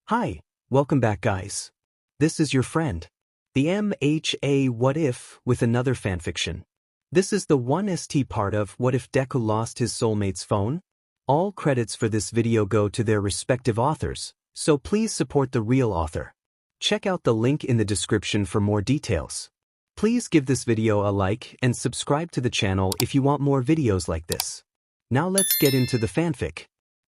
Hi, welcome back guys. This is your friend, the MHA What If with another fanfiction. This is the 1st part of What If Deku Lost His Soulmate's Phone? All credits for this video go to their respective authors, so please support the real author. Check out the link in the description for more details. Please give this video a like and subscribe to the channel if you want more videos like this. Now let's get into the fanfic.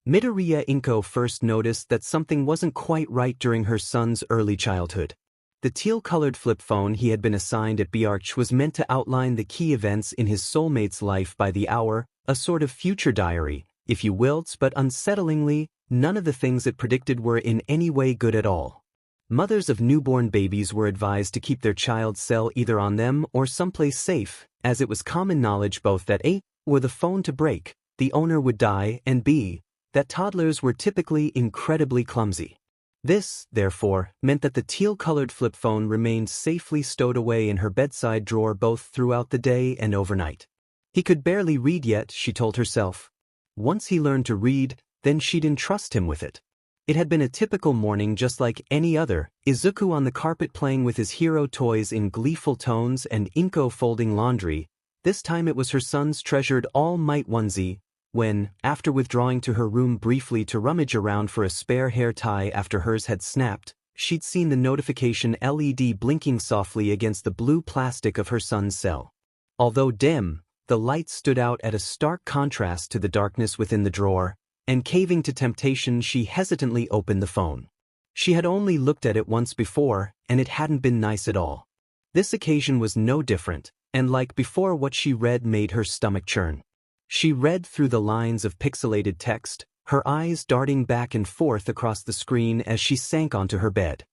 Midoriya Inko first noticed that something wasn't quite right during her son's early childhood. The teal-colored flip phone he had been assigned at BGMI was meant to outline the key events in his soulmate's life by the hour, a sort of future diary, if you will, but unsettlingly, none of the things it predicted were in any way good at all. Mothers of newborn babies were advised to keep their child's cell either on them or someplace safe, as it was common knowledge both that A, were the phone to break, the owner would die, and B, that toddlers were typically incredibly clumsy. This, therefore, meant that the teal-colored flip phone remained safely stowed away in her bedside drawer both throughout the day and overnight. He could barely read yet, she told herself. Once he learned to read, then she'd entrust him with it. It had been a typical morning just like any other, Izuku on the carpet playing with his hero toys in gleeful tones and Inko folding laundry. This time it was her son's treasured all-might onesie, when, after withdrawing to her room briefly to rummage around for a spare hair tie after hers had snapped, she'd seen the notification LED blinking softly against the blue plastic of her son's cell. Although dim, the light stood out at a stark contrast to the darkness within the drawer, and caving to temptation she hesitantly opened the phone. She had only looked at it once before, and it hadn't been nice at all. This occasion was no different, and like before what she read made her stomach churn. She read through the lines of pixelated text, her eyes darting back and forth across the screen as she sank onto her bed.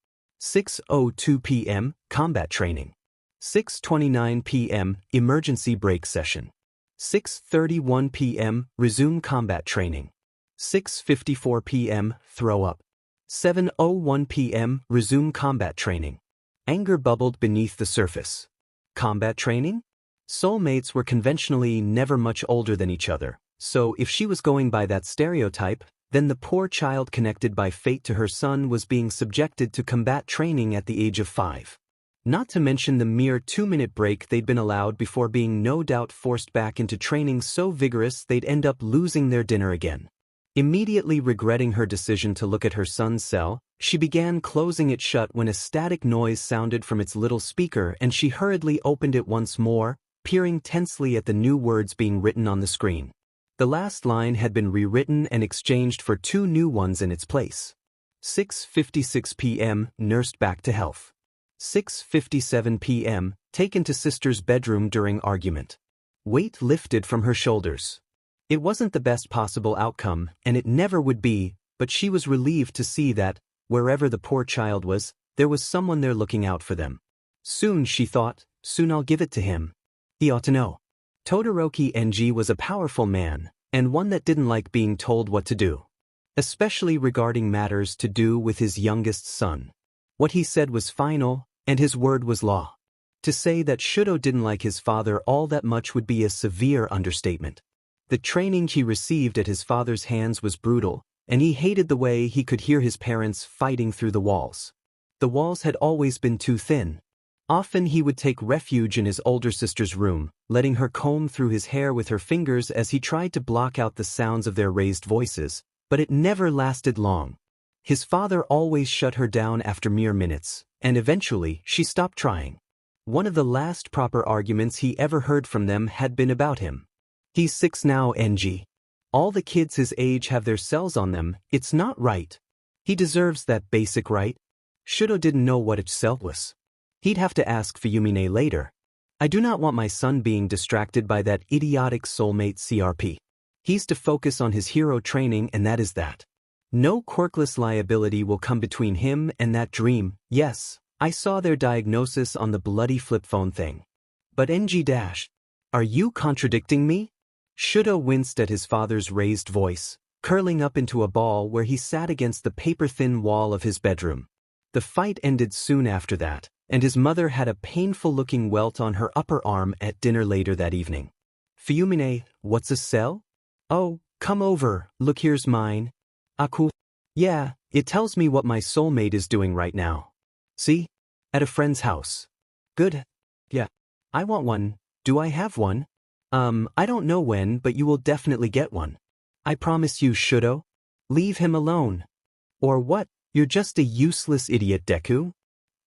6:02 p.m. Combat Training. 6:29 p.m. Emergency Break Session. 6:31 p.m. Resume Combat Training. 6:54 p.m. Throw Up. 7:01 p.m. Resume Combat Training. Anger bubbled beneath the surface. Combat training? Soulmates were conventionally never much older than each other, so if she was going by that stereotype, then the poor child connected by fate to her son was being subjected to combat training at the age of 5. Not to mention the mere 2-minute break they'd been allowed before being no doubt forced back into training so vigorous they'd end up losing their dinner again. Immediately regretting her decision to look at her son's cell, she began closing it shut when a static noise sounded from its little speaker and she hurriedly opened it once more, peering tensely at the new words being written on the screen. The last line had been rewritten and exchanged for 2 new ones in its place. 6:56 p.m. Nursed back to health. 6:57 p.m. Taken to sister's bedroom during argument. Weight lifted from her shoulders. It wasn't the best possible outcome, and it never would be, but she was relieved to see that, wherever the poor child was, there was someone there looking out for them. Soon, she thought, soon I'll give it to him. He ought to know. Todoroki NG was a powerful man, and one that didn't like being told what to do. Especially regarding matters to do with his youngest son. What he said was final, and his word was law. To say that Shoto didn't like his father all that much would be a severe understatement. The training he received at his father's hands was brutal, and he hated the way he could hear his parents fighting through the walls. The walls had always been too thin. Often he would take refuge in his older sister's room, letting her comb through his hair with her fingers as he tried to block out the sounds of their raised voices, but it never lasted long. His father always shut her down after mere minutes, and eventually she stopped trying. One of the last proper arguments he ever heard from them had been about him. He's 6 now, NG. All the kids his age have their cells on them, it's not right. He deserves that basic right. Shoto didn't know what a cell was. He'd have to ask Fuyumine later. I do not want my son being distracted by that idiotic soulmate CRP. He's to focus on his hero training and that is that. No quirkless liability will come between him and that dream. Yes, I saw their diagnosis on the bloody flip phone thing. But NG dash. Are you contradicting me? Shoto winced at his father's raised voice, curling up into a ball where he sat against the paper-thin wall of his bedroom. The fight ended soon after that, and his mother had a painful-looking welt on her upper arm at dinner later that evening. Fuyumine, what's a cell? Oh, come over, look here's mine. Aku. Yeah, It tells me what my soulmate is doing right now. See? At a friend's house. Good. Yeah. I want one. Do I have one? I don't know when, but you will definitely get one. I promise you, Shoto. Leave him alone. Or what? You're just a useless idiot, Deku.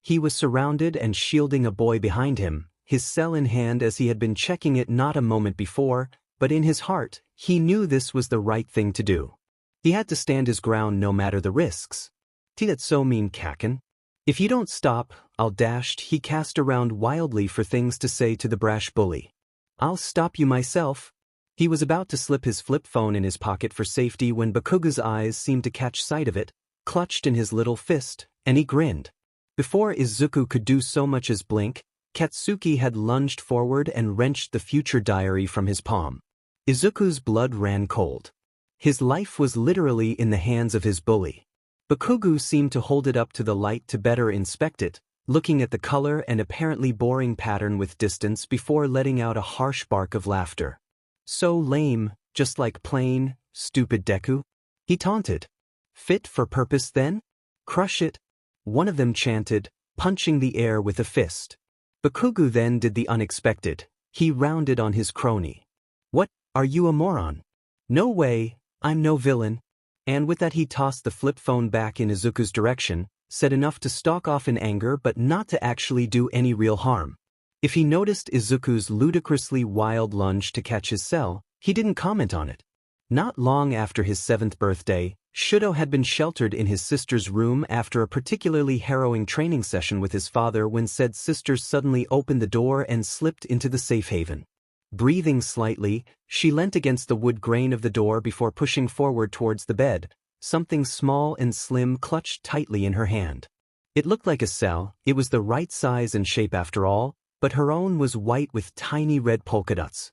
He was surrounded and shielding a boy behind him, his cell in hand as he had been checking it not a moment before, but in his heart, he knew this was the right thing to do. He had to stand his ground no matter the risks. That's so mean, Kaken. If you don't stop, I'll dashed. He cast around wildly for things to say to the brash bully. I'll stop you myself. He was about to slip his flip phone in his pocket for safety when Bakuga's eyes seemed to catch sight of it, clutched in his little fist, and he grinned. Before Izuku could do so much as blink, Katsuki had lunged forward and wrenched the future diary from his palm. Izuku's blood ran cold. His life was literally in the hands of his bully. Bakugo seemed to hold it up to the light to better inspect it, looking at the color and apparently boring pattern with distance before letting out a harsh bark of laughter. So lame, just like plain, stupid Deku? He taunted. Fit for purpose then? Crush it. One of them chanted, punching the air with a fist. Bakugo then did the unexpected. He rounded on his crony. What, are you a moron? No way, I'm no villain. And with that he tossed the flip phone back in Izuku's direction, said enough to stalk off in anger but not to actually do any real harm. If he noticed Izuku's ludicrously wild lunge to catch his cell, he didn't comment on it. Not long after his 7th birthday, Shoto had been sheltered in his sister's room after a particularly harrowing training session with his father when said sister suddenly opened the door and slipped into the safe haven. Breathing slightly, she leant against the wood grain of the door before pushing forward towards the bed, something small and slim clutched tightly in her hand. It looked like a cell, it was the right size and shape after all, but her own was white with tiny red polka dots.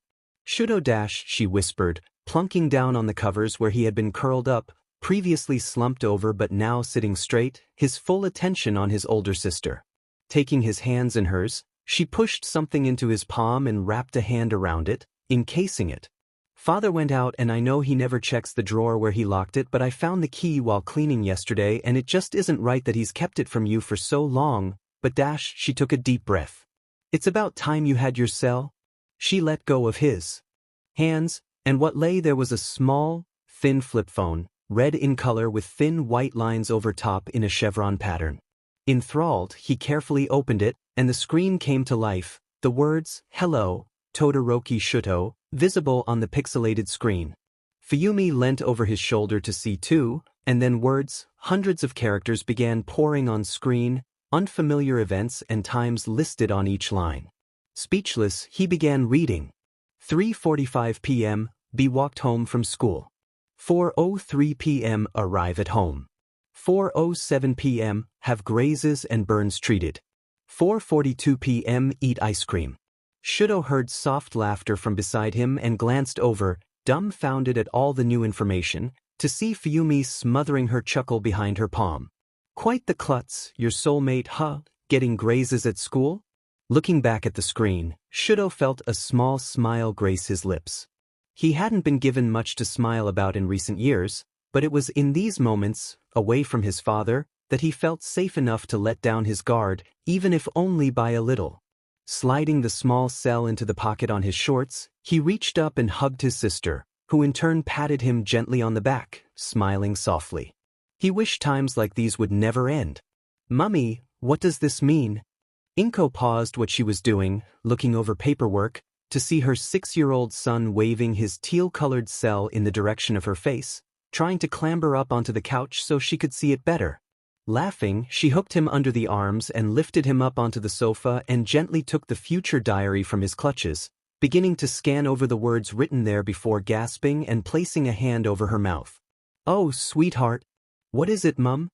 Shoto - she whispered, plunking down on the covers where he had been curled up, previously slumped over but now sitting straight, his full attention on his older sister. Taking his hands in hers, she pushed something into his palm and wrapped a hand around it, encasing it. Father went out and I know he never checks the drawer where he locked it, but I found the key while cleaning yesterday and it just isn't right that he's kept it from you for so long, but she took a deep breath. It's about time you had your cell. She let go of his hands, and what lay there was a small, thin flip phone, red in color with thin white lines over top in a chevron pattern. Enthralled, he carefully opened it, and the screen came to life, the words, "Hello, Todoroki Shoto," visible on the pixelated screen. Fuyumi leant over his shoulder to see too, and then words, hundreds of characters began pouring on screen, unfamiliar events and times listed on each line. Speechless, he began reading. 3:45 p.m., be walked home from school. 4:03 p.m., arrive at home. 4:07 p.m., have grazes and burns treated. 4:42 p.m., eat ice cream. Shoto heard soft laughter from beside him and glanced over, dumbfounded at all the new information, to see Fuyumi smothering her chuckle behind her palm. Quite the klutz, your soulmate, huh? Getting grazes at school? Looking back at the screen, Shoto felt a small smile grace his lips. He hadn't been given much to smile about in recent years, but it was in these moments, away from his father, that he felt safe enough to let down his guard, even if only by a little. Sliding the small cell into the pocket on his shorts, he reached up and hugged his sister, who in turn patted him gently on the back, smiling softly. He wished times like these would never end. Mummy, what does this mean? Inko paused what she was doing, looking over paperwork, to see her 6-year-old son waving his teal-colored cell in the direction of her face, trying to clamber up onto the couch so she could see it better. Laughing, she hooked him under the arms and lifted him up onto the sofa and gently took the future diary from his clutches, beginning to scan over the words written there before gasping and placing a hand over her mouth. Oh, sweetheart. What is it, Mum?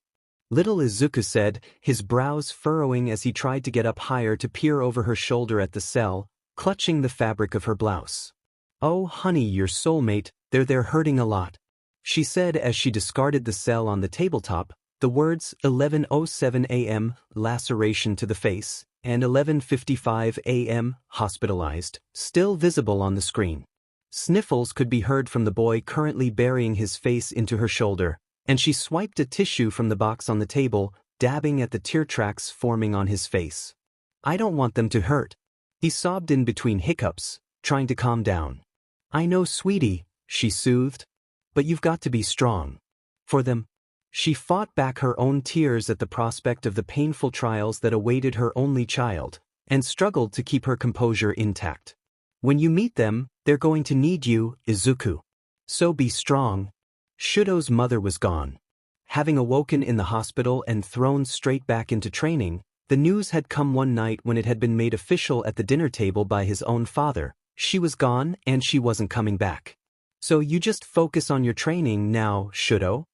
Little Izuku said, his brows furrowing as he tried to get up higher to peer over her shoulder at the cell, clutching the fabric of her blouse. Oh, honey, your soulmate, they're hurting a lot. She said as she discarded the cell on the tabletop, the words 11:07 a.m., laceration to the face, and 11:55 a.m., hospitalized, still visible on the screen. Sniffles could be heard from the boy currently burying his face into her shoulder, And she swiped a tissue from the box on the table, dabbing at the tear tracks forming on his face. I don't want them to hurt. He sobbed in between hiccups, trying to calm down. I know, sweetie, she soothed. But you've got to be strong. For them. She fought back her own tears at the prospect of the painful trials that awaited her only child, and struggled to keep her composure intact. When you meet them, they're going to need you, Izuku. So be strong. Shoto's mother was gone. Having awoken in the hospital and thrown straight back into training, the news had come one night when it had been made official at the dinner table by his own father. She was gone and she wasn't coming back. So you just focus on your training now, Shoto?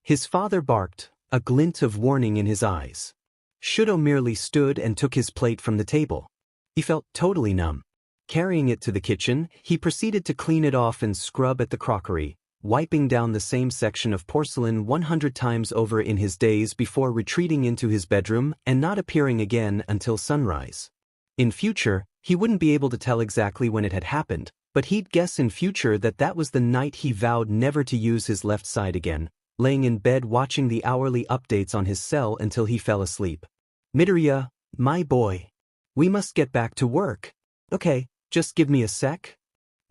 His father barked, a glint of warning in his eyes. Shoto merely stood and took his plate from the table. He felt totally numb. Carrying it to the kitchen, he proceeded to clean it off and scrub at the crockery, wiping down the same section of porcelain 100 times over in his daze before retreating into his bedroom and not appearing again until sunrise. In future, he wouldn't be able to tell exactly when it had happened, but he'd guess in future that that was the night he vowed never to use his left side again, laying in bed watching the hourly updates on his cell until he fell asleep. Midoriya, my boy. We must get back to work. Okay, just give me a sec.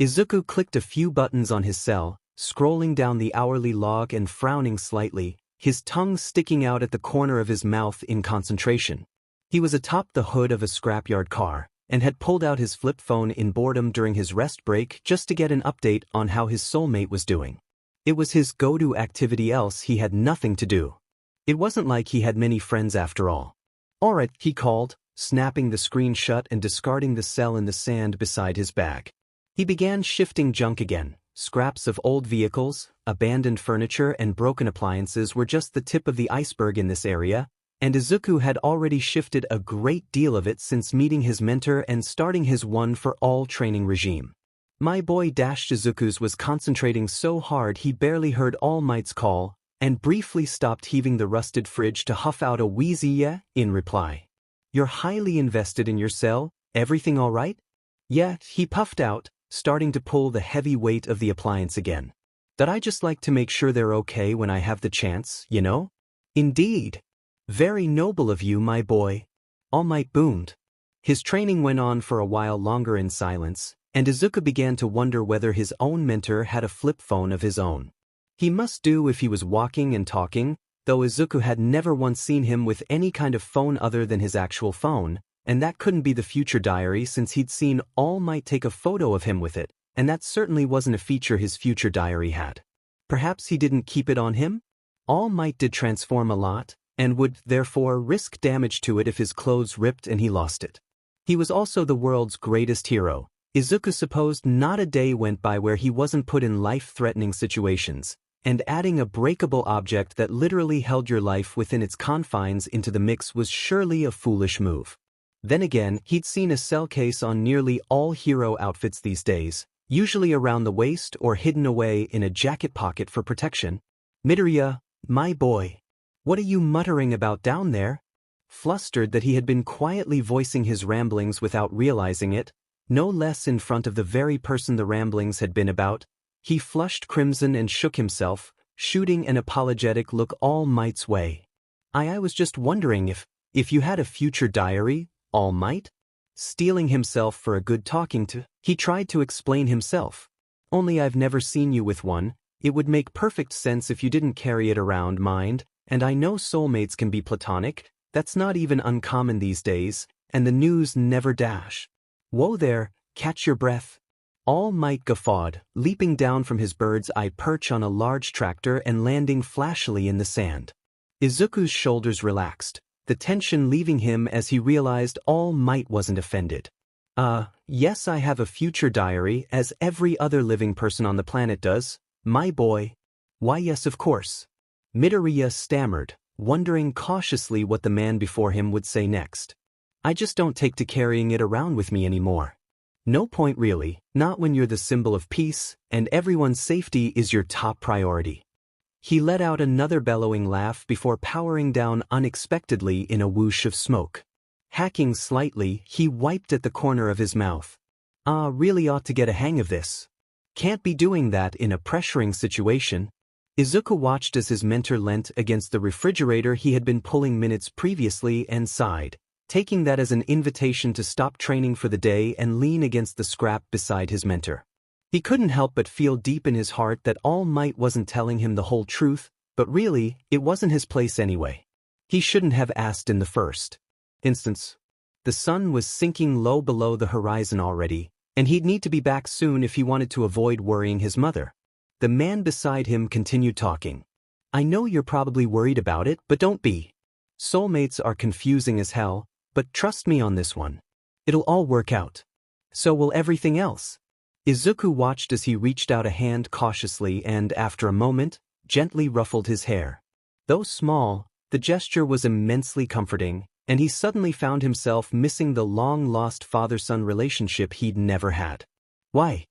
Izuku clicked a few buttons on his cell, scrolling down the hourly log and frowning slightly, his tongue sticking out at the corner of his mouth in concentration. He was atop the hood of a scrapyard car, and had pulled out his flip phone in boredom during his rest break just to get an update on how his soulmate was doing. It was his go-to activity, else he had nothing to do. It wasn't like he had many friends after all. Alright, he called, snapping the screen shut and discarding the cell in the sand beside his bag. He began shifting junk again. Scraps of old vehicles, abandoned furniture and broken appliances were just the tip of the iceberg in this area, and Izuku had already shifted a great deal of it since meeting his mentor and starting his one-for-all training regime. My boy Izuku's was concentrating so hard he barely heard All Might's call, and briefly stopped heaving the rusted fridge to huff out a wheezy yeah in reply. You're highly invested in your cell, everything alright? Yeah, he puffed out, starting to pull the heavy weight of the appliance again. That I just like to make sure they're okay when I have the chance, you know? Indeed. Very noble of you, my boy. All Might boomed. His training went on for a while longer in silence, and Izuku began to wonder whether his own mentor had a flip phone of his own. He must do if he was walking and talking, though Izuku had never once seen him with any kind of phone other than his actual phone, and that couldn't be the future diary since he'd seen All Might take a photo of him with it, and that certainly wasn't a feature his future diary had. Perhaps he didn't keep it on him? All Might did transform a lot, and would, therefore, risk damage to it if his clothes ripped and he lost it. He was also the world's greatest hero. Izuku supposed not a day went by where he wasn't put in life-threatening situations, and adding a breakable object that literally held your life within its confines into the mix was surely a foolish move. Then again, he'd seen a cell case on nearly all hero outfits these days, usually around the waist or hidden away in a jacket pocket for protection. Midoriya, my boy. What are you muttering about down there? Flustered that he had been quietly voicing his ramblings without realizing it, no less in front of the very person the ramblings had been about, he flushed crimson and shook himself, shooting an apologetic look All Might's way. I was just wondering if you had a future diary, All Might? Steeling himself for a good talking to, he tried to explain himself. Only I've never seen you with one. It would make perfect sense if you didn't carry it around, mind, and I know soulmates can be platonic, that's not even uncommon these days, and the news never dash. Whoa there, catch your breath. All Might guffawed, leaping down from his bird's eye perch on a large tractor and landing flashily in the sand. Izuku's shoulders relaxed, the tension leaving him as he realized All Might wasn't offended. Yes, I have a future diary, as every other living person on the planet does, my boy. Why yes, of course. Midoriya stammered, wondering cautiously what the man before him would say next. I just don't take to carrying it around with me anymore. No point really, not when you're the symbol of peace, and everyone's safety is your top priority. He let out another bellowing laugh before powering down unexpectedly in a whoosh of smoke. Hacking slightly, he wiped at the corner of his mouth. Really ought to get a hang of this. Can't be doing that in a pressuring situation. Izuku watched as his mentor leant against the refrigerator he had been pulling minutes previously and sighed, taking that as an invitation to stop training for the day and lean against the scrap beside his mentor. He couldn't help but feel deep in his heart that All Might wasn't telling him the whole truth, but really, it wasn't his place anyway. He shouldn't have asked in the first instance. The sun was sinking low below the horizon already, and he'd need to be back soon if he wanted to avoid worrying his mother. The man beside him continued talking. I know you're probably worried about it, but don't be. Soulmates are confusing as hell, but trust me on this one. It'll all work out. So will everything else. Izuku watched as he reached out a hand cautiously and, after a moment, gently ruffled his hair. Though small, the gesture was immensely comforting, and he suddenly found himself missing the long-lost father-son relationship he'd never had. Why?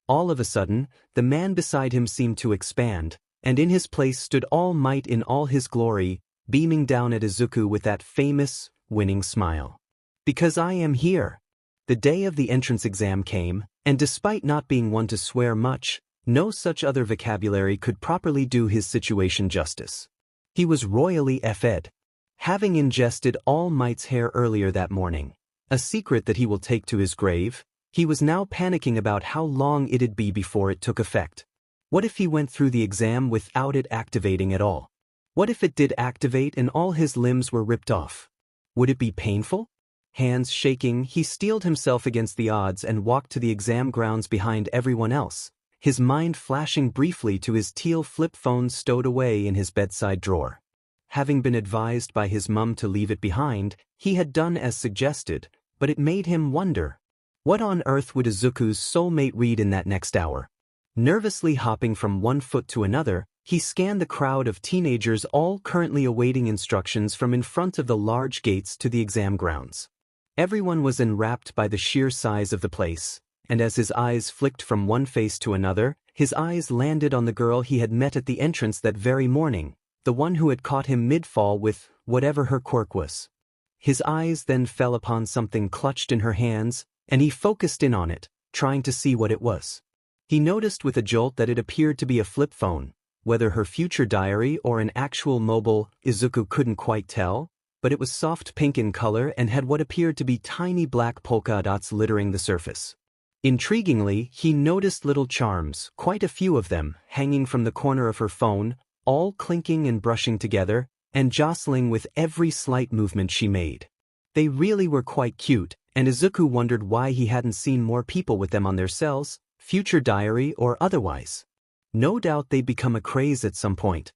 All of a sudden, the man beside him seemed to expand, and in his place stood All Might in all his glory, beaming down at Izuku with that famous, winning smile. Because I am here. The day of the entrance exam came, and despite not being one to swear much, no such other vocabulary could properly do his situation justice. He was royally fed. Having ingested All Might's hair earlier that morning, a secret that he will take to his grave, he was now panicking about how long it'd be before it took effect. What if he went through the exam without it activating at all? What if it did activate and all his limbs were ripped off? Would it be painful? Hands shaking, he steeled himself against the odds and walked to the exam grounds behind everyone else, his mind flashing briefly to his teal flip phone stowed away in his bedside drawer. Having been advised by his mum to leave it behind, he had done as suggested, but it made him wonder. What on earth would Izuku's soulmate read in that next hour? Nervously hopping from one foot to another, he scanned the crowd of teenagers all currently awaiting instructions from in front of the large gates to the exam grounds. Everyone was enwrapped by the sheer size of the place, and as his eyes flicked from one face to another, his eyes landed on the girl he had met at the entrance that very morning, the one who had caught him mid-fall with whatever her quirk was. His eyes then fell upon something clutched in her hands, and he focused in on it, trying to see what it was. He noticed with a jolt that it appeared to be a flip phone, whether her future diary or an actual mobile, Izuku couldn't quite tell, but it was soft pink in color and had what appeared to be tiny black polka dots littering the surface. Intriguingly, he noticed little charms, quite a few of them, hanging from the corner of her phone, all clinking and brushing together, and jostling with every slight movement she made. They really were quite cute, and Izuku wondered why he hadn't seen more people with them on their cells, future diary or otherwise. No doubt they'd become a craze at some point.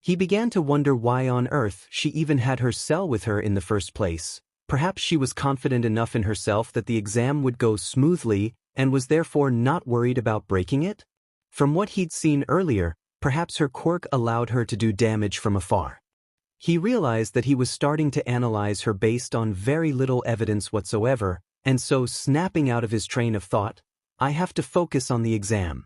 He began to wonder why on earth she even had her cell with her in the first place. Perhaps she was confident enough in herself that the exam would go smoothly and was therefore not worried about breaking it? From what he'd seen earlier, perhaps her quirk allowed her to do damage from afar. He realized that he was starting to analyze her based on very little evidence whatsoever, and so snapping out of his train of thought, I have to focus on the exam.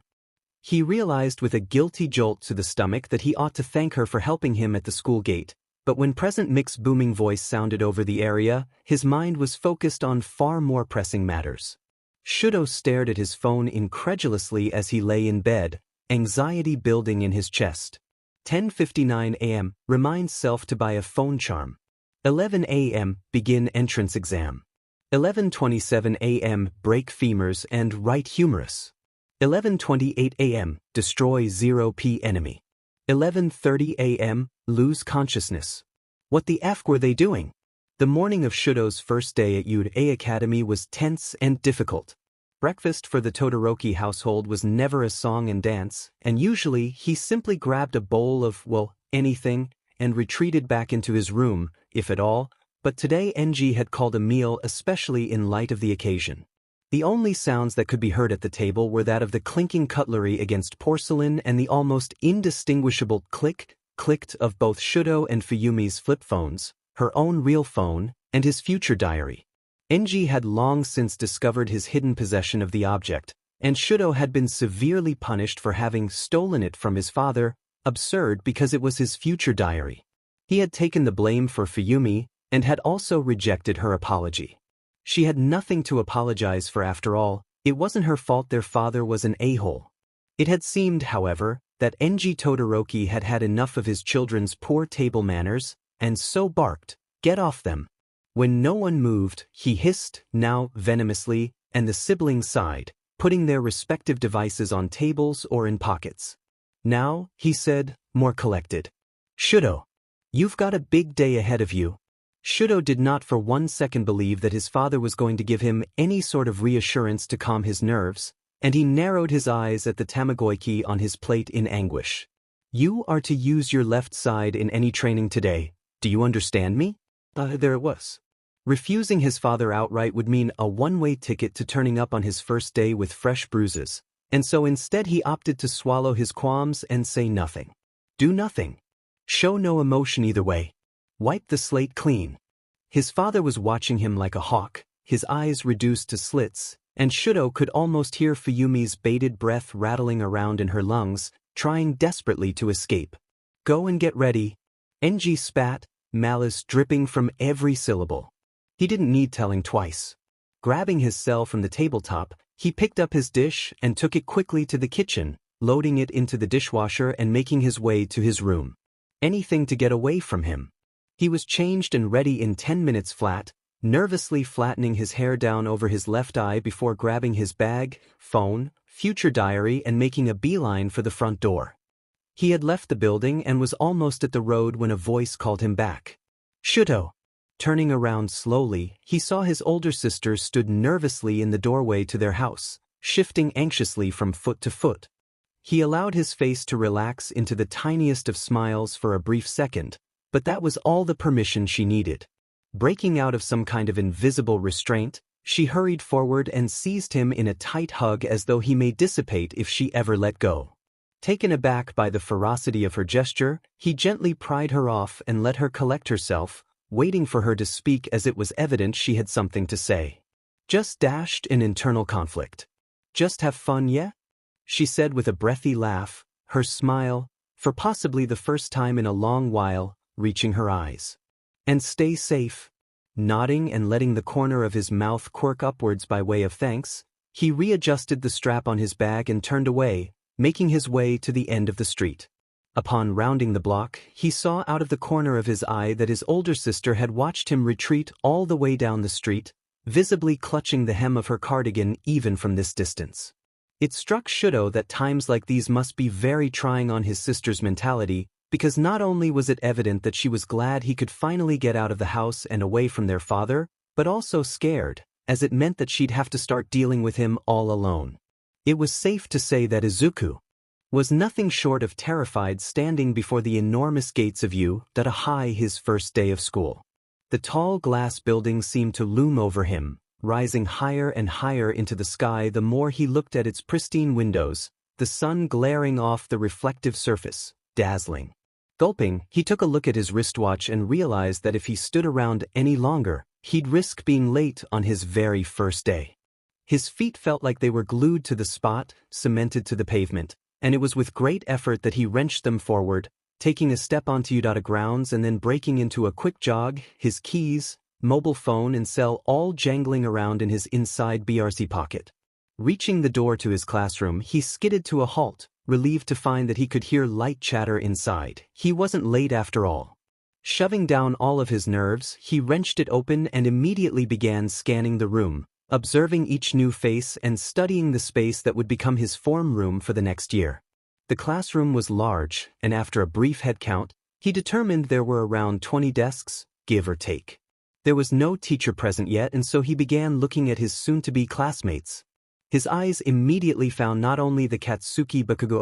He realized with a guilty jolt to the stomach that he ought to thank her for helping him at the school gate, but when Present Mick's booming voice sounded over the area, his mind was focused on far more pressing matters. Shoto stared at his phone incredulously as he lay in bed, anxiety building in his chest. 10:59 a.m. Reminds self to buy a phone charm. 11 a.m. Begin entrance exam. 11:27 a.m. Break femurs and write humorous. 11:28 a.m. Destroy 0p enemy. 11:30 a.m. Lose consciousness. What the F were they doing? The morning of Shoto's first day at Yude Academy was tense and difficult. Breakfast for the Todoroki household was never a song and dance, and usually he simply grabbed a bowl of, well, anything, and retreated back into his room, if at all, but today NG had called a meal especially in light of the occasion. The only sounds that could be heard at the table were that of the clinking cutlery against porcelain and the almost indistinguishable clicked of both Shoto and Fuyumi's flip phones, her own real phone, and his future diary. NG had long since discovered his hidden possession of the object, and Shoto had been severely punished for having stolen it from his father, absurd because it was his future diary. He had taken the blame for Fuyumi, and had also rejected her apology. She had nothing to apologize for after all, it wasn't her fault their father was an a-hole. It had seemed, however, that NG Todoroki had had enough of his children's poor table manners, and so barked, "Get off them." When no one moved, he hissed, now venomously, and the siblings sighed, putting their respective devices on tables or in pockets. "Now," he said, more collected. "Shoto, you've got a big day ahead of you." Shoto did not for 1 second believe that his father was going to give him any sort of reassurance to calm his nerves, and he narrowed his eyes at the tamagoyaki on his plate in anguish. "You are to use your left side in any training today, do you understand me?" There it was. Refusing his father outright would mean a one-way ticket to turning up on his first day with fresh bruises, and so instead he opted to swallow his qualms and say nothing. Do nothing. Show no emotion either way. Wipe the slate clean. His father was watching him like a hawk, his eyes reduced to slits, and Shoto could almost hear Fuyumi's bated breath rattling around in her lungs, trying desperately to escape. "Go and get ready." NG spat, malice dripping from every syllable. He didn't need telling twice. Grabbing his cell from the tabletop, he picked up his dish and took it quickly to the kitchen, loading it into the dishwasher and making his way to his room. Anything to get away from him. He was changed and ready in 10 minutes flat, nervously flattening his hair down over his left eye before grabbing his bag, phone, future diary and making a beeline for the front door. He had left the building and was almost at the road when a voice called him back. "Shoto." Turning around slowly, he saw his older sister stood nervously in the doorway to their house, shifting anxiously from foot to foot. He allowed his face to relax into the tiniest of smiles for a brief second, but that was all the permission she needed. Breaking out of some kind of invisible restraint, she hurried forward and seized him in a tight hug as though he may dissipate if she ever let go. Taken aback by the ferocity of her gesture, he gently pried her off and let her collect herself, waiting for her to speak as it was evident she had something to say. "Just dashed an internal conflict. Just have fun, yeah?" she said with a breathy laugh, her smile, for possibly the first time in a long while, reaching her eyes. "And stay safe." Nodding and letting the corner of his mouth quirk upwards by way of thanks, he readjusted the strap on his bag and turned away, making his way to the end of the street. Upon rounding the block, he saw out of the corner of his eye that his older sister had watched him retreat all the way down the street, visibly clutching the hem of her cardigan even from this distance. It struck Shoto that times like these must be very trying on his sister's mentality, because not only was it evident that she was glad he could finally get out of the house and away from their father, but also scared, as it meant that she'd have to start dealing with him all alone. It was safe to say that Izuku was nothing short of terrified standing before the enormous gates of U.High his first day of school. The tall glass building seemed to loom over him, rising higher and higher into the sky the more he looked at its pristine windows, the sun glaring off the reflective surface, dazzling. Gulping, he took a look at his wristwatch and realized that if he stood around any longer, he'd risk being late on his very first day. His feet felt like they were glued to the spot, cemented to the pavement, and it was with great effort that he wrenched them forward, taking a step onto U.A grounds and then breaking into a quick jog, his keys, mobile phone and cell all jangling around in his inside BRC pocket. Reaching the door to his classroom, he skidded to a halt, relieved to find that he could hear light chatter inside. He wasn't late after all. Shoving down all of his nerves, he wrenched it open and immediately began scanning the room, observing each new face and studying the space that would become his form room for the next year. The classroom was large, and after a brief head count, he determined there were around 20 desks, give or take. There was no teacher present yet, and so he began looking at his soon-to-be classmates. His eyes immediately found not only the Katsuki Bakugo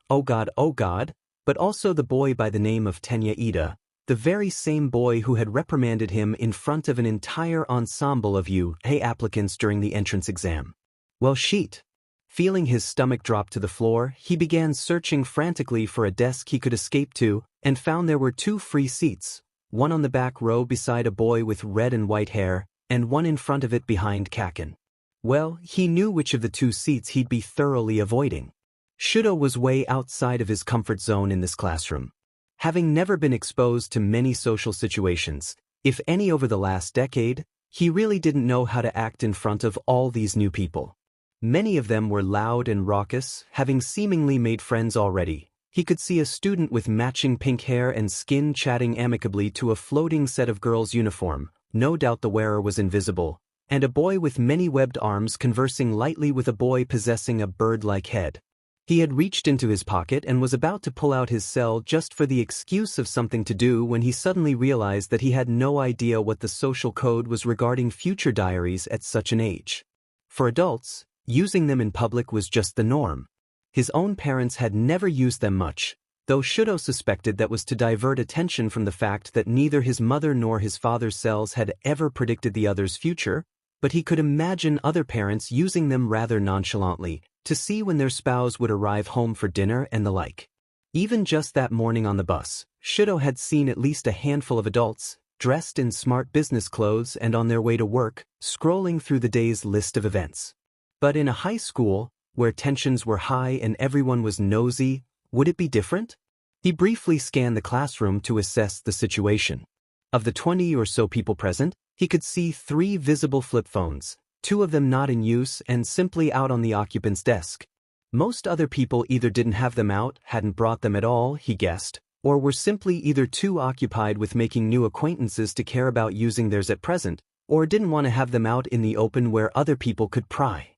oh god, but also the boy by the name of Tenya Ida, the very same boy who had reprimanded him in front of an entire ensemble of UA applicants during the entrance exam. Well, shit. Feeling his stomach drop to the floor, he began searching frantically for a desk he could escape to, and found there were 2 free seats, one on the back row beside a boy with red and white hair, and one in front of it behind Kaken. Well, he knew which of the 2 seats he'd be thoroughly avoiding. Shoto was way outside of his comfort zone in this classroom. Having never been exposed to many social situations, if any over the last decade, he really didn't know how to act in front of all these new people. Many of them were loud and raucous, having seemingly made friends already. He could see a student with matching pink hair and skin chatting amicably to a floating set of girls' uniform, no doubt the wearer was invisible, and a boy with many webbed arms conversing lightly with a boy possessing a bird-like head. He had reached into his pocket and was about to pull out his cell just for the excuse of something to do when he suddenly realized that he had no idea what the social code was regarding future diaries at such an age. For adults, using them in public was just the norm. His own parents had never used them much, though Shoto suspected that was to divert attention from the fact that neither his mother nor his father's cells had ever predicted the other's future, but he could imagine other parents using them rather nonchalantly, to see when their spouse would arrive home for dinner and the like. Even just that morning on the bus, Shoto had seen at least a handful of adults, dressed in smart business clothes and on their way to work, scrolling through the day's list of events. But in a high school, where tensions were high and everyone was nosy, would it be different? He briefly scanned the classroom to assess the situation. Of the 20 or so people present, he could see 3 visible flip phones, 2 of them not in use and simply out on the occupant's desk. Most other people either didn't have them out, hadn't brought them at all, he guessed, or were simply either too occupied with making new acquaintances to care about using theirs at present, or didn't want to have them out in the open where other people could pry.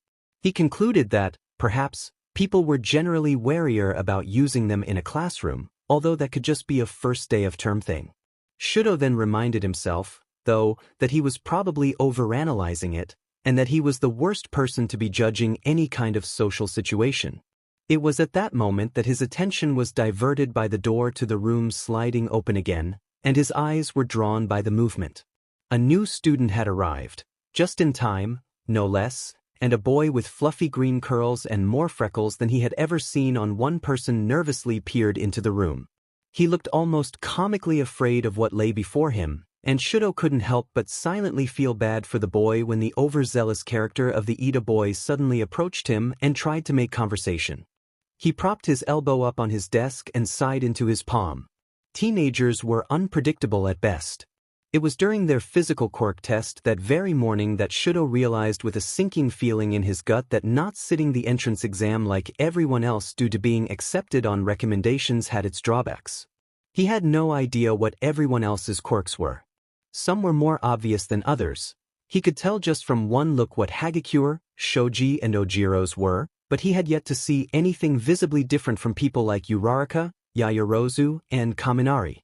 He concluded that, perhaps, people were generally warier about using them in a classroom, although that could just be a first day of term thing. Shoto then reminded himself, though, that he was probably overanalyzing it, and that he was the worst person to be judging any kind of social situation. It was at that moment that his attention was diverted by the door to the room sliding open again, and his eyes were drawn by the movement. A new student had arrived, just in time, no less, and a boy with fluffy green curls and more freckles than he had ever seen on one person nervously peered into the room. He looked almost comically afraid of what lay before him, and Shoto couldn't help but silently feel bad for the boy when the overzealous character of the Ida boy suddenly approached him and tried to make conversation. He propped his elbow up on his desk and sighed into his palm. Teenagers were unpredictable at best. It was during their physical quirk test that very morning that Shoto realized with a sinking feeling in his gut that not sitting the entrance exam like everyone else due to being accepted on recommendations had its drawbacks. He had no idea what everyone else's quirks were. Some were more obvious than others. He could tell just from one look what Hagakure, Shoji and Ojiro's were, but he had yet to see anything visibly different from people like Uraraka, Yayorozu, and Kaminari.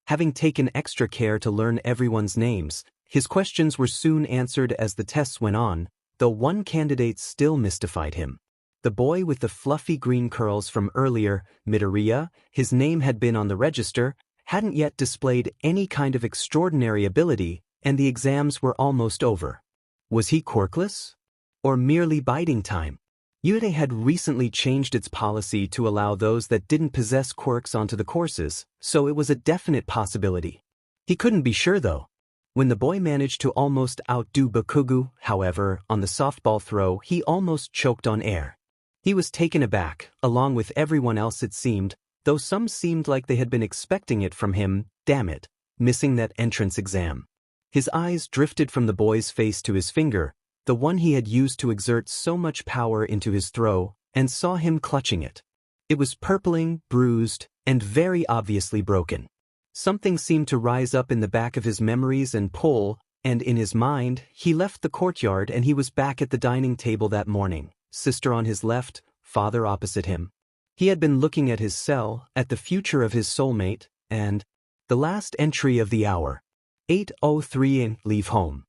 Having taken extra care to learn everyone's names, his questions were soon answered as the tests went on, though one candidate still mystified him. The boy with the fluffy green curls from earlier, Midoriya, his name had been on the register, hadn't yet displayed any kind of extraordinary ability, and the exams were almost over. Was he quirkless? Or merely biding time? UDA had recently changed its policy to allow those that didn't possess quirks onto the courses, so it was a definite possibility. He couldn't be sure though. When the boy managed to almost outdo Bakugu, however, on the softball throw, he almost choked on air. He was taken aback, along with everyone else it seemed, though some seemed like they had been expecting it from him, damn it, missing that entrance exam. His eyes drifted from the boy's face to his finger, the one he had used to exert so much power into his throw, and saw him clutching it. It was purpling, bruised, and very obviously broken. Something seemed to rise up in the back of his memories and pull, and in his mind, he left the courtyard and he was back at the dining table that morning, sister on his left, father opposite him. He had been looking at his cell, at the future of his soulmate, and the last entry of the hour. 8:03 am, leave home.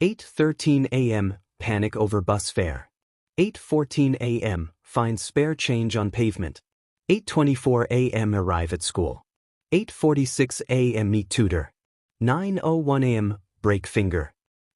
8:13 a.m., panic over bus fare. 8:14 a.m., find spare change on pavement. 8:24 a.m., arrive at school. 8:46 a.m., meet tutor. 9:01 a.m., break finger.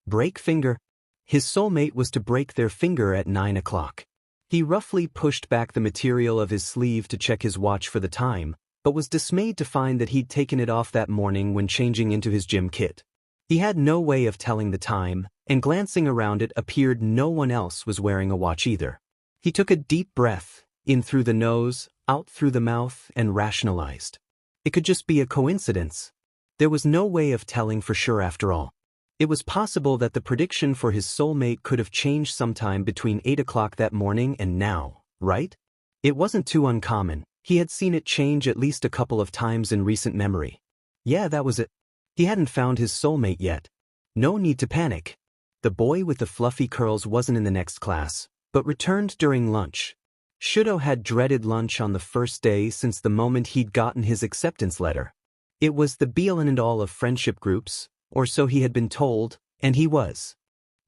Break finger? His soulmate was to break their finger at 9 o'clock. He roughly pushed back the material of his sleeve to check his watch for the time, but was dismayed to find that he'd taken it off that morning when changing into his gym kit. He had no way of telling the time, and glancing around it appeared no one else was wearing a watch either. He took a deep breath, in through the nose, out through the mouth, and rationalized. It could just be a coincidence. There was no way of telling for sure after all. It was possible that the prediction for his soulmate could have changed sometime between 8 o'clock that morning and now, right? It wasn't too uncommon. He had seen it change at least a couple of times in recent memory. Yeah, that was it. He hadn't found his soulmate yet. No need to panic. The boy with the fluffy curls wasn't in the next class, but returned during lunch. Shoto had dreaded lunch on the first day since the moment he'd gotten his acceptance letter. It was the be-all and all of friendship groups, or so he had been told, and he was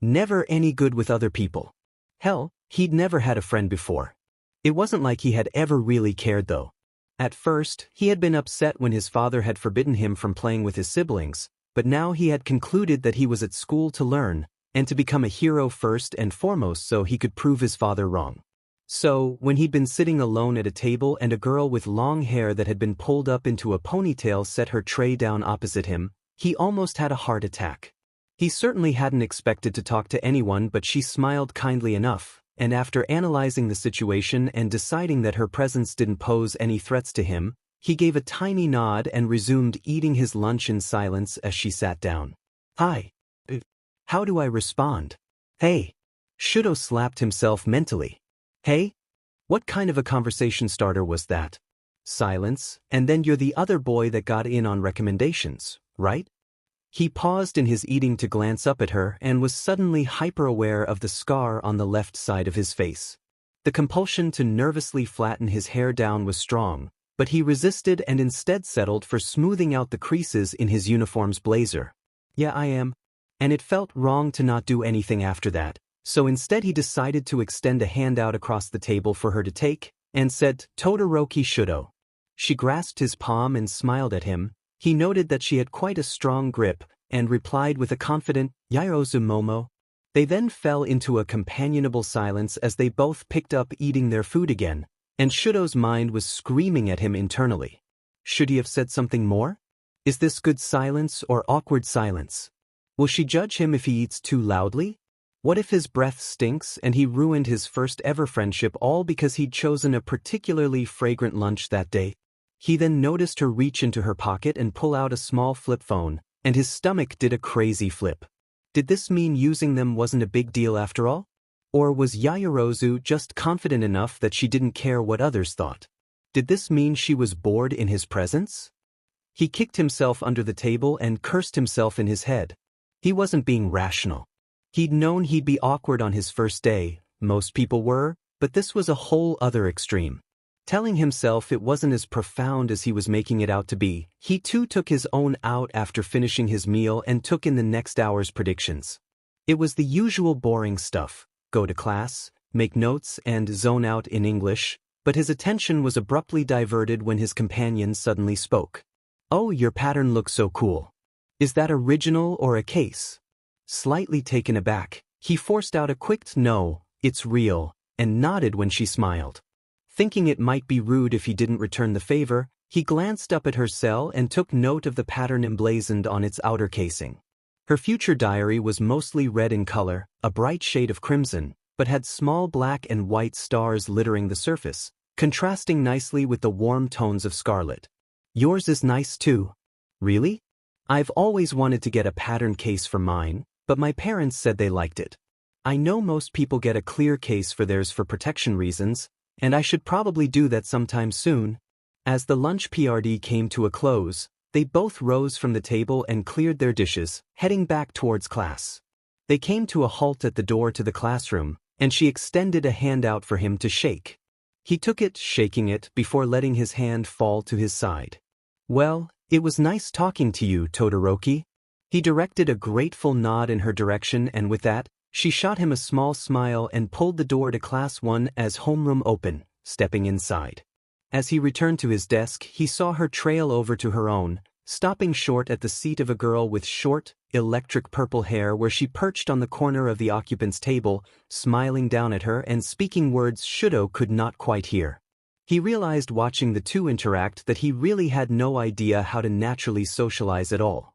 never any good with other people. Hell, he'd never had a friend before. It wasn't like he had ever really cared though. At first, he had been upset when his father had forbidden him from playing with his siblings, but now he had concluded that he was at school to learn, and to become a hero first and foremost so he could prove his father wrong. So, when he'd been sitting alone at a table and a girl with long hair that had been pulled up into a ponytail set her tray down opposite him, he almost had a heart attack. He certainly hadn't expected to talk to anyone, but she smiled kindly enough, and after analyzing the situation and deciding that her presence didn't pose any threats to him, he gave a tiny nod and resumed eating his lunch in silence as she sat down. Hi. How do I respond? Hey. Shoto slapped himself mentally. Hey? What kind of a conversation starter was that? Silence, and then you're the other boy that got in on recommendations, right? He paused in his eating to glance up at her and was suddenly hyper-aware of the scar on the left side of his face. The compulsion to nervously flatten his hair down was strong, but he resisted and instead settled for smoothing out the creases in his uniform's blazer. Yeah, I am. And it felt wrong to not do anything after that. So instead he decided to extend a hand out across the table for her to take, and said, Todoroki Shoto. She grasped his palm and smiled at him. He noted that she had quite a strong grip, and replied with a confident, Yaozu Momo. They then fell into a companionable silence as they both picked up eating their food again, and Shoto's mind was screaming at him internally. Should he have said something more? Is this good silence or awkward silence? Will she judge him if he eats too loudly? What if his breath stinks and he ruined his first ever friendship all because he'd chosen a particularly fragrant lunch that day? He then noticed her reach into her pocket and pull out a small flip phone, and his stomach did a crazy flip. Did this mean using them wasn't a big deal after all? Or was Yaoyorozu just confident enough that she didn't care what others thought? Did this mean she was bored in his presence? He kicked himself under the table and cursed himself in his head. He wasn't being rational. He'd known he'd be awkward on his first day, most people were, but this was a whole other extreme. Telling himself it wasn't as profound as he was making it out to be, he too took his own out after finishing his meal and took in the next hour's predictions. It was the usual boring stuff, go to class, make notes and zone out in English, but his attention was abruptly diverted when his companion suddenly spoke. Oh, your pattern looks so cool. Is that original or a case? Slightly taken aback, he forced out a quick no, it's real, and nodded when she smiled. Thinking it might be rude if he didn't return the favor, he glanced up at her cell and took note of the pattern emblazoned on its outer casing. Her future diary was mostly red in color, a bright shade of crimson, but had small black and white stars littering the surface, contrasting nicely with the warm tones of scarlet. Yours is nice too. Really? I've always wanted to get a pattern case for mine, but my parents said they liked it. I know most people get a clear case for theirs for protection reasons, and I should probably do that sometime soon. As the lunch PRD came to a close, they both rose from the table and cleared their dishes, heading back towards class. They came to a halt at the door to the classroom, and she extended a hand out for him to shake. He took it, shaking it, before letting his hand fall to his side. Well, it was nice talking to you, Todoroki. He directed a grateful nod in her direction, and with that, she shot him a small smile and pulled the door to Class 1 as homeroom open, stepping inside. As he returned to his desk, he saw her trail over to her own, stopping short at the seat of a girl with short, electric purple hair where she perched on the corner of the occupant's table, smiling down at her and speaking words Shoto could not quite hear. He realized watching the two interact that he really had no idea how to naturally socialize at all.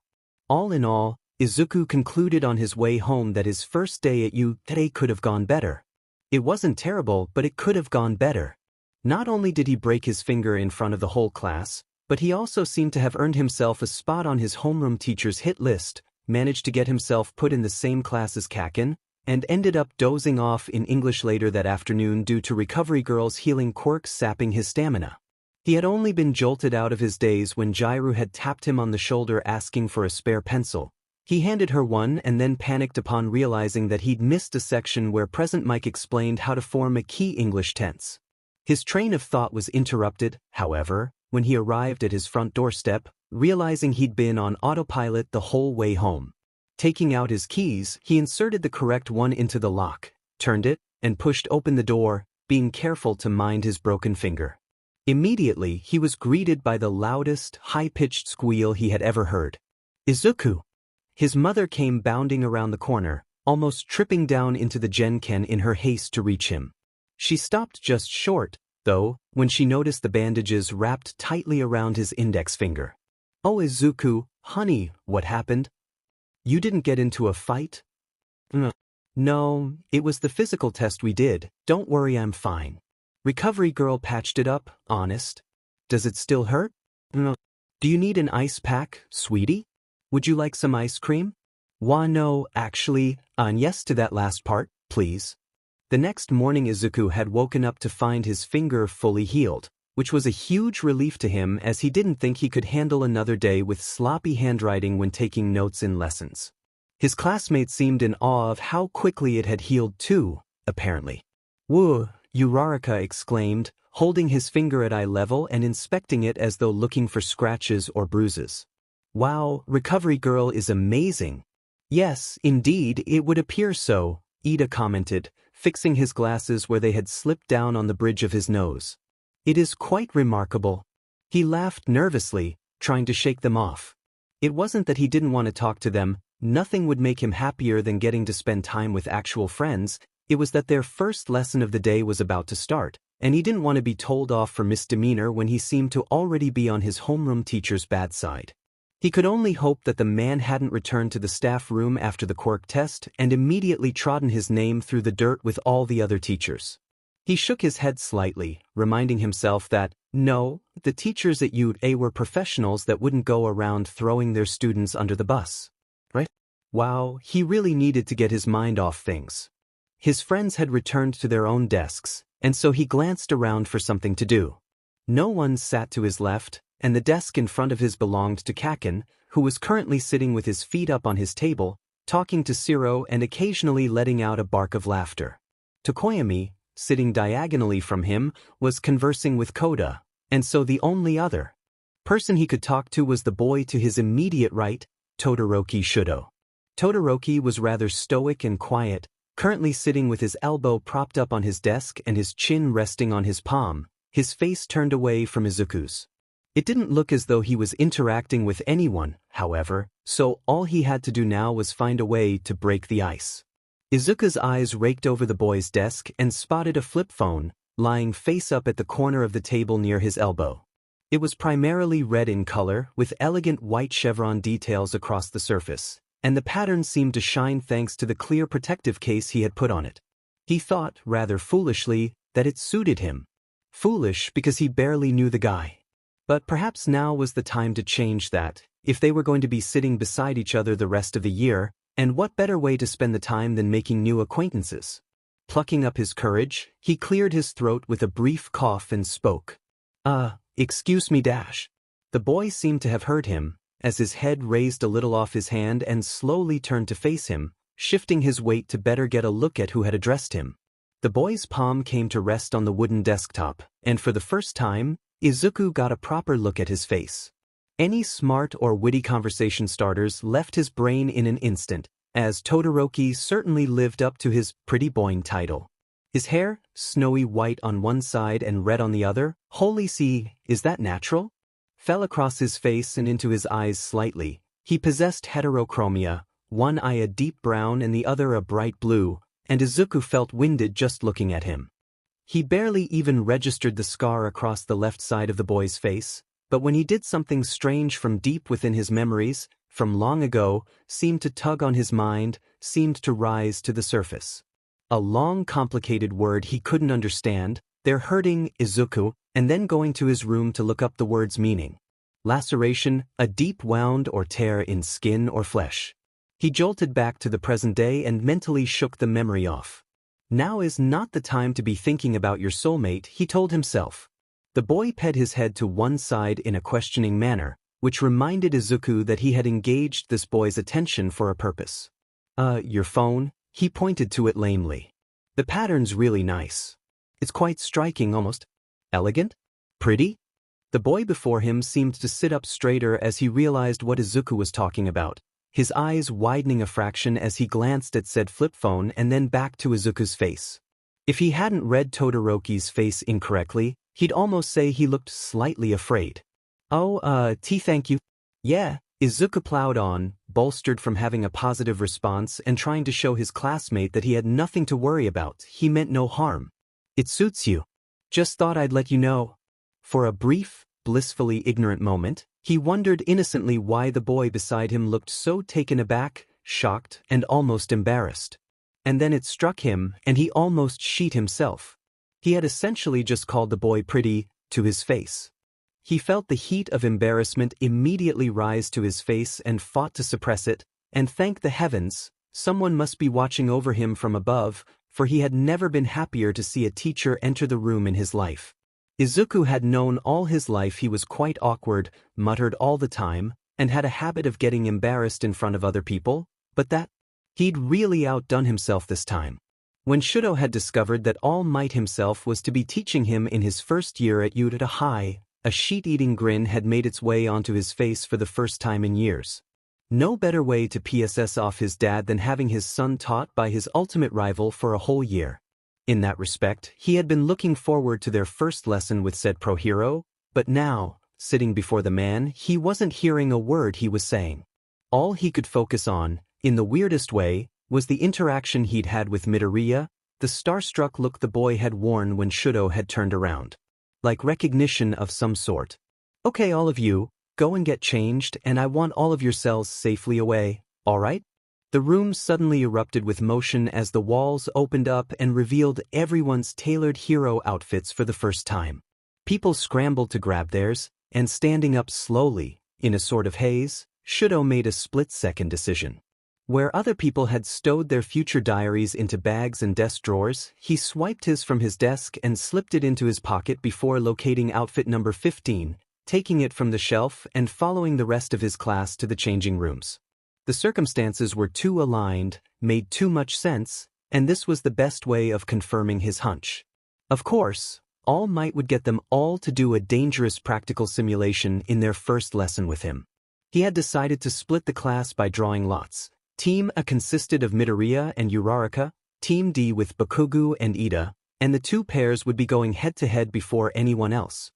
All in all, Izuku concluded on his way home that his first day at today could have gone better. It wasn't terrible, but it could have gone better. Not only did he break his finger in front of the whole class, but he also seemed to have earned himself a spot on his homeroom teacher's hit list, managed to get himself put in the same class as Kaken, and ended up dozing off in English later that afternoon due to recovery girls healing Quirk sapping his stamina. He had only been jolted out of his daze when Jairu had tapped him on the shoulder asking for a spare pencil. He handed her one and then panicked upon realizing that he'd missed a section where Present Mike explained how to form a key English tense. His train of thought was interrupted, however, when he arrived at his front doorstep, realizing he'd been on autopilot the whole way home. Taking out his keys, he inserted the correct one into the lock, turned it, and pushed open the door, being careful to mind his broken finger. Immediately, he was greeted by the loudest, high-pitched squeal he had ever heard. Izuku! His mother came bounding around the corner, almost tripping down into the Genken in her haste to reach him. She stopped just short, though, when she noticed the bandages wrapped tightly around his index finger. "Oh Izuku, honey, what happened? You didn't get into a fight?" "No, it was the physical test we did, don't worry, I'm fine." Recovery girl patched it up, honest. "Does it still hurt?" "No." "Do you need an ice pack, sweetie? Would you like some ice cream?" "Why no, actually, yes to that last part, please." The next morning Izuku had woken up to find his finger fully healed, which was a huge relief to him as he didn't think he could handle another day with sloppy handwriting when taking notes in lessons. His classmates seemed in awe of how quickly it had healed too, apparently. "Whoa," Uraraka exclaimed, holding his finger at eye level and inspecting it as though looking for scratches or bruises. "Wow, recovery girl is amazing." "Yes, indeed, it would appear so," Ida commented, fixing his glasses where they had slipped down on the bridge of his nose. "It is quite remarkable." He laughed nervously, trying to shake them off. It wasn't that he didn't want to talk to them, nothing would make him happier than getting to spend time with actual friends, it was that their first lesson of the day was about to start, and he didn't want to be told off for misdemeanor when he seemed to already be on his homeroom teacher's bad side. He could only hope that the man hadn't returned to the staff room after the Quirk test and immediately trodden his name through the dirt with all the other teachers. He shook his head slightly, reminding himself that, no, the teachers at UA were professionals that wouldn't go around throwing their students under the bus. Right? Wow, he really needed to get his mind off things. His friends had returned to their own desks, and so he glanced around for something to do. No one sat to his left, and the desk in front of his belonged to Kaken, who was currently sitting with his feet up on his table, talking to Siro and occasionally letting out a bark of laughter. Tokoyami, sitting diagonally from him, was conversing with Koda, and so the only other person he could talk to was the boy to his immediate right, Todoroki Shoto. Todoroki was rather stoic and quiet, currently sitting with his elbow propped up on his desk and his chin resting on his palm, his face turned away from Izuku's. It didn't look as though he was interacting with anyone, however, so all he had to do now was find a way to break the ice. Izuku's eyes raked over the boy's desk and spotted a flip phone, lying face up at the corner of the table near his elbow. It was primarily red in color, with elegant white chevron details across the surface, and the pattern seemed to shine thanks to the clear protective case he had put on it. He thought, rather foolishly, that it suited him. Foolish because he barely knew the guy. But perhaps now was the time to change that, if they were going to be sitting beside each other the rest of the year, and what better way to spend the time than making new acquaintances? Plucking up his courage, he cleared his throat with a brief cough and spoke. Excuse me dash. The boy seemed to have heard him, as his head raised a little off his hand and slowly turned to face him, shifting his weight to better get a look at who had addressed him. The boy's palm came to rest on the wooden desktop, and for the first time, Izuku got a proper look at his face. Any smart or witty conversation starters left his brain in an instant, as Todoroki certainly lived up to his pretty boy title. His hair, snowy white on one side and red on the other, holy see, is that natural? Fell across his face and into his eyes slightly. He possessed heterochromia, one eye a deep brown and the other a bright blue, and Izuku felt winded just looking at him. He barely even registered the scar across the left side of the boy's face, but when he did something strange from deep within his memories, from long ago, seemed to tug on his mind, seemed to rise to the surface. A long complicated word he couldn't understand, they're hurting Izuku, and then going to his room to look up the word's meaning. Laceration, a deep wound or tear in skin or flesh. He jolted back to the present day and mentally shook the memory off. Now is not the time to be thinking about your soulmate, he told himself. The boy ped his head to one side in a questioning manner, which reminded Izuku that he had engaged this boy's attention for a purpose. Your phone? He pointed to it lamely. The pattern's really nice. It's quite striking, almost elegant? Pretty? The boy before him seemed to sit up straighter as he realized what Izuku was talking about, his eyes widening a fraction as he glanced at said flip phone and then back to Izuku's face. If he hadn't read Todoroki's face incorrectly, he'd almost say he looked slightly afraid. Thank you. Yeah, Izuku plowed on, bolstered from having a positive response and trying to show his classmate that he had nothing to worry about. He meant no harm. It suits you. Just thought I'd let you know. For a brief, blissfully ignorant moment, he wondered innocently why the boy beside him looked so taken aback, shocked, and almost embarrassed. And then it struck him, and he almost sheet himself. He had essentially just called the boy pretty, to his face. He felt the heat of embarrassment immediately rise to his face and fought to suppress it, and thank the heavens, someone must be watching over him from above, for he had never been happier to see a teacher enter the room in his life. Izuku had known all his life he was quite awkward, muttered all the time, and had a habit of getting embarrassed in front of other people, but that he'd really outdone himself this time. When Shoto had discovered that All Might himself was to be teaching him in his first year at Uta High, a sheet-eating grin had made its way onto his face for the first time in years. No better way to PSS off his dad than having his son taught by his ultimate rival for a whole year. In that respect, he had been looking forward to their first lesson with said pro-hero, but now, sitting before the man, he wasn't hearing a word he was saying. All he could focus on, in the weirdest way, was the interaction he'd had with Midoriya, the starstruck look the boy had worn when Shoto had turned around. Like recognition of some sort. Okay, all of you, go and get changed, and I want all of yourselves safely away, alright? The room suddenly erupted with motion as the walls opened up and revealed everyone's tailored hero outfits for the first time. People scrambled to grab theirs, and standing up slowly, in a sort of haze, Shoto made a split-second decision. Where other people had stowed their future diaries into bags and desk drawers, he swiped his from his desk and slipped it into his pocket before locating outfit number 15, taking it from the shelf and following the rest of his class to the changing rooms. The circumstances were too aligned, made too much sense, and this was the best way of confirming his hunch. Of course, All Might would get them all to do a dangerous practical simulation in their first lesson with him. He had decided to split the class by drawing lots. Team A consisted of Midoriya and Uraraka, Team D with Bakugo and Ida, and the two pairs would be going head-to-head before anyone else.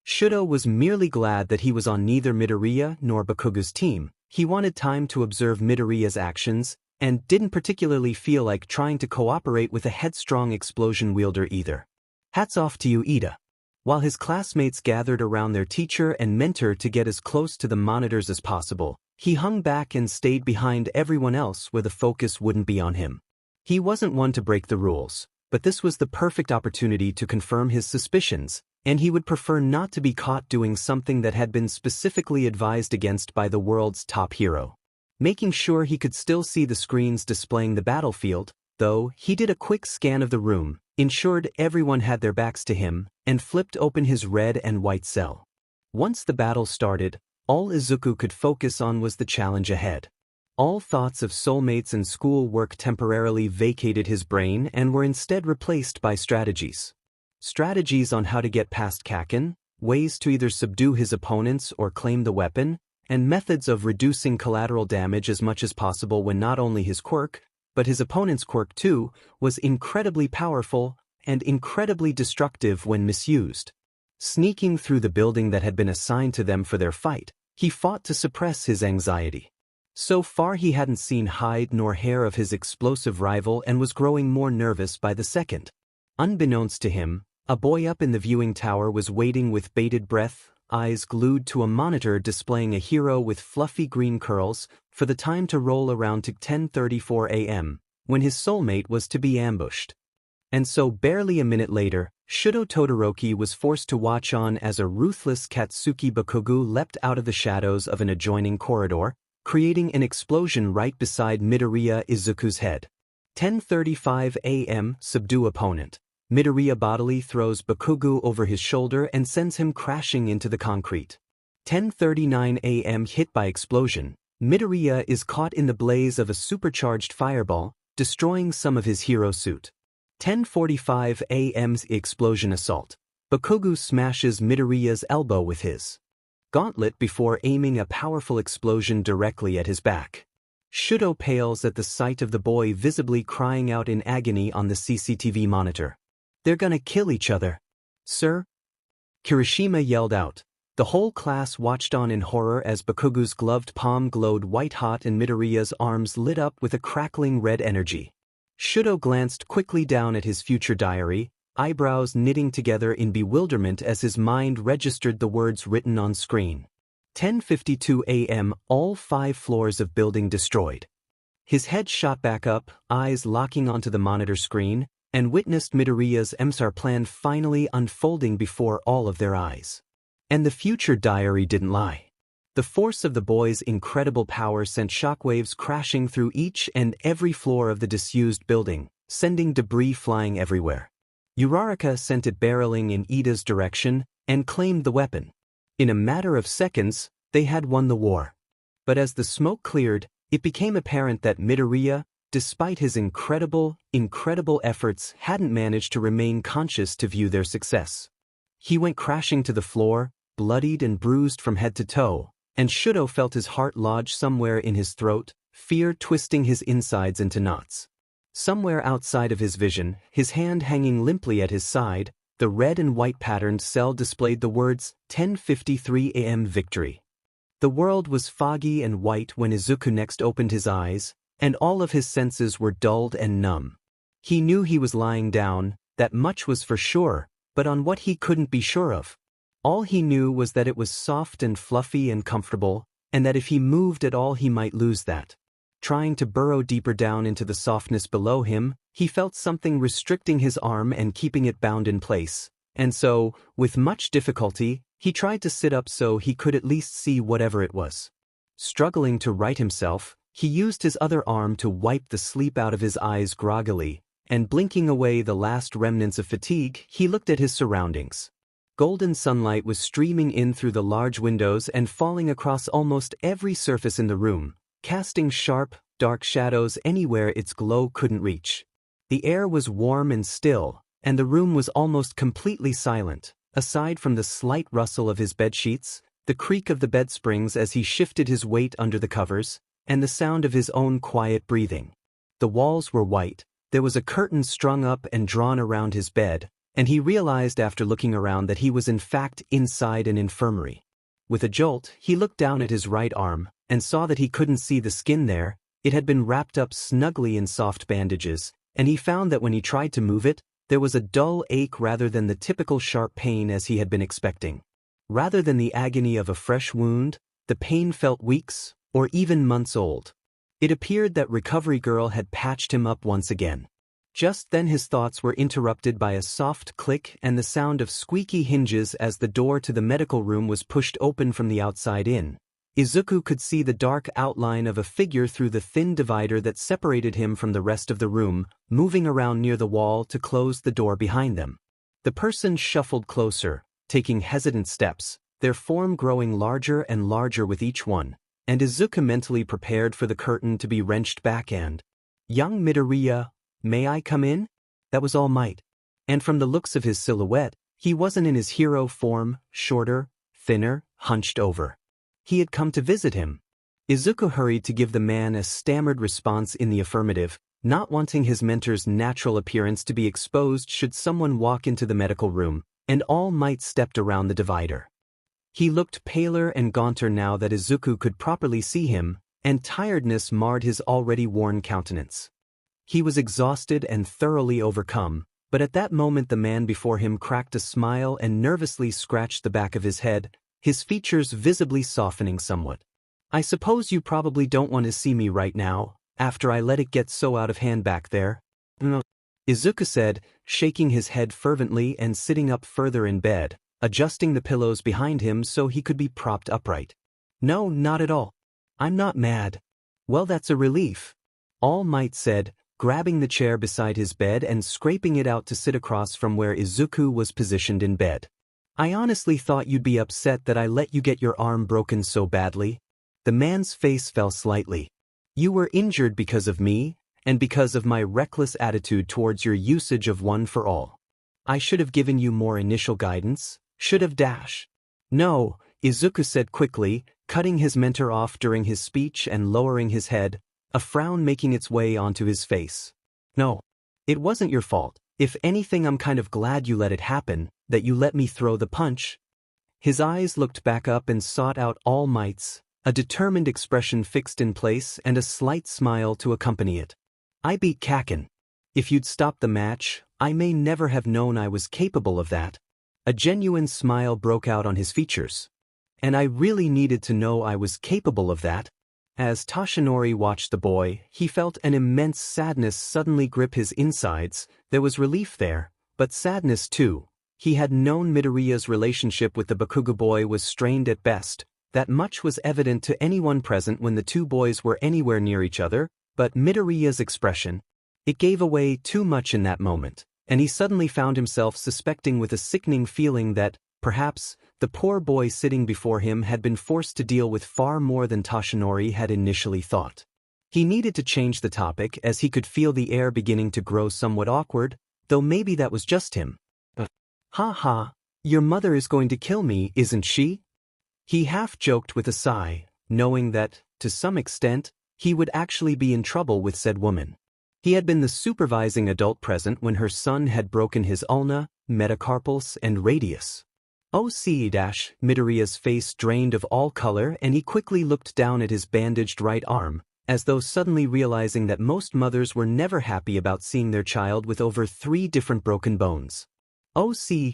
Shoto was merely glad that he was on neither Midoriya nor Bakugo's team. He wanted time to observe Midoriya's actions, and didn't particularly feel like trying to cooperate with a headstrong explosion wielder either. Hats off to you, Ida. While his classmates gathered around their teacher and mentor to get as close to the monitors as possible, he hung back and stayed behind everyone else where the focus wouldn't be on him. He wasn't one to break the rules, but this was the perfect opportunity to confirm his suspicions, and he would prefer not to be caught doing something that had been specifically advised against by the world's top hero. Making sure he could still see the screens displaying the battlefield, though, he did a quick scan of the room, ensured everyone had their backs to him, and flipped open his red and white cell. Once the battle started, all Izuku could focus on was the challenge ahead. All thoughts of soulmates and school work temporarily vacated his brain and were instead replaced by strategies. Strategies on how to get past Kaken, ways to either subdue his opponents or claim the weapon, and methods of reducing collateral damage as much as possible when not only his quirk, but his opponent's quirk too, was incredibly powerful and incredibly destructive when misused. Sneaking through the building that had been assigned to them for their fight, he fought to suppress his anxiety. So far he hadn't seen hide nor hair of his explosive rival and was growing more nervous by the second. Unbeknownst to him, a boy up in the viewing tower was waiting with bated breath, eyes glued to a monitor displaying a hero with fluffy green curls, for the time to roll around to 10:34 a.m., when his soulmate was to be ambushed. And so barely a minute later, Shoto Todoroki was forced to watch on as a ruthless Katsuki Bakugo leapt out of the shadows of an adjoining corridor, creating an explosion right beside Midoriya Izuku's head. 10:35 a.m. Subdue opponent. Midoriya bodily throws Bakugo over his shoulder and sends him crashing into the concrete. 10:39 a.m. Hit by explosion. Midoriya is caught in the blaze of a supercharged fireball, destroying some of his hero suit. 10:45 a.m.'s explosion assault. Bakugo smashes Midoriya's elbow with his gauntlet before aiming a powerful explosion directly at his back. Shoto pales at the sight of the boy visibly crying out in agony on the CCTV monitor. "They're gonna kill each other. Sir?" Kirishima yelled out. The whole class watched on in horror as Bakugo's gloved palm glowed white-hot and Midoriya's arms lit up with a crackling red energy. Shoto glanced quickly down at his future diary, eyebrows knitting together in bewilderment as his mind registered the words written on screen. 10:52 a.m. All 5 floors of building destroyed. His head shot back up, eyes locking onto the monitor screen, and witnessed Midoriya's MSR plan finally unfolding before all of their eyes. And the future diary didn't lie. The force of the boy's incredible power sent shockwaves crashing through each and every floor of the disused building, sending debris flying everywhere. Uraraka sent it barreling in Ida's direction and claimed the weapon. In a matter of seconds, they had won the war. But as the smoke cleared, it became apparent that Midoriya, despite his incredible efforts, hadn't managed to remain conscious to view their success. He went crashing to the floor, bloodied and bruised from head to toe, and Shoto felt his heart lodge somewhere in his throat, fear twisting his insides into knots. Somewhere outside of his vision, his hand hanging limply at his side, the red and white patterned cell displayed the words 10:53 a.m. victory. The world was foggy and white when Izuku next opened his eyes, and all of his senses were dulled and numb. He knew he was lying down, that much was for sure, but on what he couldn't be sure of. All he knew was that it was soft and fluffy and comfortable, and that if he moved at all he might lose that. Trying to burrow deeper down into the softness below him, he felt something restricting his arm and keeping it bound in place, and so, with much difficulty, he tried to sit up so he could at least see whatever it was. Struggling to right himself, he used his other arm to wipe the sleep out of his eyes groggily, and blinking away the last remnants of fatigue, he looked at his surroundings. Golden sunlight was streaming in through the large windows and falling across almost every surface in the room, casting sharp, dark shadows anywhere its glow couldn't reach. The air was warm and still, and the room was almost completely silent, aside from the slight rustle of his bedsheets, the creak of the bed springs as he shifted his weight under the covers, and the sound of his own quiet breathing. The walls were white, there was a curtain strung up and drawn around his bed, and he realized after looking around that he was in fact inside an infirmary. With a jolt, he looked down at his right arm, and saw that he couldn't see the skin there. It had been wrapped up snugly in soft bandages, and he found that when he tried to move it, there was a dull ache rather than the typical sharp pain as he had been expecting. Rather than the agony of a fresh wound, the pain felt weeks, or even months old. It appeared that Recovery Girl had patched him up once again. Just then his thoughts were interrupted by a soft click and the sound of squeaky hinges as the door to the medical room was pushed open from the outside in. Izuku could see the dark outline of a figure through the thin divider that separated him from the rest of the room, moving around near the wall to close the door behind them. The person shuffled closer, taking hesitant steps, their form growing larger and larger with each one, and Izuku mentally prepared for the curtain to be wrenched back and, "Young Midoriya, may I come in?" That was all might. And from the looks of his silhouette, he wasn't in his hero form, shorter, thinner, hunched over. He had come to visit him. Izuku hurried to give the man a stammered response in the affirmative, not wanting his mentor's natural appearance to be exposed should someone walk into the medical room, and All Might stepped around the divider. He looked paler and gaunter now that Izuku could properly see him, and tiredness marred his already worn countenance. He was exhausted and thoroughly overcome, but at that moment the man before him cracked a smile and nervously scratched the back of his head, his features visibly softening somewhat. "I suppose you probably don't want to see me right now, after I let it get so out of hand back there?" "No," Izuku said, shaking his head fervently and sitting up further in bed, adjusting the pillows behind him so he could be propped upright. "No, not at all. I'm not mad. Well, that's a relief. All Might said, grabbing the chair beside his bed and scraping it out to sit across from where Izuku was positioned in bed. I honestly thought you'd be upset that I let you get your arm broken so badly. The man's face fell slightly. You were injured because of me, and because of my reckless attitude towards your usage of One for All. I should have given you more initial guidance, should have dash. No, Izuku said quickly, cutting his mentor off during his speech and lowering his head, a frown making its way onto his face. No. It wasn't your fault. If anything, I'm kind of glad you let it happen, that you let me throw the punch. His eyes looked back up and sought out All Might's, a determined expression fixed in place and a slight smile to accompany it. I beat Kaken. If you'd stopped the match, I may never have known I was capable of that. A genuine smile broke out on his features. And I really needed to know I was capable of that. As Toshinori watched the boy, he felt an immense sadness suddenly grip his insides. There was relief there, but sadness too. He had known Midoriya's relationship with the Bakugo boy was strained at best. That much was evident to anyone present when the two boys were anywhere near each other, but Midoriya's expression, it gave away too much in that moment, and he suddenly found himself suspecting with a sickening feeling that, perhaps, the poor boy sitting before him had been forced to deal with far more than Toshinori had initially thought. He needed to change the topic as he could feel the air beginning to grow somewhat awkward, though maybe that was just him. Ha ha, your mother is going to kill me, isn't she? He half joked with a sigh, knowing that, to some extent, he would actually be in trouble with said woman. He had been the supervising adult present when her son had broken his ulna, metacarpals, and radius. Midoriya's face drained of all color and he quickly looked down at his bandaged right arm, as though suddenly realizing that most mothers were never happy about seeing their child with over 3 different broken bones.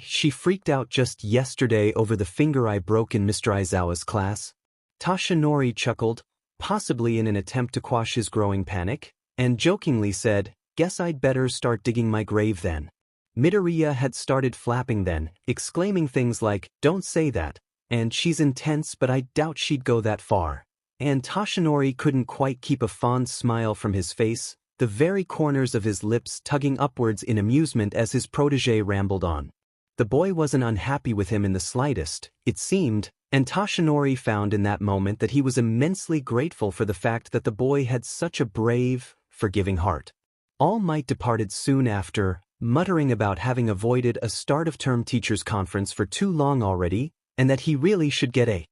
She freaked out just yesterday over the finger I broke in Mr. Aizawa's class. Toshinori chuckled, possibly in an attempt to quash his growing panic, and jokingly said, guess I'd better start digging my grave then. Midoriya had started flapping then, exclaiming things like, don't say that, and she's intense but I doubt she'd go that far. And Toshinori couldn't quite keep a fond smile from his face, the very corners of his lips tugging upwards in amusement as his protégé rambled on. The boy wasn't unhappy with him in the slightest, it seemed, and Toshinori found in that moment that he was immensely grateful for the fact that the boy had such a brave, forgiving heart. All Might departed soon after, muttering about having avoided a start-of-term teachers' conference for too long already, and that he really should get a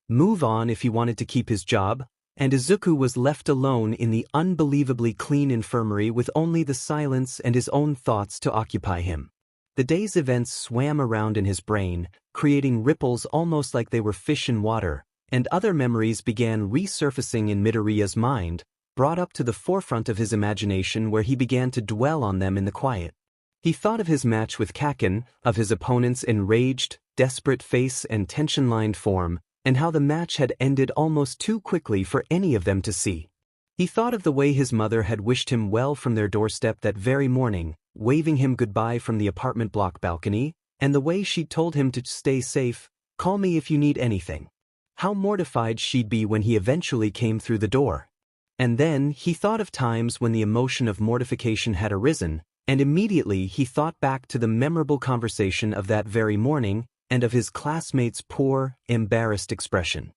move on if he wanted to keep his job, and Izuku was left alone in the unbelievably clean infirmary with only the silence and his own thoughts to occupy him. The day's events swam around in his brain, creating ripples almost like they were fish in water, and other memories began resurfacing in Midoriya's mind, brought up to the forefront of his imagination where he began to dwell on them in the quiet. He thought of his match with Kaken, of his opponent's enraged, desperate face and tension-lined form, and how the match had ended almost too quickly for any of them to see. He thought of the way his mother had wished him well from their doorstep that very morning, waving him goodbye from the apartment block balcony, and the way she'd told him to stay safe, call me if you need anything. How mortified she'd be when he eventually came through the door. And then he thought of times when the emotion of mortification had arisen, and immediately he thought back to the memorable conversation of that very morning, and of his classmate's poor, embarrassed expression.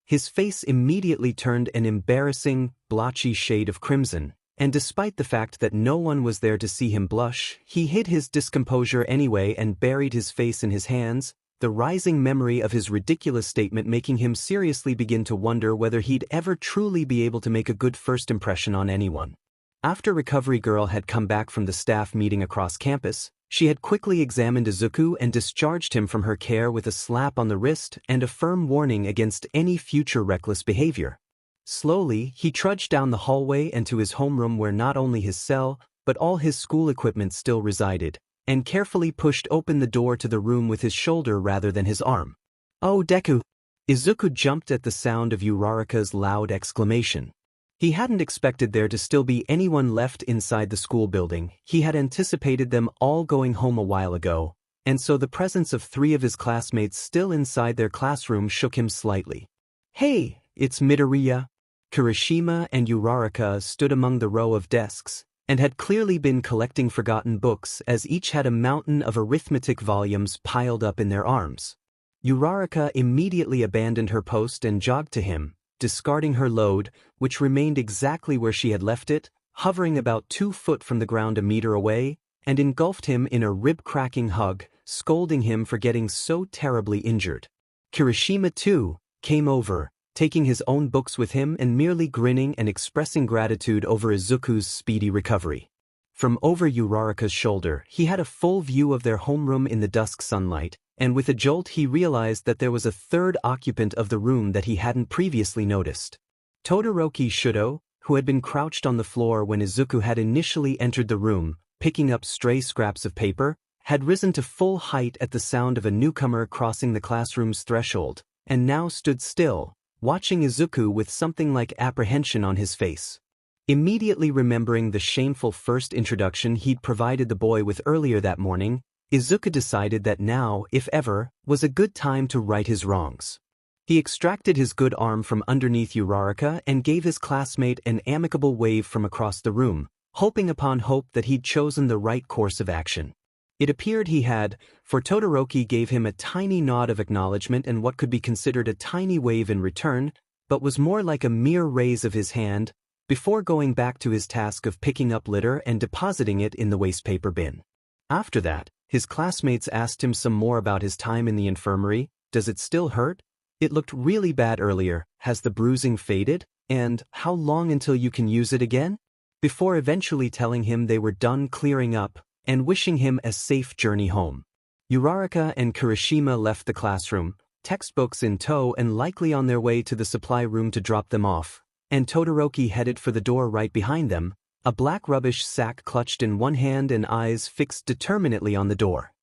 His face immediately turned an embarrassing, blotchy shade of crimson, and despite the fact that no one was there to see him blush, he hid his discomposure anyway and buried his face in his hands, the rising memory of his ridiculous statement making him seriously begin to wonder whether he'd ever truly be able to make a good first impression on anyone. After Recovery Girl had come back from the staff meeting across campus, she had quickly examined Izuku and discharged him from her care with a slap on the wrist and a firm warning against any future reckless behavior. Slowly, he trudged down the hallway and to his homeroom where not only his cell, but all his school equipment still resided, and carefully pushed open the door to the room with his shoulder rather than his arm. "Oh, Deku!" Izuku jumped at the sound of Uraraka's loud exclamation. He hadn't expected there to still be anyone left inside the school building. He had anticipated them all going home a while ago, and so the presence of 3 of his classmates still inside their classroom shook him slightly. "Hey, it's Midoriya." Kirishima and Uraraka stood among the row of desks, and had clearly been collecting forgotten books as each had a mountain of arithmetic volumes piled up in their arms. Uraraka immediately abandoned her post and jogged to him, discarding her load, which remained exactly where she had left it, hovering about 2 feet from the ground a meter away, and engulfed him in a rib-cracking hug, scolding him for getting so terribly injured. Kirishima, too, came over, taking his own books with him and merely grinning and expressing gratitude over Izuku's speedy recovery. From over Uraraka's shoulder, he had a full view of their homeroom in the dusk sunlight, and with a jolt he realized that there was a third occupant of the room that he hadn't previously noticed. Todoroki Shoto, who had been crouched on the floor when Izuku had initially entered the room, picking up stray scraps of paper, had risen to full height at the sound of a newcomer crossing the classroom's threshold, and now stood still, watching Izuku with something like apprehension on his face. Immediately remembering the shameful first introduction he'd provided the boy with earlier that morning, Izuku decided that now, if ever, was a good time to right his wrongs. He extracted his good arm from underneath Uraraka and gave his classmate an amicable wave from across the room, hoping upon hope that he'd chosen the right course of action. It appeared he had, for Todoroki gave him a tiny nod of acknowledgement and what could be considered a tiny wave in return, but was more like a mere raise of his hand, before going back to his task of picking up litter and depositing it in the wastepaper bin. After that, his classmates asked him some more about his time in the infirmary. Does it still hurt? It looked really bad earlier. Has the bruising faded? And how long until you can use it again? Before eventually telling him they were done clearing up, and wishing him a safe journey home. Uraraka and Kirishima left the classroom, textbooks in tow and likely on their way to the supply room to drop them off, and Todoroki headed for the door right behind them, a black rubbish sack clutched in one hand and eyes fixed determinedly on the door.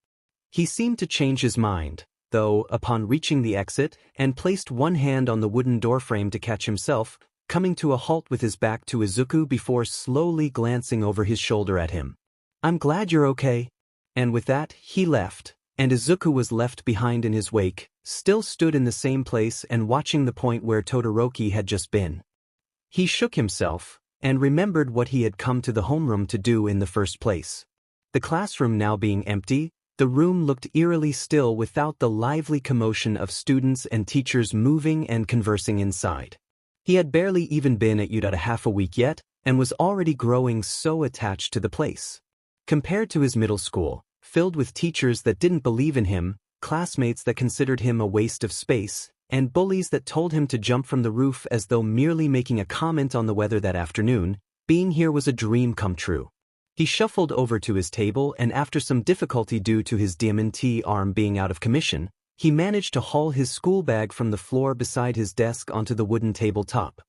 He seemed to change his mind, though, upon reaching the exit, and placed one hand on the wooden doorframe to catch himself, coming to a halt with his back to Izuku before slowly glancing over his shoulder at him. I'm glad you're okay. And with that, he left, and Izuku was left behind in his wake, still stood in the same place and watching the point where Todoroki had just been. He shook himself, and remembered what he had come to the homeroom to do in the first place. The classroom now being empty, the room looked eerily still without the lively commotion of students and teachers moving and conversing inside. He had barely even been at Udata half a week yet, and was already growing so attached to the place. Compared to his middle school, filled with teachers that didn't believe in him, classmates that considered him a waste of space, and bullies that told him to jump from the roof as though merely making a comment on the weather that afternoon, being here was a dream come true. He shuffled over to his table and after some difficulty due to his diamante arm being out of commission, he managed to haul his school bag from the floor beside his desk onto the wooden tabletop.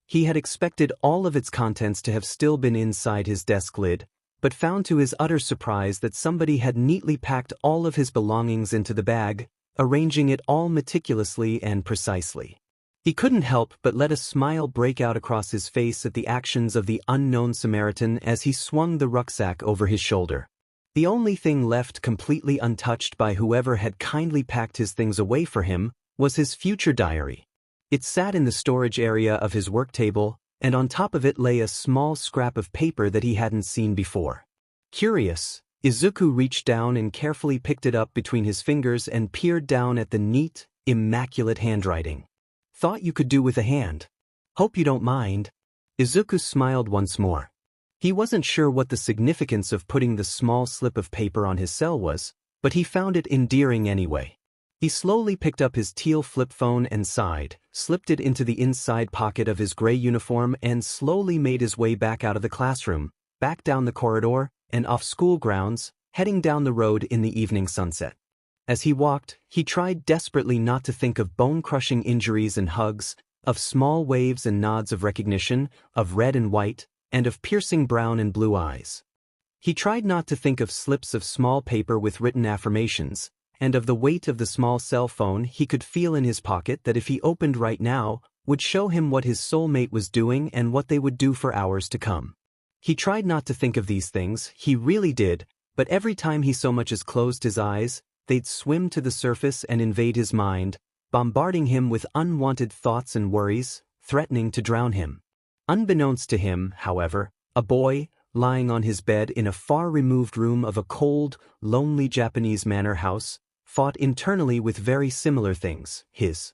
He had expected all of its contents to have still been inside his desk lid, but found to his utter surprise that somebody had neatly packed all of his belongings into the bag, arranging it all meticulously and precisely. He couldn't help but let a smile break out across his face at the actions of the unknown Samaritan as he swung the rucksack over his shoulder. The only thing left completely untouched by whoever had kindly packed his things away for him was his future diary. It sat in the storage area of his work table, and on top of it lay a small scrap of paper that he hadn't seen before. Curious, Izuku reached down and carefully picked it up between his fingers and peered down at the neat, immaculate handwriting. Thought you could do with a hand. Hope you don't mind. Izuku smiled once more. He wasn't sure what the significance of putting the small slip of paper on his cell was, but he found it endearing anyway. He slowly picked up his teal flip phone and sighed, slipped it into the inside pocket of his gray uniform and slowly made his way back out of the classroom, back down the corridor, and off school grounds, heading down the road in the evening sunset. As he walked, he tried desperately not to think of bone-crushing injuries and hugs, of small waves and nods of recognition, of red and white, and of piercing brown and blue eyes. He tried not to think of slips of small paper with written affirmations, and of the weight of the small cell phone he could feel in his pocket that if he opened right now, would show him what his soulmate was doing and what they would do for hours to come. He tried not to think of these things, he really did, but every time he so much as closed his eyes, they'd swim to the surface and invade his mind, bombarding him with unwanted thoughts and worries, threatening to drown him. Unbeknownst to him, however, a boy, lying on his bed in a far-removed room of a cold, lonely Japanese manor house, fought internally with very similar things, his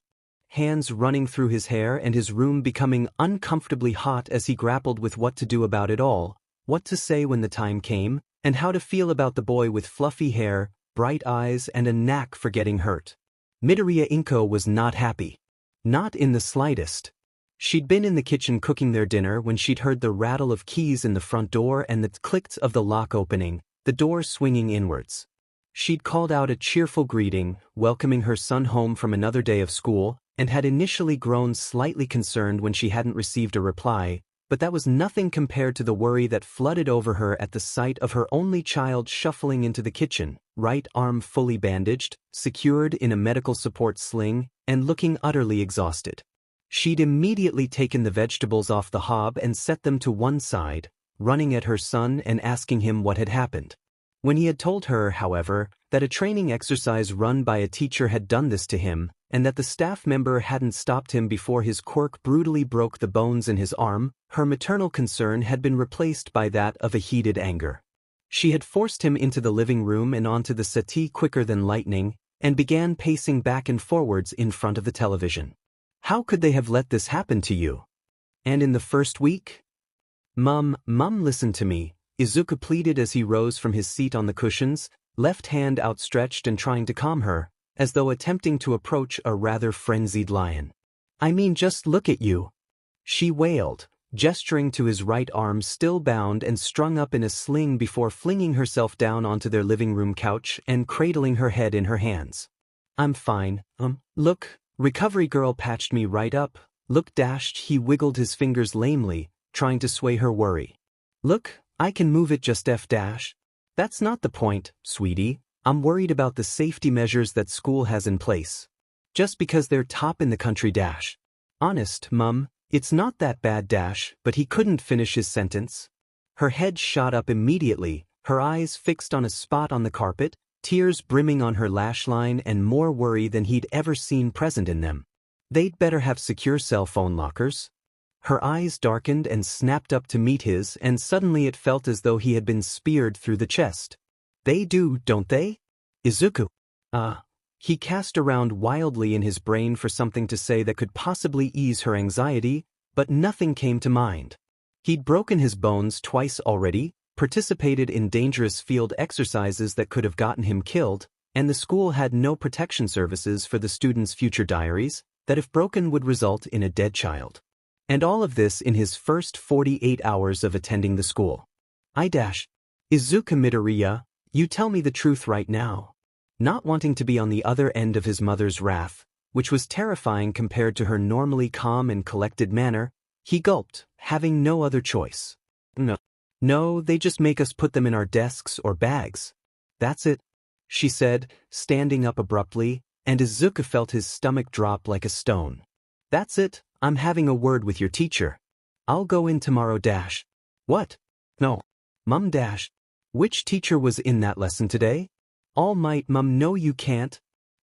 hands running through his hair and his room becoming uncomfortably hot as he grappled with what to do about it all, what to say when the time came, and how to feel about the boy with fluffy hair, bright eyes and a knack for getting hurt. Midoriya Inko was not happy. Not in the slightest. She'd been in the kitchen cooking their dinner when she'd heard the rattle of keys in the front door and the click of the lock opening, the door swinging inwards. She'd called out a cheerful greeting, welcoming her son home from another day of school, and had initially grown slightly concerned when she hadn't received a reply, but that was nothing compared to the worry that flooded over her at the sight of her only child shuffling into the kitchen, right arm fully bandaged, secured in a medical support sling, and looking utterly exhausted. She'd immediately taken the vegetables off the hob and set them to one side, running at her son and asking him what had happened. When he had told her, however, that a training exercise run by a teacher had done this to him, and that the staff member hadn't stopped him before his quirk brutally broke the bones in his arm, her maternal concern had been replaced by that of a heated anger. She had forced him into the living room and onto the settee quicker than lightning, and began pacing back and forwards in front of the television. How could they have let this happen to you? And in the first week? Mum, listen to me, Izuku pleaded as he rose from his seat on the cushions, left hand outstretched and trying to calm her, as though attempting to approach a rather frenzied lion. I mean, just look at you. She wailed, gesturing to his right arm still bound and strung up in a sling before flinging herself down onto their living room couch and cradling her head in her hands. I'm fine, look, recovery girl patched me right up, look dashed he wiggled his fingers lamely, trying to sway her worry. Look, I can move it just F-dash. That's not the point, sweetie. I'm worried about the safety measures that school has in place. Just because they're top in the country dash. Honest, Mum, it's not that bad dash, but he couldn't finish his sentence. Her head shot up immediately, her eyes fixed on a spot on the carpet, tears brimming on her lash line and more worry than he'd ever seen present in them. They'd better have secure cell phone lockers. Her eyes darkened and snapped up to meet his, and suddenly it felt as though he had been speared through the chest. They do, don't they? Izuku. He cast around wildly in his brain for something to say that could possibly ease her anxiety, but nothing came to mind. He'd broken his bones twice already, participated in dangerous field exercises that could have gotten him killed, and the school had no protection services for the students' future diaries, that if broken would result in a dead child. And all of this in his first 48 hours of attending the school. Izuku Midoriya, you tell me the truth right now. Not wanting to be on the other end of his mother's wrath, which was terrifying compared to her normally calm and collected manner, he gulped, having no other choice. No, they just make us put them in our desks or bags. That's it, she said, standing up abruptly, and Izuku felt his stomach drop like a stone. That's it, I'm having a word with your teacher. I'll go in tomorrow dash. What? No. Mum dash. Which teacher was in that lesson today? All Might Mum, no you can't.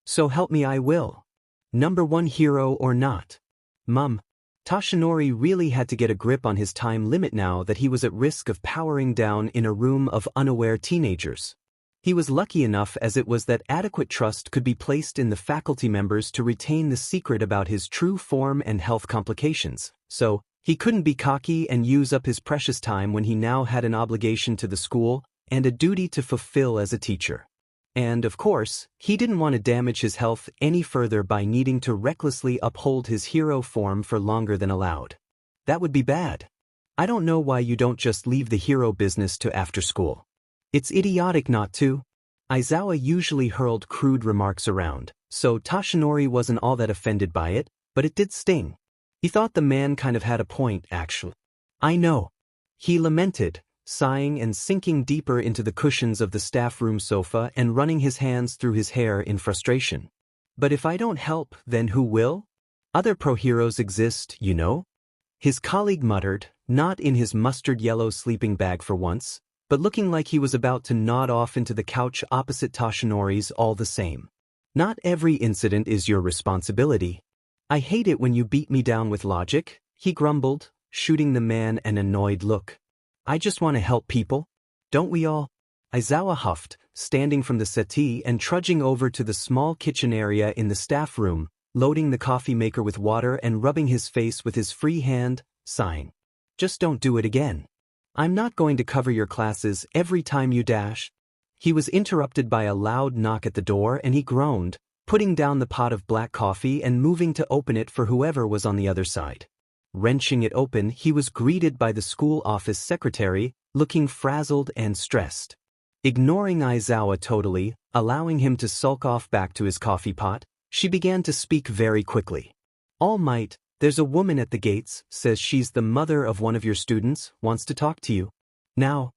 So help me I will. Number one hero or not. Mum. Toshinori really had to get a grip on his time limit now that he was at risk of powering down in a room of unaware teenagers. He was lucky enough as it was that adequate trust could be placed in the faculty members to retain the secret about his true form and health complications, so he couldn't be cocky and use up his precious time when he now had an obligation to the school and a duty to fulfill as a teacher. And, of course, he didn't want to damage his health any further by needing to recklessly uphold his hero form for longer than allowed. That would be bad. I don't know why you don't just leave the hero business to after school. It's idiotic not to. Aizawa usually hurled crude remarks around, so Toshinori wasn't all that offended by it, but it did sting. He thought the man kind of had a point, actually. I know. He lamented, sighing and sinking deeper into the cushions of the staff room sofa and running his hands through his hair in frustration. But if I don't help, then who will? Other pro-heroes exist, you know? His colleague muttered, not in his mustard-yellow sleeping bag for once, but looking like he was about to nod off into the couch opposite Toshinori's all the same. Not every incident is your responsibility. I hate it when you beat me down with logic, he grumbled, shooting the man an annoyed look. I just want to help people. Don't we all? Aizawa huffed, standing from the settee and trudging over to the small kitchen area in the staff room, loading the coffee maker with water and rubbing his face with his free hand, sighing. Just don't do it again. I'm not going to cover your classes every time you dash. He was interrupted by a loud knock at the door and he groaned, putting down the pot of black coffee and moving to open it for whoever was on the other side. Wrenching it open, he was greeted by the school office secretary, looking frazzled and stressed. Ignoring Aizawa totally, allowing him to sulk off back to his coffee pot, she began to speak very quickly. All might, there's a woman at the gates, says she's the mother of one of your students, wants to talk to you. Now,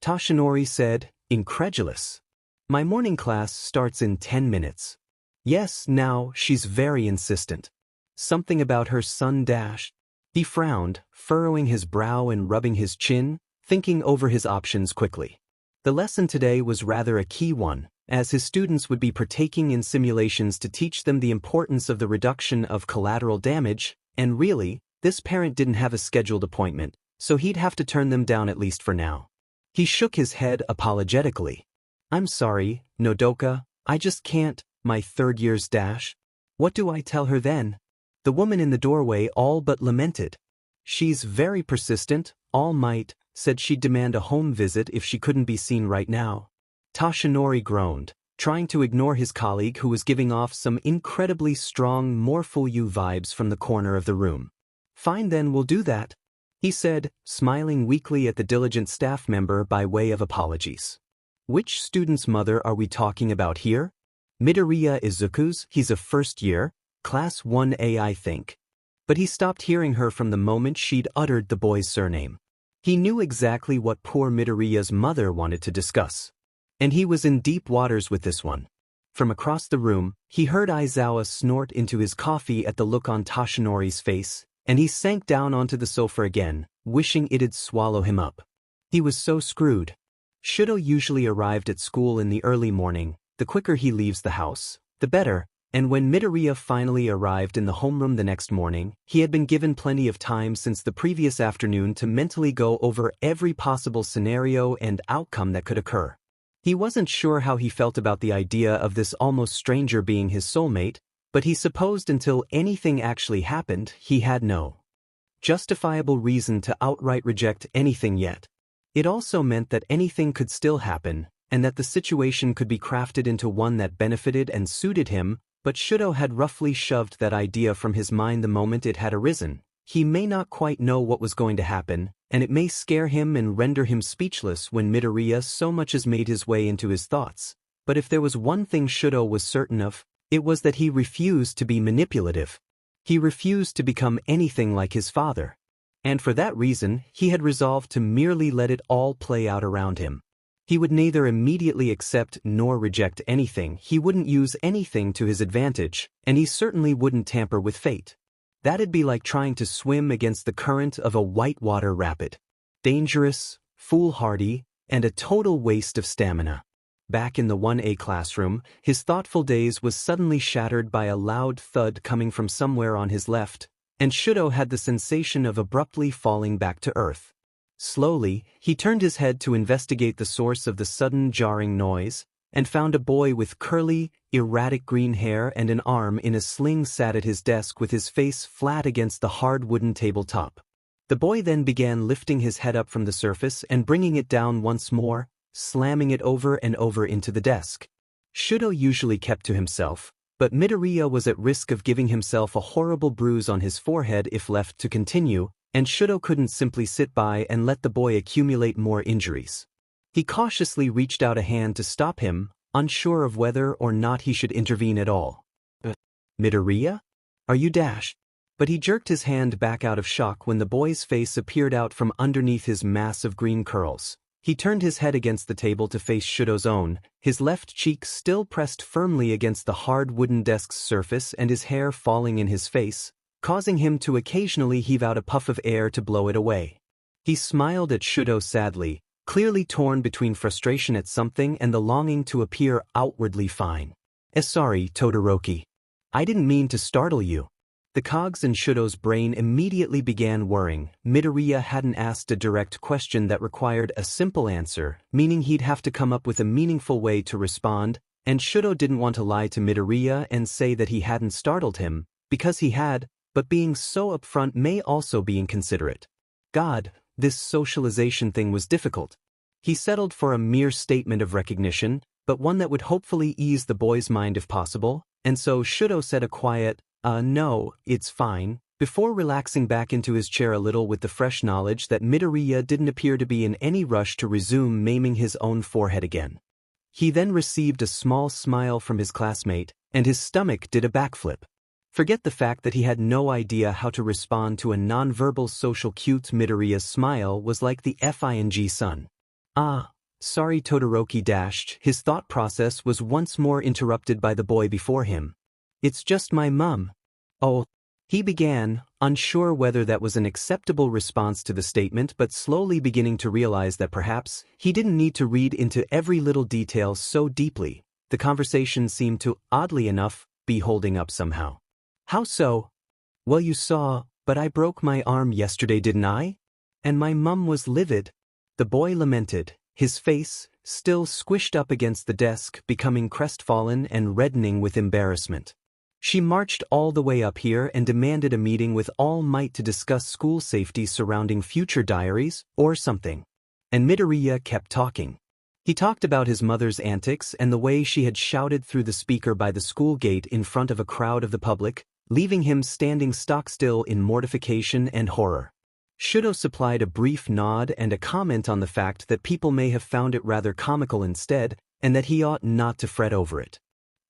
Toshinori said, incredulous. My morning class starts in 10 minutes. Yes, now, she's very insistent. Something about her son dash. He frowned, furrowing his brow and rubbing his chin, thinking over his options quickly. The lesson today was rather a key one, as his students would be partaking in simulations to teach them the importance of the reduction of collateral damage, and really, this parent didn't have a scheduled appointment, so he'd have to turn them down at least for now. He shook his head apologetically. I'm sorry, Nodoka, I just can't, my third year's dash. What do I tell her then? The woman in the doorway all but lamented. She's very persistent, All Might said she'd demand a home visit if she couldn't be seen right now. Toshinori groaned, trying to ignore his colleague who was giving off some incredibly strong Morphle You vibes from the corner of the room. Fine then, we'll do that, he said, smiling weakly at the diligent staff member by way of apologies. Which student's mother are we talking about here? Midoriya Izuku's, he's a first year, class 1A I think. But he stopped hearing her from the moment she'd uttered the boy's surname. He knew exactly what poor Midoriya's mother wanted to discuss. And he was in deep waters with this one. From across the room, he heard Aizawa snort into his coffee at the look on Toshinori's face, and he sank down onto the sofa again, wishing it'd swallow him up. He was so screwed. Shoto usually arrived at school in the early morning. The quicker he leaves the house, the better, and when Midoriya finally arrived in the homeroom the next morning, he had been given plenty of time since the previous afternoon to mentally go over every possible scenario and outcome that could occur. He wasn't sure how he felt about the idea of this almost stranger being his soulmate, but he supposed until anything actually happened, he had no justifiable reason to outright reject anything yet. It also meant that anything could still happen, and that the situation could be crafted into one that benefited and suited him, but Shoto had roughly shoved that idea from his mind the moment it had arisen. He may not quite know what was going to happen, and it may scare him and render him speechless when Midoriya so much as made his way into his thoughts. But if there was one thing Shoto was certain of, it was that he refused to be manipulative. He refused to become anything like his father. And for that reason, he had resolved to merely let it all play out around him. He would neither immediately accept nor reject anything, he wouldn't use anything to his advantage, and he certainly wouldn't tamper with fate. That'd be like trying to swim against the current of a whitewater rapid. Dangerous, foolhardy, and a total waste of stamina. Back in the 1A classroom, his thoughtful daze was suddenly shattered by a loud thud coming from somewhere on his left, and Shoto had the sensation of abruptly falling back to earth. Slowly, he turned his head to investigate the source of the sudden jarring noise, and found a boy with curly, erratic green hair and an arm in a sling sat at his desk with his face flat against the hard wooden tabletop. The boy then began lifting his head up from the surface and bringing it down once more, slamming it over and over into the desk. Shoto usually kept to himself, but Midoriya was at risk of giving himself a horrible bruise on his forehead if left to continue, and Shoto couldn't simply sit by and let the boy accumulate more injuries. He cautiously reached out a hand to stop him, unsure of whether or not he should intervene at all. Midoriya? Are you dash? But he jerked his hand back out of shock when the boy's face appeared out from underneath his mass of green curls. He turned his head against the table to face Shoto's own, his left cheek still pressed firmly against the hard wooden desk's surface and his hair falling in his face, causing him to occasionally heave out a puff of air to blow it away. He smiled at Shoto sadly, clearly torn between frustration at something and the longing to appear outwardly fine. Sorry, Todoroki. I didn't mean to startle you. The cogs in Shoto's brain immediately began whirring. Midoriya hadn't asked a direct question that required a simple answer, meaning he'd have to come up with a meaningful way to respond, and Shoto didn't want to lie to Midoriya and say that he hadn't startled him, because he had, but being so upfront may also be inconsiderate. God, this socialization thing was difficult. He settled for a mere statement of recognition, but one that would hopefully ease the boy's mind if possible, and so Shoto said a quiet, no, it's fine, before relaxing back into his chair a little with the fresh knowledge that Midoriya didn't appear to be in any rush to resume maiming his own forehead again. He then received a small smile from his classmate, and his stomach did a backflip. Forget the fact that he had no idea how to respond to a nonverbal social cue. Midoriya's smile was like the FING sun. Ah, sorry, Todoroki dashed. His thought process was once more interrupted by the boy before him. It's just my mum. Oh, he began, unsure whether that was an acceptable response to the statement but slowly beginning to realize that perhaps he didn't need to read into every little detail so deeply. The conversation seemed to, oddly enough, be holding up somehow. How so? Well, you saw, but I broke my arm yesterday, didn't I? And my mum was livid. The boy lamented, his face, still squished up against the desk, becoming crestfallen and reddening with embarrassment. She marched all the way up here and demanded a meeting with All Might to discuss school safety surrounding future diaries, or something. And Midoriya kept talking. He talked about his mother's antics and the way she had shouted through the speaker by the school gate in front of a crowd of the public, leaving him standing stock still in mortification and horror. Shoto supplied a brief nod and a comment on the fact that people may have found it rather comical instead, and that he ought not to fret over it.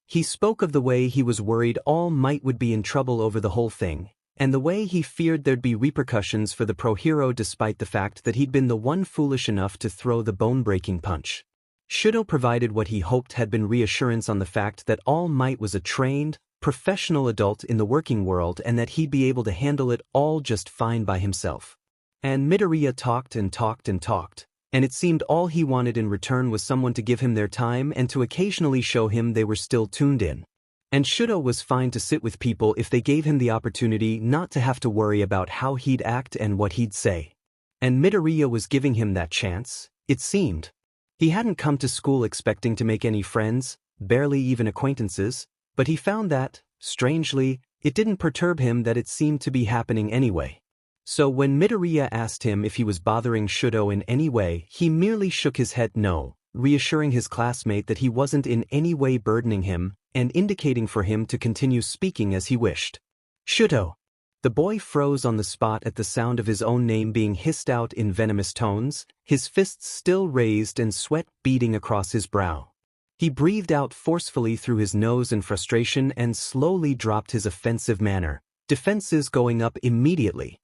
He spoke of the way he was worried All Might would be in trouble over the whole thing, and the way he feared there'd be repercussions for the pro-hero despite the fact that he'd been the one foolish enough to throw the bone-breaking punch. Shoto provided what he hoped had been reassurance on the fact that All Might was a trained, professional adult in the working world and that he'd be able to handle it all just fine by himself. And Midoriya talked and talked and talked, and it seemed all he wanted in return was someone to give him their time and to occasionally show him they were still tuned in. And Shoto was fine to sit with people if they gave him the opportunity not to have to worry about how he'd act and what he'd say. And Midoriya was giving him that chance, it seemed. He hadn't come to school expecting to make any friends, barely even acquaintances, but he found that, strangely, it didn't perturb him that it seemed to be happening anyway. So when Midoriya asked him if he was bothering Shoto in any way, he merely shook his head no, reassuring his classmate that he wasn't in any way burdening him, and indicating for him to continue speaking as he wished. Shoto! The boy froze on the spot at the sound of his own name being hissed out in venomous tones, his fists still raised and sweat beading across his brow. He breathed out forcefully through his nose in frustration and slowly dropped his offensive manner, defenses going up immediately.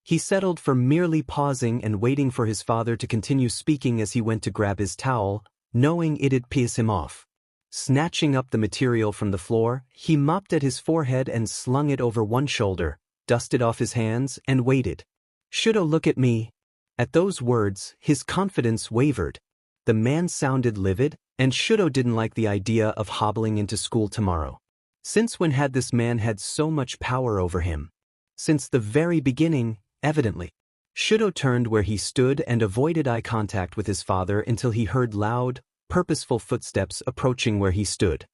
He settled for merely pausing and waiting for his father to continue speaking as he went to grab his towel, knowing it'd piss him off. Snatching up the material from the floor, he mopped at his forehead and slung it over one shoulder, dusted off his hands, and waited. Shoto, look at me. At those words, his confidence wavered. The man sounded livid, and Shoto didn't like the idea of hobbling into school tomorrow. Since when had this man had so much power over him? Since the very beginning, evidently. Shoto turned where he stood and avoided eye contact with his father until he heard loud, purposeful footsteps approaching where he stood.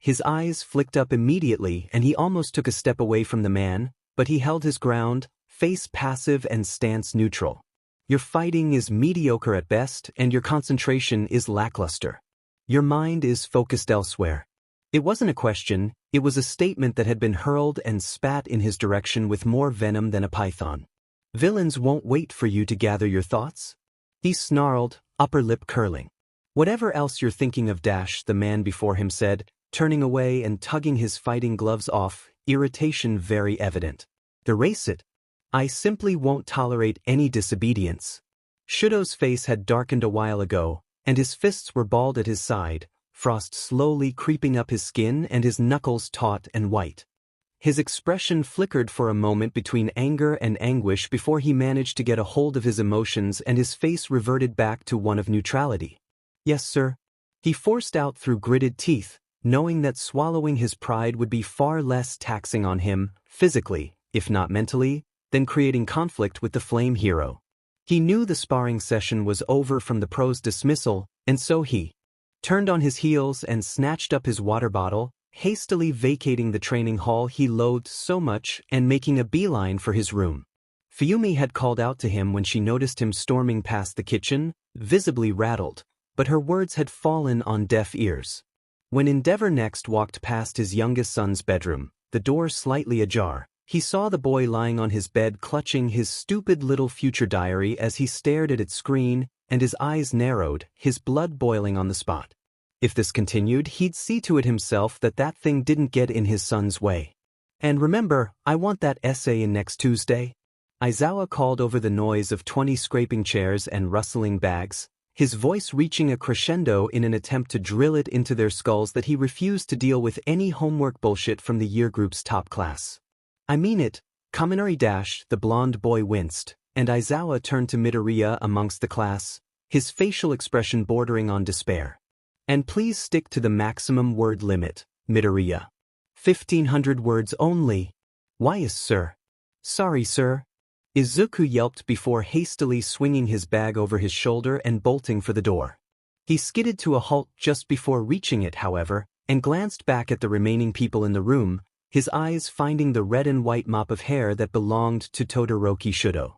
His eyes flicked up immediately and he almost took a step away from the man, but he held his ground, face passive and stance neutral. Your fighting is mediocre at best and your concentration is lackluster. Your mind is focused elsewhere. It wasn't a question, it was a statement that had been hurled and spat in his direction with more venom than a python. Villains won't wait for you to gather your thoughts? He snarled, upper lip curling. Whatever else you're thinking of, the man before him said, turning away and tugging his fighting gloves off, irritation very evident. Erase it. I simply won't tolerate any disobedience. Shoto's face had darkened a while ago, and his fists were balled at his side, frost slowly creeping up his skin and his knuckles taut and white. His expression flickered for a moment between anger and anguish before he managed to get a hold of his emotions and his face reverted back to one of neutrality. Yes, sir. He forced out through gritted teeth, knowing that swallowing his pride would be far less taxing on him, physically, if not mentally, than creating conflict with the flame hero. He knew the sparring session was over from the pro's dismissal, and so he turned on his heels and snatched up his water bottle, hastily vacating the training hall he loathed so much and making a beeline for his room. Fuyumi had called out to him when she noticed him storming past the kitchen, visibly rattled, but her words had fallen on deaf ears. When Endeavor next walked past his youngest son's bedroom, the door slightly ajar, he saw the boy lying on his bed clutching his stupid little future diary as he stared at its screen, and his eyes narrowed, his blood boiling on the spot. If this continued, he'd see to it himself that that thing didn't get in his son's way. And remember, I want that essay in next Tuesday. Aizawa called over the noise of 20 scraping chairs and rustling bags, his voice reaching a crescendo in an attempt to drill it into their skulls that he refused to deal with any homework bullshit from the year group's top class. I mean it, Kaminari dash, the blonde boy winced, and Aizawa turned to Midoriya amongst the class, his facial expression bordering on despair. And please stick to the maximum word limit, Midoriya. 1,500 words only. Why is sir? Sorry, sir. Izuku yelped before hastily swinging his bag over his shoulder and bolting for the door. He skidded to a halt just before reaching it, however, and glanced back at the remaining people in the room, his eyes finding the red and white mop of hair that belonged to Todoroki Shoto.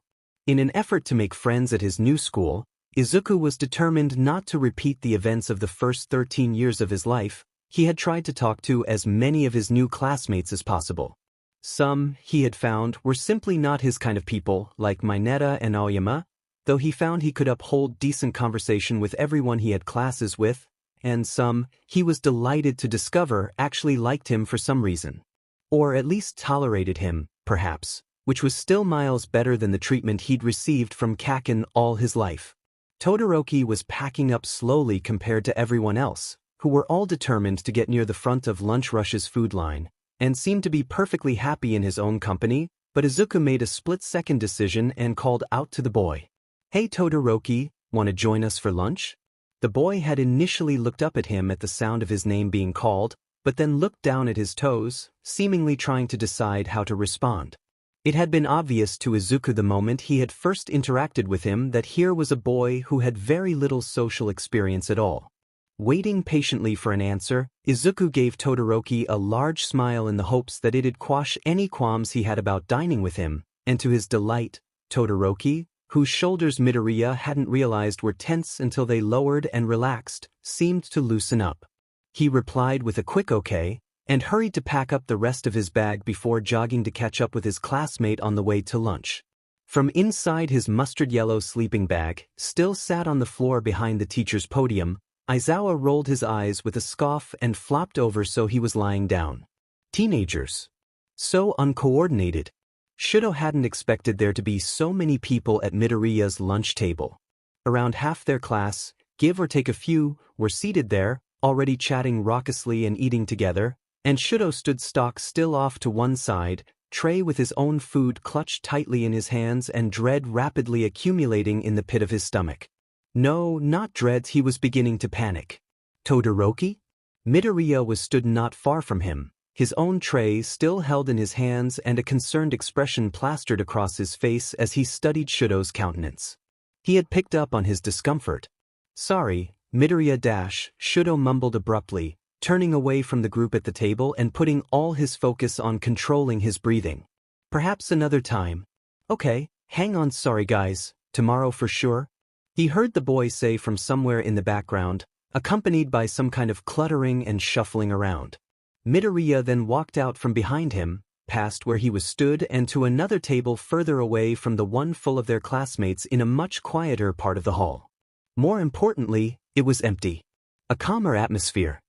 In an effort to make friends at his new school, Izuku was determined not to repeat the events of the first 13 years of his life. He had tried to talk to as many of his new classmates as possible. Some, he had found, were simply not his kind of people, like Mineta and Aoyama, though he found he could uphold decent conversation with everyone he had classes with, and some, he was delighted to discover, actually liked him for some reason. Or at least tolerated him, perhaps, which was still miles better than the treatment he'd received from Kaken all his life. Todoroki was packing up slowly compared to everyone else, who were all determined to get near the front of Lunch Rush's food line, and seemed to be perfectly happy in his own company, but Izuku made a split-second decision and called out to the boy. Hey Todoroki, wanna join us for lunch? The boy had initially looked up at him at the sound of his name being called, but then looked down at his toes, seemingly trying to decide how to respond. It had been obvious to Izuku the moment he had first interacted with him that here was a boy who had very little social experience at all. Waiting patiently for an answer, Izuku gave Todoroki a large smile in the hopes that it'd quash any qualms he had about dining with him, and to his delight, Todoroki, whose shoulders Midoriya hadn't realized were tense until they lowered and relaxed, seemed to loosen up. He replied with a quick okay, and hurried to pack up the rest of his bag before jogging to catch up with his classmate on the way to lunch. From inside his mustard-yellow sleeping bag, still sat on the floor behind the teacher's podium, Aizawa rolled his eyes with a scoff and flopped over so he was lying down. Teenagers. So uncoordinated. Shoto hadn't expected there to be so many people at Midoriya's lunch table. Around half their class, give or take a few, were seated there, already chatting raucously and eating together, and Shoto stood stock still off to one side, tray with his own food clutched tightly in his hands and dread rapidly accumulating in the pit of his stomach. No, not dread, he was beginning to panic. Todoroki? Midoriya was stood not far from him, his own tray still held in his hands and a concerned expression plastered across his face as he studied Shoto's countenance. He had picked up on his discomfort. Sorry, Midoriya Shoto mumbled abruptly, turning away from the group at the table and putting all his focus on controlling his breathing. Perhaps another time. Okay, hang on, sorry guys, tomorrow for sure. He heard the boy say from somewhere in the background, accompanied by some kind of cluttering and shuffling around. Midoriya then walked out from behind him, past where he was stood and to another table further away from the one full of their classmates in a much quieter part of the hall. More importantly, it was empty. A calmer atmosphere.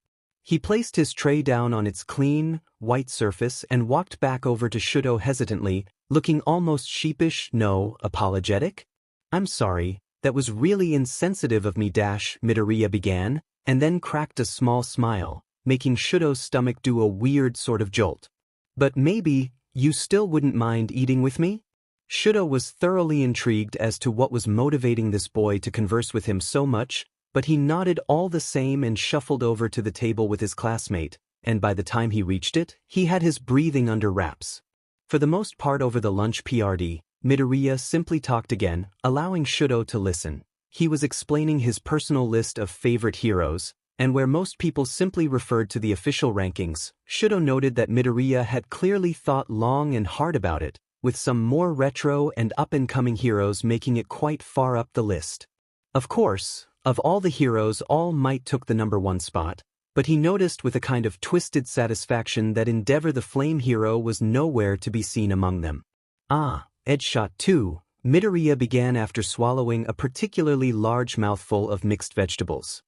He placed his tray down on its clean, white surface and walked back over to Shoto hesitantly, looking almost sheepish, no, apologetic. I'm sorry. That was really insensitive of me, Midoriya began, and then cracked a small smile, making Shoto's stomach do a weird sort of jolt. But maybe, you still wouldn't mind eating with me? Shoto was thoroughly intrigued as to what was motivating this boy to converse with him so much, but he nodded all the same and shuffled over to the table with his classmate, and by the time he reached it, he had his breathing under wraps. For the most part over the lunch PRD, Midoriya simply talked again, allowing Shoto to listen. He was explaining his personal list of favorite heroes, and where most people simply referred to the official rankings, Shoto noted that Midoriya had clearly thought long and hard about it, with some more retro and up-and-coming heroes making it quite far up the list. Of course, of all the heroes, All Might took the #1 spot, but he noticed with a kind of twisted satisfaction that Endeavor the Flame Hero was nowhere to be seen among them. Edgeshot 2, Midoriya began after swallowing a particularly large mouthful of mixed vegetables.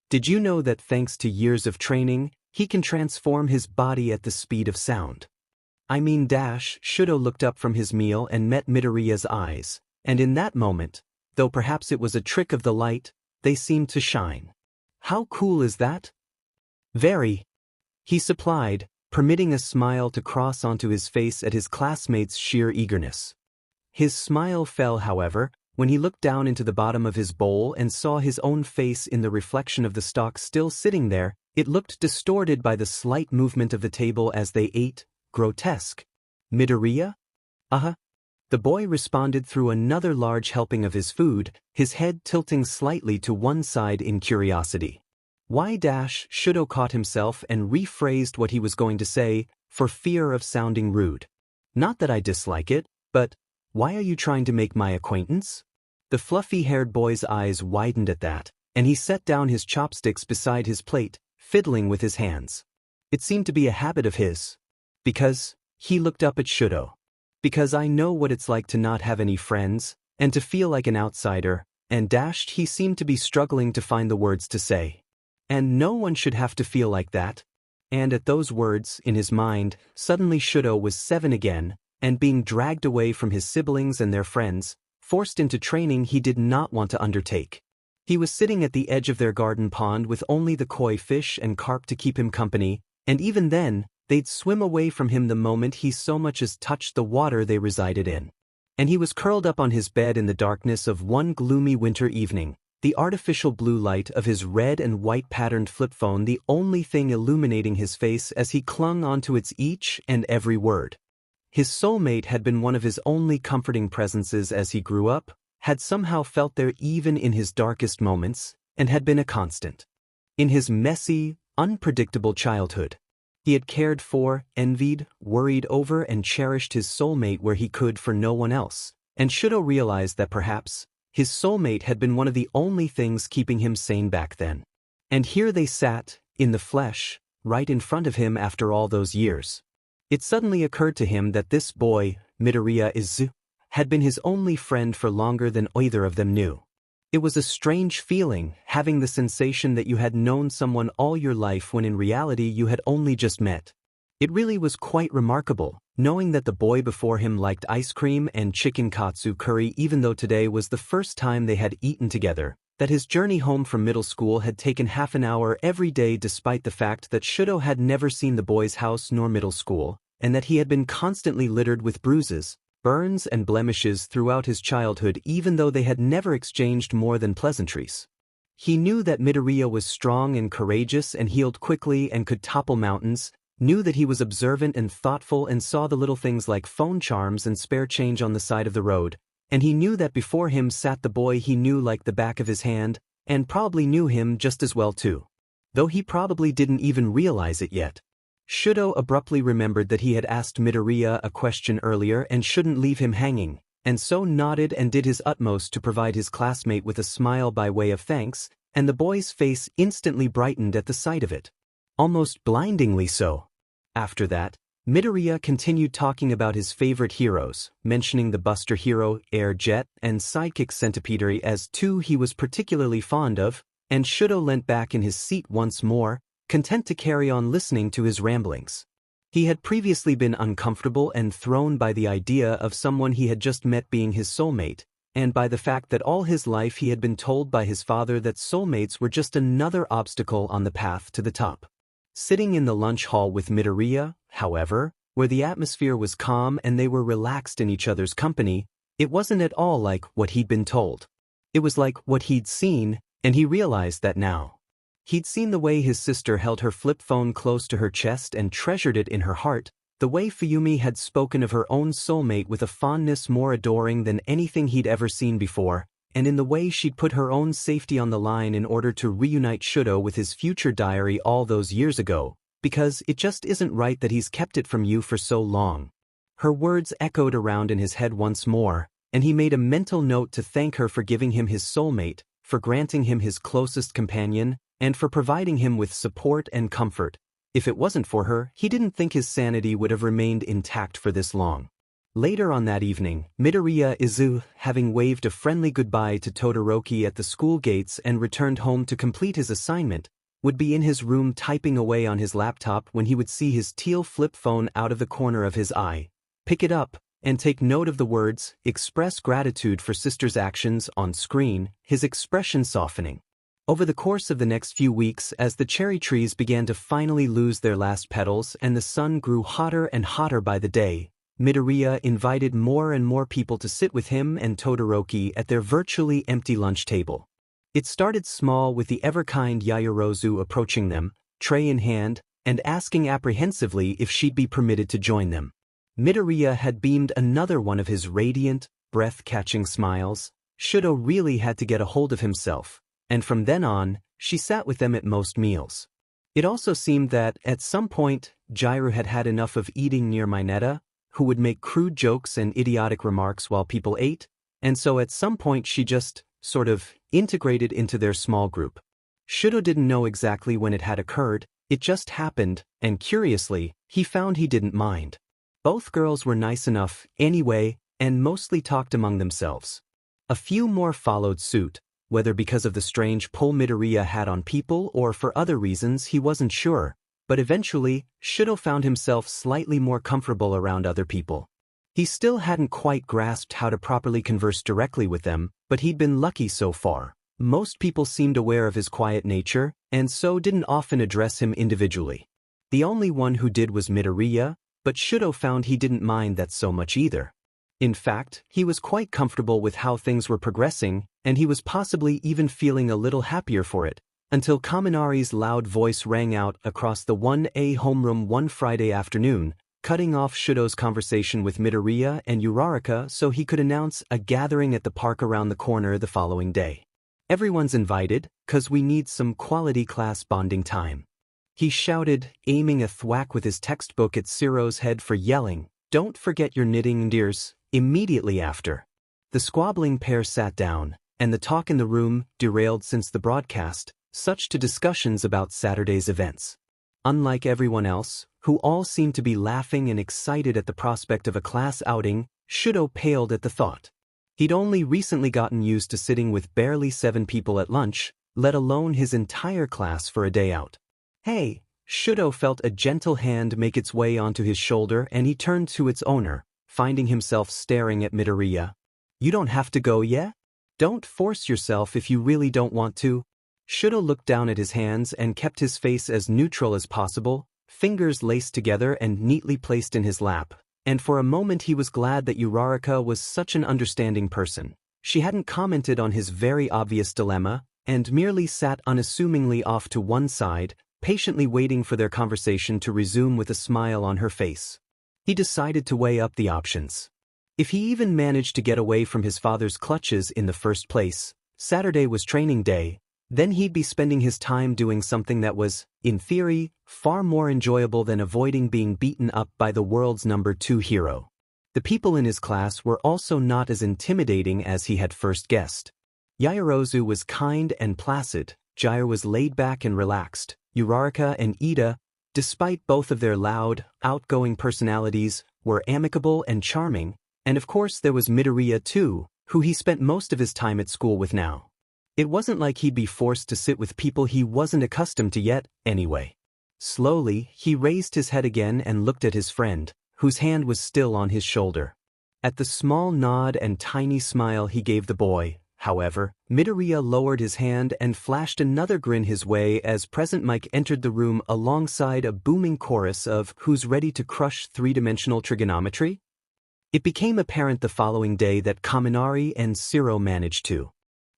Did you know that thanks to years of training, he can transform his body at the speed of sound? Shoto looked up from his meal and met Midoriya's eyes, and in that moment, though perhaps it was a trick of the light, they seemed to shine. How cool is that? Very. He supplied, permitting a smile to cross onto his face at his classmate's sheer eagerness. His smile fell, however, when he looked down into the bottom of his bowl and saw his own face in the reflection of the stock still sitting there. It looked distorted by the slight movement of the table as they ate. Grotesque. Midoriya? The boy responded through another large helping of his food, his head tilting slightly to one side in curiosity. Shoto caught himself and rephrased what he was going to say, for fear of sounding rude. Not that I dislike it, but why are you trying to make my acquaintance? The fluffy-haired boy's eyes widened at that, and he set down his chopsticks beside his plate, fiddling with his hands. It seemed to be a habit of his. Because, he looked up at Shoto. Because I know what it's like to not have any friends, and to feel like an outsider, and he seemed to be struggling to find the words to say. And no one should have to feel like that. And at those words, in his mind, suddenly Shoto was 7 again, and being dragged away from his siblings and their friends, forced into training he did not want to undertake. He was sitting at the edge of their garden pond with only the koi fish and carp to keep him company, and even then, they'd swim away from him the moment he so much as touched the water they resided in. And he was curled up on his bed in the darkness of one gloomy winter evening, the artificial blue light of his red and white patterned flip phone the only thing illuminating his face as he clung onto its each and every word. His soulmate had been one of his only comforting presences as he grew up, had somehow felt there even in his darkest moments, and had been a constant. In his messy, unpredictable childhood, he had cared for, envied, worried over and cherished his soulmate where he could for no one else, and Shoto realized that perhaps, his soulmate had been one of the only things keeping him sane back then. And here they sat, in the flesh, right in front of him after all those years. It suddenly occurred to him that this boy, Midoriya, had been his only friend for longer than either of them knew. It was a strange feeling, having the sensation that you had known someone all your life when in reality you had only just met. It really was quite remarkable, knowing that the boy before him liked ice cream and chicken katsu curry even though today was the first time they had eaten together, that his journey home from middle school had taken half an hour every day despite the fact that Shoto had never seen the boy's house nor middle school, and that he had been constantly littered with bruises, burns and blemishes throughout his childhood even though they had never exchanged more than pleasantries. He knew that Midoriya was strong and courageous and healed quickly and could topple mountains, knew that he was observant and thoughtful and saw the little things like phone charms and spare change on the side of the road, and he knew that before him sat the boy he knew like the back of his hand, and probably knew him just as well too. Though he probably didn't even realize it yet. Shoto abruptly remembered that he had asked Midoriya a question earlier and shouldn't leave him hanging, and so nodded and did his utmost to provide his classmate with a smile by way of thanks, and the boy's face instantly brightened at the sight of it. Almost blindingly so. After that, Midoriya continued talking about his favorite heroes, mentioning the Buster Hero, Air Jet, and Sidekick Centipedary as two he was particularly fond of, and Shoto leant back in his seat once more, content to carry on listening to his ramblings. He had previously been uncomfortable and thrown by the idea of someone he had just met being his soulmate, and by the fact that all his life he had been told by his father that soulmates were just another obstacle on the path to the top. Sitting in the lunch hall with Midoriya, however, where the atmosphere was calm and they were relaxed in each other's company, it wasn't at all like what he'd been told. It was like what he'd seen, And he realized that now. He'd seen the way his sister held her flip phone close to her chest and treasured it in her heart, the way Fuyumi had spoken of her own soulmate with a fondness more adoring than anything he'd ever seen before, and in the way she'd put her own safety on the line in order to reunite Shoto with his future diary all those years ago, because it just isn't right that he's kept it from you for so long. Her words echoed around in his head once more, and he made a mental note to thank her for giving him his soulmate, for granting him his closest companion, and for providing him with support and comfort. If it wasn't for her, he didn't think his sanity would have remained intact for this long. Later on that evening, Midoriya Izu, having waved a friendly goodbye to Todoroki at the school gates and returned home to complete his assignment, would be in his room typing away on his laptop when he would see his teal flip phone out of the corner of his eye, pick it up, and take note of the words, "Express gratitude for sister's actions" on screen, his expression softening. Over the course of the next few weeks, as the cherry trees began to finally lose their last petals and the sun grew hotter and hotter by the day, Midoriya invited more and more people to sit with him and Todoroki at their virtually empty lunch table. It started small with the ever-kind Yaoyorozu approaching them, tray in hand, and asking apprehensively if she'd be permitted to join them. Midoriya had beamed another one of his radiant, breath-catching smiles. Shoto really had to get a hold of himself, and from then on, she sat with them at most meals. It also seemed that, at some point, Jiraiya had had enough of eating near Mineta, who would make crude jokes and idiotic remarks while people ate, and so at some point she just, sort of, integrated into their small group. Shoto didn't know exactly when it had occurred, it just happened, and curiously, he found he didn't mind. Both girls were nice enough, anyway, and mostly talked among themselves. A few more followed suit, whether because of the strange pull Midoriya had on people or for other reasons he wasn't sure, but eventually, Shoto found himself slightly more comfortable around other people. He still hadn't quite grasped how to properly converse directly with them, but he'd been lucky so far. Most people seemed aware of his quiet nature, and so didn't often address him individually. The only one who did was Midoriya, but Shoto found he didn't mind that so much either. In fact, he was quite comfortable with how things were progressing, and he was possibly even feeling a little happier for it, until Kaminari's loud voice rang out across the 1A homeroom one Friday afternoon, cutting off Shoto's conversation with Midoriya and Uraraka so he could announce a gathering at the park around the corner the following day. "Everyone's invited, 'cause we need some quality class bonding time," he shouted, aiming a thwack with his textbook at Ciro's head for yelling, "Don't forget your knitting, dears." Immediately after, the squabbling pair sat down, and the talk in the room derailed since the broadcast, such to discussions about Saturday's events. Unlike everyone else, who all seemed to be laughing and excited at the prospect of a class outing, Shoto paled at the thought. He'd only recently gotten used to sitting with barely 7 people at lunch, let alone his entire class for a day out. "Hey," Shoto felt a gentle hand make its way onto his shoulder and he turned to its owner, finding himself staring at Midoriya. "You don't have to go yet? Don't force yourself if you really don't want to." Shoto looked down at his hands and kept his face as neutral as possible, fingers laced together and neatly placed in his lap, and for a moment he was glad that Uraraka was such an understanding person. She hadn't commented on his very obvious dilemma, and merely sat unassumingly off to one side, patiently waiting for their conversation to resume with a smile on her face. He decided to weigh up the options. If he even managed to get away from his father's clutches in the first place, Saturday was training day, then he'd be spending his time doing something that was, in theory, far more enjoyable than avoiding being beaten up by the world's number 2 hero. The people in his class were also not as intimidating as he had first guessed. Yaoyorozu was kind and placid, Jiraiya was laid back and relaxed, Uraraka and Ida, despite both of their loud, outgoing personalities, were amicable and charming, and of course there was Midoriya too, who he spent most of his time at school with now. It wasn't like he'd be forced to sit with people he wasn't accustomed to yet, anyway. Slowly, he raised his head again and looked at his friend, whose hand was still on his shoulder. At the small nod and tiny smile he gave the boy, however, Midoriya lowered his hand and flashed another grin his way as Present Mike entered the room alongside a booming chorus of "Who's ready to crush three-dimensional trigonometry?" It became apparent the following day that Kaminari and Ciro managed to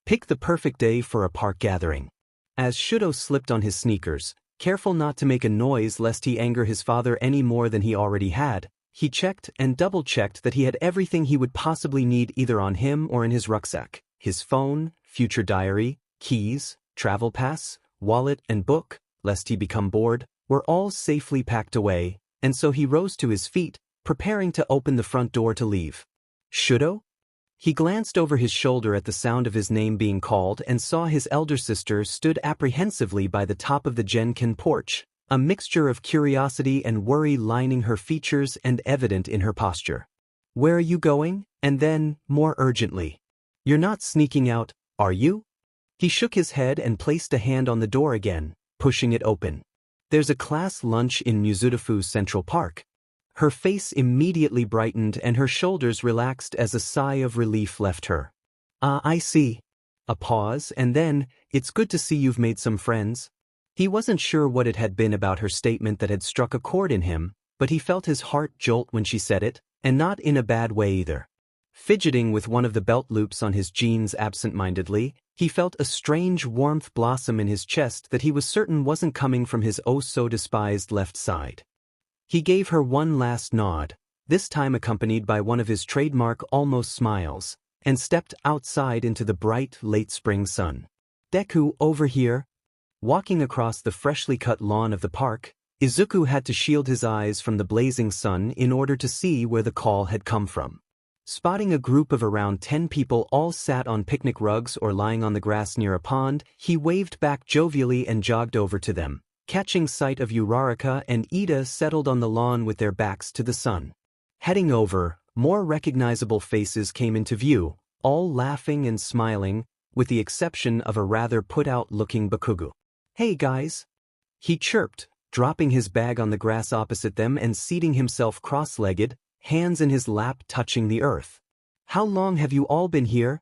Pick the perfect day for a park gathering. As Shoto slipped on his sneakers, careful not to make a noise lest he anger his father any more than he already had, he checked and double-checked that he had everything he would possibly need either on him or in his rucksack. His phone, future diary, keys, travel pass, wallet and book, lest he become bored, were all safely packed away, and so he rose to his feet, preparing to open the front door to leave. Shoto? He glanced over his shoulder at the sound of his name being called and saw his elder sister stood apprehensively by the top of the Genkin porch, a mixture of curiosity and worry lining her features and evident in her posture. Where are you going? And then, more urgently. You're not sneaking out, are you? He shook his head and placed a hand on the door again, pushing it open. There's a class lunch in Mizudafu Central Park. Her face immediately brightened and her shoulders relaxed as a sigh of relief left her. I see. A pause and then, it's good to see you've made some friends. He wasn't sure what it had been about her statement that had struck a chord in him, but he felt his heart jolt when she said it, and not in a bad way either. Fidgeting with one of the belt loops on his jeans absent-mindedly, he felt a strange warmth blossom in his chest that he was certain wasn't coming from his oh-so-despised left side. He gave her one last nod, this time accompanied by one of his trademark almost smiles, and stepped outside into the bright, late spring sun. Deku, over here. Walking across the freshly cut lawn of the park, Izuku had to shield his eyes from the blazing sun in order to see where the call had come from. Spotting a group of around 10 people all sat on picnic rugs or lying on the grass near a pond, he waved back jovially and jogged over to them. Catching sight of Uraraka and Ida settled on the lawn with their backs to the sun. Heading over, more recognizable faces came into view, all laughing and smiling, with the exception of a rather put-out-looking Bakugo. Hey guys! He chirped, dropping his bag on the grass opposite them and seating himself cross-legged, hands in his lap touching the earth. How long have you all been here?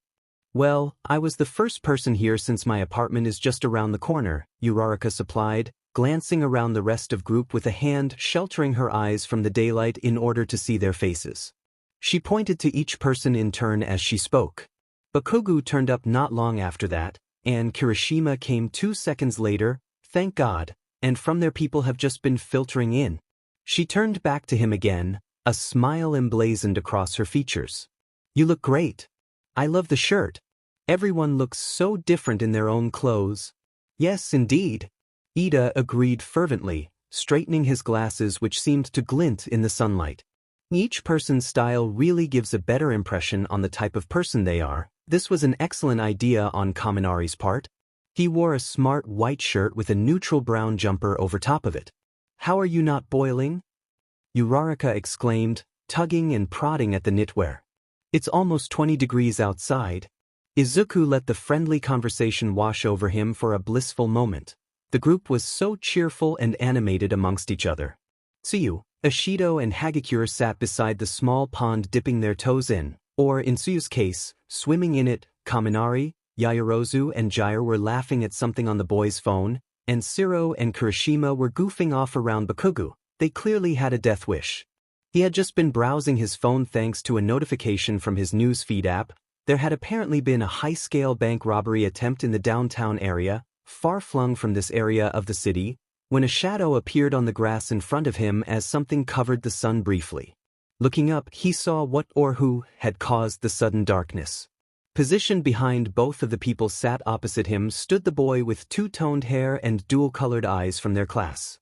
Well, I was the first person here since my apartment is just around the corner, Uraraka supplied, glancing around the rest of group with a hand sheltering her eyes from the daylight in order to see their faces. She pointed to each person in turn as she spoke. Bakugo turned up not long after that, and Kirishima came 2 seconds later, thank God, and from their people have just been filtering in. She turned back to him again, a smile emblazoned across her features. You look great. I love the shirt. Everyone looks so different in their own clothes. Yes, indeed. Ida agreed fervently, straightening his glasses which seemed to glint in the sunlight. Each person's style really gives a better impression on the type of person they are. This was an excellent idea on Kaminari's part. He wore a smart white shirt with a neutral brown jumper over top of it. How are you not boiling? Uraraka exclaimed, tugging and prodding at the knitwear. It's almost 20 degrees outside. Izuku let the friendly conversation wash over him for a blissful moment. The group was so cheerful and animated amongst each other. Tsuyu, Ashido and Hagakure sat beside the small pond dipping their toes in, or in Tsuyu's case, swimming in it. Kaminari, Yaoyorozu and Jair were laughing at something on the boy's phone, and Shiro and Kirishima were goofing off around Bakugo. They clearly had a death wish. He had just been browsing his phone thanks to a notification from his newsfeed app. There had apparently been a high-scale bank robbery attempt in the downtown area, far-flung from this area of the city, when a shadow appeared on the grass in front of him as something covered the sun briefly. Looking up, he saw what or who had caused the sudden darkness. Positioned behind both of the people sat opposite him stood the boy with two-toned hair and dual-colored eyes from their class.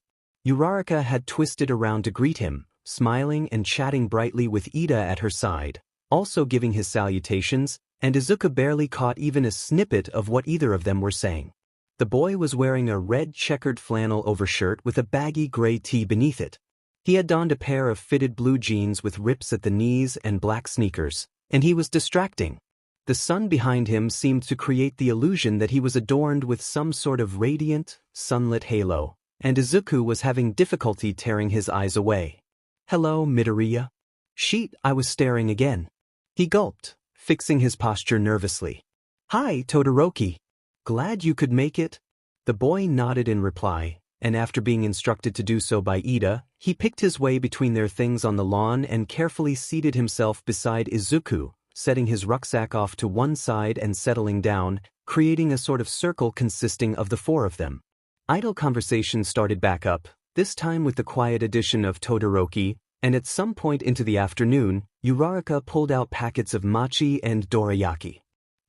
Uraraka had twisted around to greet him, smiling and chatting brightly with Ida at her side, also giving his salutations, and Izuku barely caught even a snippet of what either of them were saying. The boy was wearing a red checkered flannel overshirt with a baggy gray tee beneath it. He had donned a pair of fitted blue jeans with rips at the knees and black sneakers, and he was distracting. The sun behind him seemed to create the illusion that he was adorned with some sort of radiant, sunlit halo, and Izuku was having difficulty tearing his eyes away. Hello, Midoriya. Sheet, I was staring again. He gulped, fixing his posture nervously. Hi, Todoroki. Glad you could make it? The boy nodded in reply, and after being instructed to do so by Ida, he picked his way between their things on the lawn and carefully seated himself beside Izuku, setting his rucksack off to one side and settling down, creating a sort of circle consisting of the four of them. Idle conversation started back up, this time with the quiet addition of Todoroki, and at some point into the afternoon, Uraraka pulled out packets of mochi and dorayaki.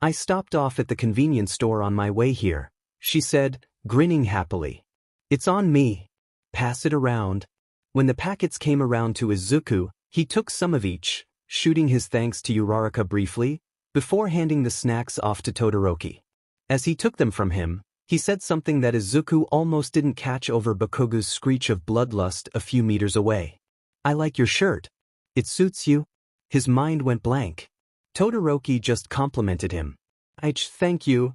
"I stopped off at the convenience store on my way here," she said, grinning happily. "It's on me. Pass it around." When the packets came around to Izuku, he took some of each, shooting his thanks to Uraraka briefly, before handing the snacks off to Todoroki. As he took them from him, he said something that Izuku almost didn't catch over Bakugo's screech of bloodlust a few meters away. "I like your shirt. It suits you." His mind went blank. Todoroki just complimented him. Thank you,"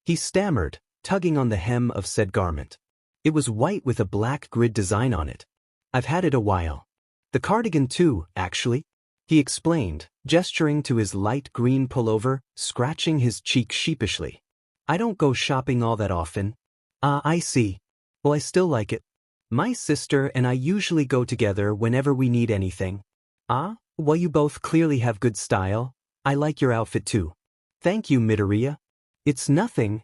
he stammered, tugging on the hem of said garment. It was white with a black grid design on it. "I've had it a while. The cardigan too, actually," he explained, gesturing to his light green pullover, scratching his cheek sheepishly. "I don't go shopping all that often." "Ah, I see. Well, I still like it. My sister and I usually go together whenever we need anything." "Ah, well, you both clearly have good style. I like your outfit too." "Thank you, Midoriya." "It's nothing."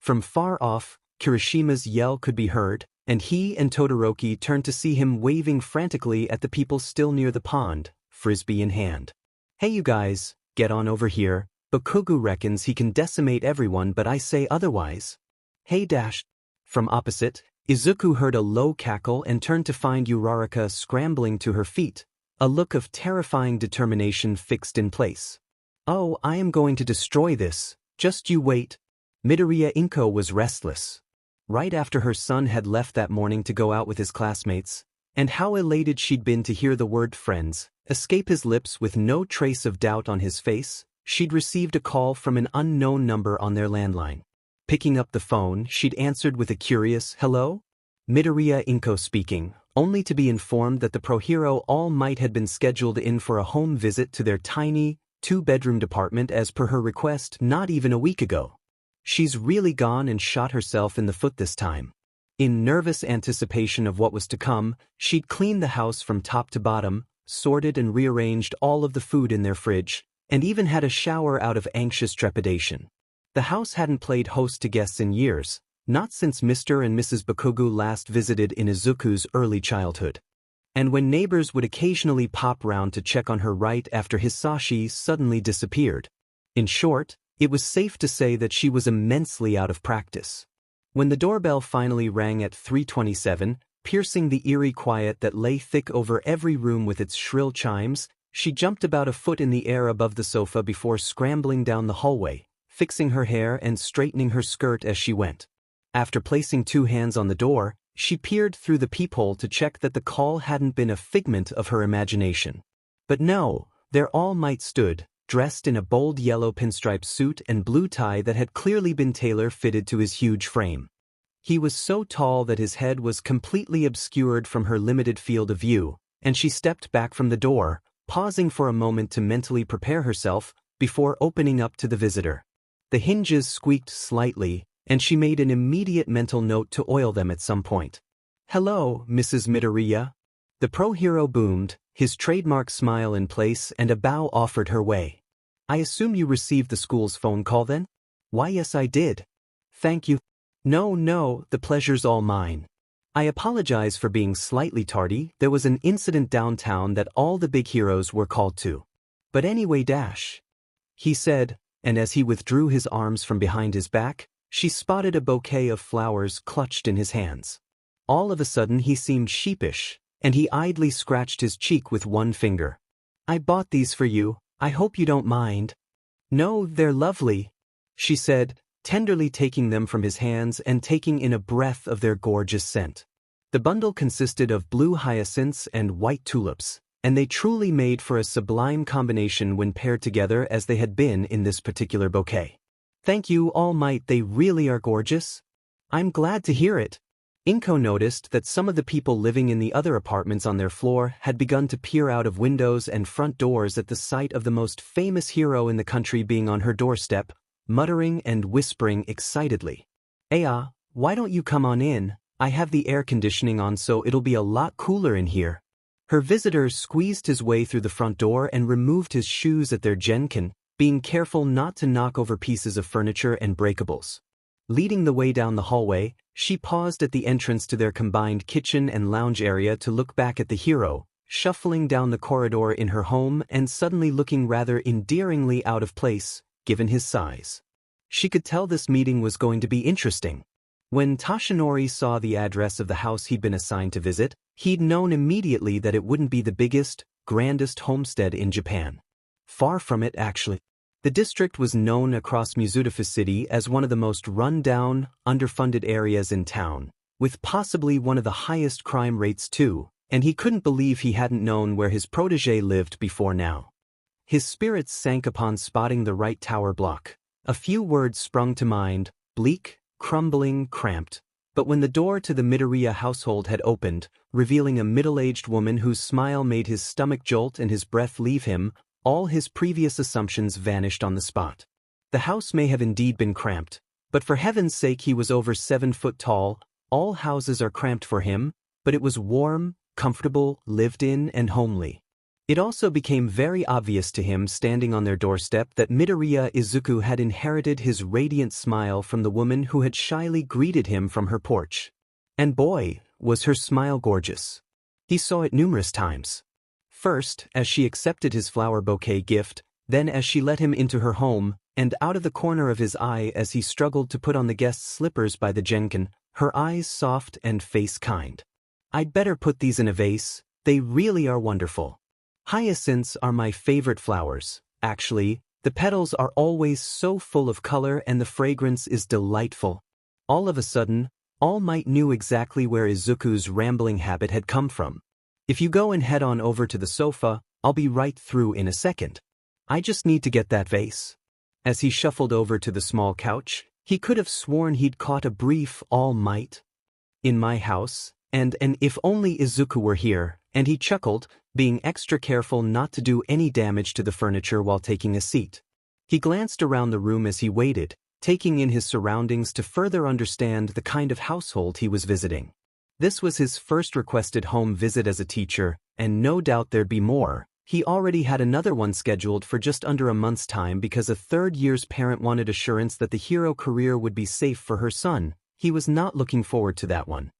From far off, Kirishima's yell could be heard, and he and Todoroki turned to see him waving frantically at the people still near the pond, frisbee in hand. "Hey you guys, get on over here. Bakugo reckons he can decimate everyone, but I say otherwise." "Hey dash." From opposite, Izuku heard a low cackle and turned to find Uraraka scrambling to her feet, a look of terrifying determination fixed in place. "Oh, I am going to destroy this, just you wait." Midoriya Inko was restless. Right after her son had left that morning to go out with his classmates, and how elated she'd been to hear the word friends escape his lips with no trace of doubt on his face, she'd received a call from an unknown number on their landline. Picking up the phone, she'd answered with a curious, "Hello?" Midoriya Inko speaking, only to be informed that the pro-hero All Might had been scheduled in for a home visit to their tiny, two-bedroom apartment as per her request not even a week ago. She's really gone and shot herself in the foot this time. In nervous anticipation of what was to come, she'd cleaned the house from top to bottom, sorted and rearranged all of the food in their fridge, and even had a shower out of anxious trepidation. The house hadn't played host to guests in years, not since Mr. and Mrs. Bakugo last visited in Izuku's early childhood. And when neighbors would occasionally pop round to check on her right after Hisashi suddenly disappeared. In short, it was safe to say that she was immensely out of practice. When the doorbell finally rang at 3:27, piercing the eerie quiet that lay thick over every room with its shrill chimes, she jumped about a foot in the air above the sofa before scrambling down the hallway, fixing her hair and straightening her skirt as she went. After placing two hands on the door, she peered through the peephole to check that the call hadn't been a figment of her imagination. But no, there All Might stood, dressed in a bold yellow pinstripe suit and blue tie that had clearly been tailor-fitted to his huge frame. He was so tall that his head was completely obscured from her limited field of view, and she stepped back from the door, pausing for a moment to mentally prepare herself before opening up to the visitor. The hinges squeaked slightly, and she made an immediate mental note to oil them at some point. "Hello, Mrs. Midoriya." The pro-hero boomed, his trademark smile in place and a bow offered her way. "I assume you received the school's phone call then?" "Why yes I did. Thank you." No, the pleasure's all mine. I apologize for being slightly tardy, there was an incident downtown that all the big heroes were called to. But anyway he said, and as he withdrew his arms from behind his back, she spotted a bouquet of flowers clutched in his hands. All of a sudden he seemed sheepish, and he idly scratched his cheek with one finger. "I bought these for you, I hope you don't mind." "No, they're lovely," she said, tenderly taking them from his hands and taking in a breath of their gorgeous scent. The bundle consisted of blue hyacinths and white tulips, and they truly made for a sublime combination when paired together as they had been in this particular bouquet. "Thank you, All Might, they really are gorgeous." "I'm glad to hear it." Inko noticed that some of the people living in the other apartments on their floor had begun to peer out of windows and front doors at the sight of the most famous hero in the country being on her doorstep, muttering and whispering excitedly. Why don't you come on in? I have the air conditioning on so it'll be a lot cooler in here." Her visitor squeezed his way through the front door and removed his shoes at their genkan, being careful not to knock over pieces of furniture and breakables. Leading the way down the hallway, she paused at the entrance to their combined kitchen and lounge area to look back at the hero, shuffling down the corridor in her home and suddenly looking rather endearingly out of place, given his size. She could tell this meeting was going to be interesting. When Toshinori saw the address of the house he'd been assigned to visit, he'd known immediately that it wouldn't be the biggest, grandest homestead in Japan. Far from it, actually. The district was known across Mizutofu City as one of the most run-down, underfunded areas in town, with possibly one of the highest crime rates too, and he couldn't believe he hadn't known where his protégé lived before now. His spirits sank upon spotting the right tower block. A few words sprung to mind: bleak, crumbling, cramped. But when the door to the Midoriya household had opened, revealing a middle-aged woman whose smile made his stomach jolt and his breath leave him, all his previous assumptions vanished on the spot. The house may have indeed been cramped, but for heaven's sake he was over 7 foot tall. All houses are cramped for him, but it was warm, comfortable, lived in, and homely. It also became very obvious to him standing on their doorstep that Midoriya Izuku had inherited his radiant smile from the woman who had shyly greeted him from her porch. And boy, was her smile gorgeous. He saw it numerous times. First, as she accepted his flower bouquet gift, then as she let him into her home, and out of the corner of his eye as he struggled to put on the guest's slippers by the genkan, her eyes soft and face kind. "I'd better put these in a vase, they really are wonderful. Hyacinths are my favorite flowers. Actually, the petals are always so full of color and the fragrance is delightful." All of a sudden, All Might knew exactly where Izuku's rambling habit had come from. "If you go and head on over to the sofa, I'll be right through in a second. I just need to get that vase." As he shuffled over to the small couch, he could have sworn he'd caught a brief "All Might in my house," and "if only Izuku were here," and he chuckled, being extra careful not to do any damage to the furniture while taking a seat. He glanced around the room as he waited, taking in his surroundings to further understand the kind of household he was visiting. This was his first requested home visit as a teacher, and no doubt there'd be more. He already had another one scheduled for just under a month's time because a third-year's parent wanted assurance that the hero career would be safe for her son. He was not looking forward to that one.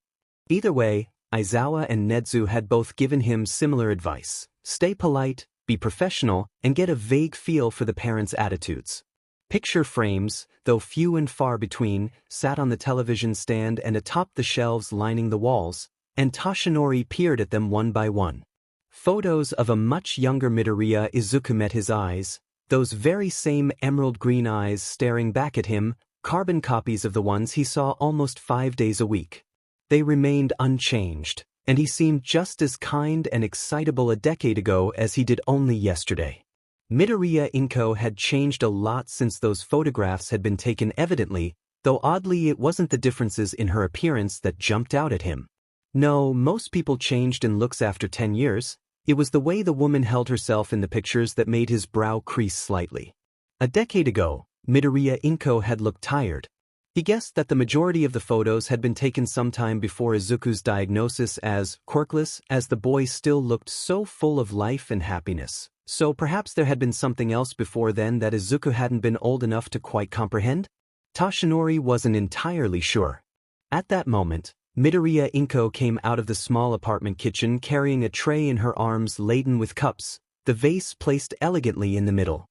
Either way, Aizawa and Nedzu had both given him similar advice: stay polite, be professional, and get a vague feel for the parents' attitudes. Picture frames, though few and far between, sat on the television stand and atop the shelves lining the walls, and Toshinori peered at them one by one. Photos of a much younger Midoriya Izuku met his eyes, those very same emerald green eyes staring back at him, carbon copies of the ones he saw almost 5 days a week. They remained unchanged, and he seemed just as kind and excitable a decade ago as he did only yesterday. Midoriya Inko had changed a lot since those photographs had been taken evidently, though oddly it wasn't the differences in her appearance that jumped out at him. No, most people changed in looks after 10 years. It was the way the woman held herself in the pictures that made his brow crease slightly. A decade ago, Midoriya Inko had looked tired. He guessed that the majority of the photos had been taken sometime before Izuku's diagnosis as quirkless, as the boy still looked so full of life and happiness. So perhaps there had been something else before then that Izuku hadn't been old enough to quite comprehend? Toshinori wasn't entirely sure. At that moment, Midoriya Inko came out of the small apartment kitchen carrying a tray in her arms laden with cups, the vase placed elegantly in the middle.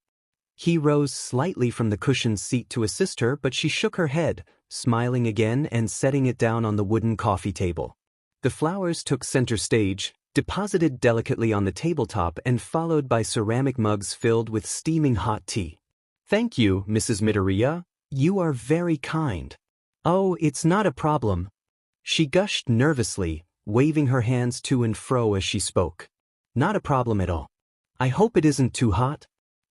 He rose slightly from the cushioned seat to assist her, but she shook her head, smiling again and setting it down on the wooden coffee table. The flowers took center stage, deposited delicately on the tabletop and followed by ceramic mugs filled with steaming hot tea. "Thank you, Mrs. Midoriya. You are very kind." "Oh, it's not a problem," she gushed nervously, waving her hands to and fro as she spoke. "Not a problem at all. I hope it isn't too hot."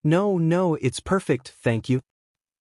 No, it's perfect, thank you,"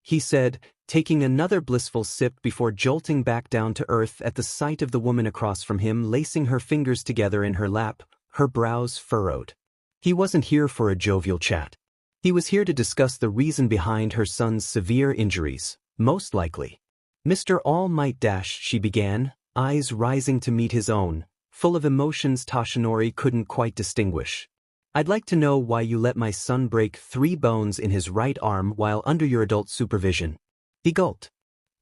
he said, taking another blissful sip before jolting back down to earth at the sight of the woman across from him lacing her fingers together in her lap, her brows furrowed. He wasn't here for a jovial chat. He was here to discuss the reason behind her son's severe injuries, most likely. "Mr. All Might," she began, eyes rising to meet his own, full of emotions Toshinori couldn't quite distinguish. I'd like to know why you let my son break 3 bones in his right arm while under your adult supervision. He gulped.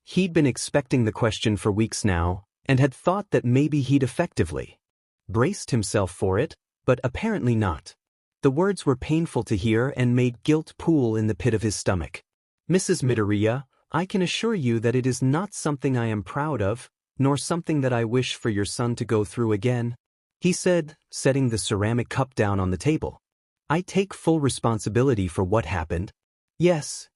He'd been expecting the question for weeks now, and had thought that maybe he'd effectively braced himself for it, but apparently not. The words were painful to hear and made guilt pool in the pit of his stomach. Mrs. Midoriya, I can assure you that it is not something I am proud of, nor something that I wish for your son to go through again, he said, setting the ceramic cup down on the table. I take full responsibility for what happened. Yes,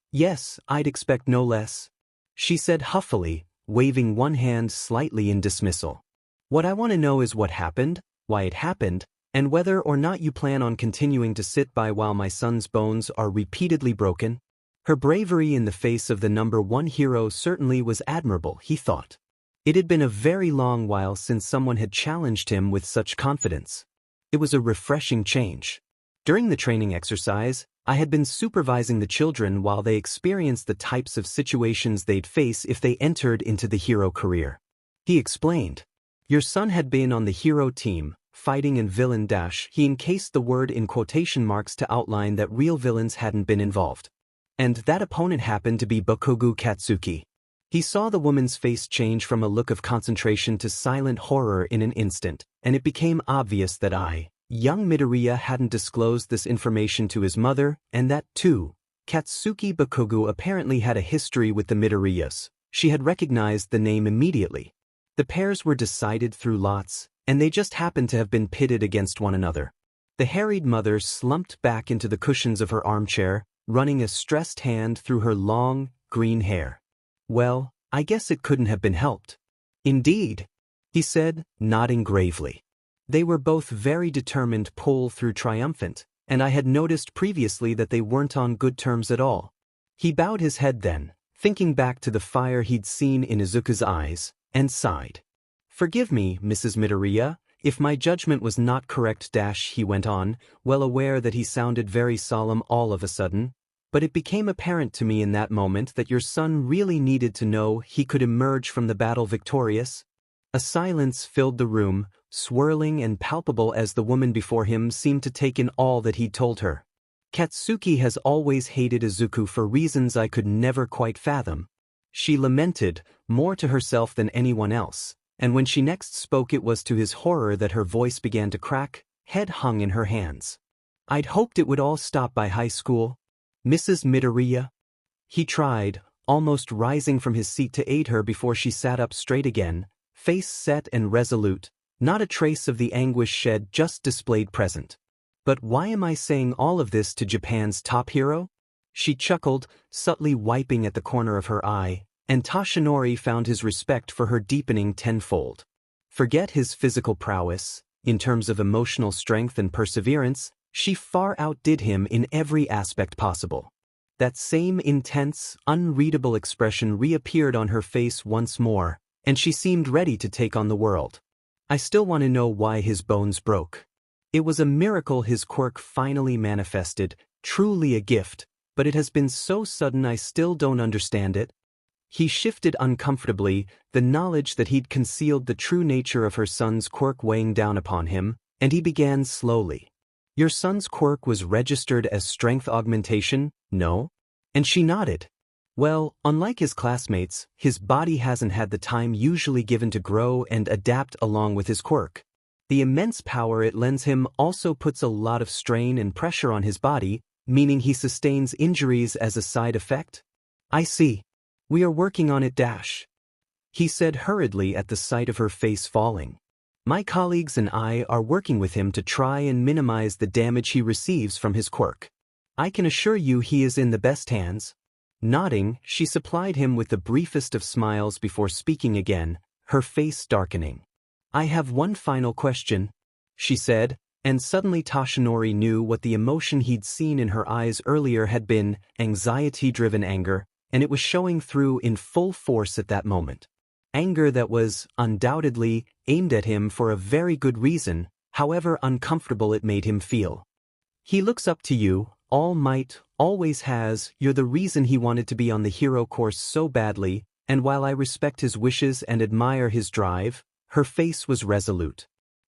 I'd expect no less, she said huffily, waving one hand slightly in dismissal. What I want to know is what happened, why it happened, and whether or not you plan on continuing to sit by while my son's bones are repeatedly broken. Her bravery in the face of the number 1 hero certainly was admirable, he thought. It had been a very long while since someone had challenged him with such confidence. It was a refreshing change. During the training exercise, I had been supervising the children while they experienced the types of situations they'd face if they entered into the hero career. He explained. Your son had been on the hero team, fighting in villain dash. He encased the word in quotation marks to outline that real villains hadn't been involved. And that opponent happened to be Bokogu Katsuki. He saw the woman's face change from a look of concentration to silent horror in an instant, and it became obvious that young Midoriya hadn't disclosed this information to his mother, and that, too, Katsuki Bokogu apparently had a history with the Midoriyas. She had recognized the name immediately. The pairs were decided through lots, and they just happened to have been pitted against one another. The harried mother slumped back into the cushions of her armchair, running a stressed hand through her long, green hair. Well, I guess it couldn't have been helped. Indeed, he said, nodding gravely. They were both very determined pull through triumphant, and I had noticed previously that they weren't on good terms at all. He bowed his head then, thinking back to the fire he'd seen in Izuku's eyes, and sighed. Forgive me, Mrs. Midoriya, if my judgment was not correct. He went on, well aware that he sounded very solemn all of a sudden, but it became apparent to me in that moment that your son really needed to know he could emerge from the battle victorious. A silence filled the room, swirling and palpable as the woman before him seemed to take in all that he'd told her. Katsuki has always hated Izuku for reasons I could never quite fathom. She lamented, more to herself than anyone else, and when she next spoke it was to his horror that her voice began to crack, head hung in her hands. I'd hoped it would all stop by high school. Mrs. Midoriya? He tried, almost rising from his seat to aid her before she sat up straight again, face set and resolute, not a trace of the anguish shed just displayed present. But why am I saying all of this to Japan's top hero? She chuckled, subtly wiping at the corner of her eye, and Toshinori found his respect for her deepening tenfold. Forget his physical prowess, in terms of emotional strength and perseverance, she far outdid him in every aspect possible. That same intense, unreadable expression reappeared on her face once more, and she seemed ready to take on the world. I still want to know why his bones broke. It was a miracle his quirk finally manifested, truly a gift, but it has been so sudden I still don't understand it. He shifted uncomfortably, the knowledge that he'd concealed the true nature of her son's quirk weighing down upon him, and he began slowly. Your son's quirk was registered as strength augmentation, no? And she nodded. Well, unlike his classmates, his body hasn't had the time usually given to grow and adapt along with his quirk. The immense power it lends him also puts a lot of strain and pressure on his body, meaning he sustains injuries as a side effect? I see. We are working on it. He said hurriedly at the sight of her face falling. My colleagues and I are working with him to try and minimize the damage he receives from his quirk. I can assure you he is in the best hands. Nodding, she supplied him with the briefest of smiles before speaking again, her face darkening. I have one final question, she said, and suddenly Toshinori knew what the emotion he'd seen in her eyes earlier had been, anxiety-driven anger, and it was showing through in full force at that moment. Anger that was, undoubtedly, aimed at him for a very good reason, however uncomfortable it made him feel. He looks up to you, All Might, always has. You're the reason he wanted to be on the hero course so badly, and while I respect his wishes and admire his drive, her face was resolute.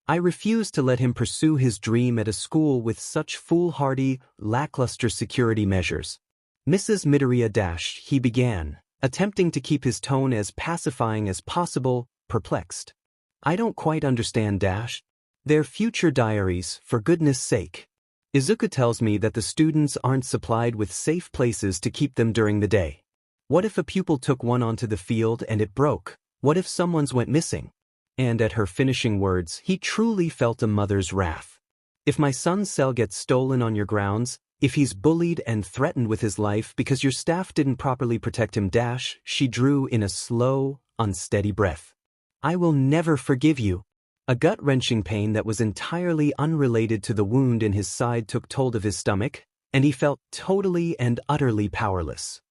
I refused to let him pursue his dream at a school with such foolhardy, lackluster security measures. Mrs. Midoriya he began, attempting to keep his tone as pacifying as possible, perplexed. I don't quite understand Their future diaries, for goodness sake. Izuku tells me that the students aren't supplied with safe places to keep them during the day. What if a pupil took one onto the field and it broke? What if someone's went missing? And at her finishing words, he truly felt a mother's wrath. If my son's cell gets stolen on your grounds, if he's bullied and threatened with his life because your staff didn't properly protect him she drew in a slow, unsteady breath. I will never forgive you. A gut-wrenching pain that was entirely unrelated to the wound in his side took hold of his stomach, and he felt totally and utterly powerless.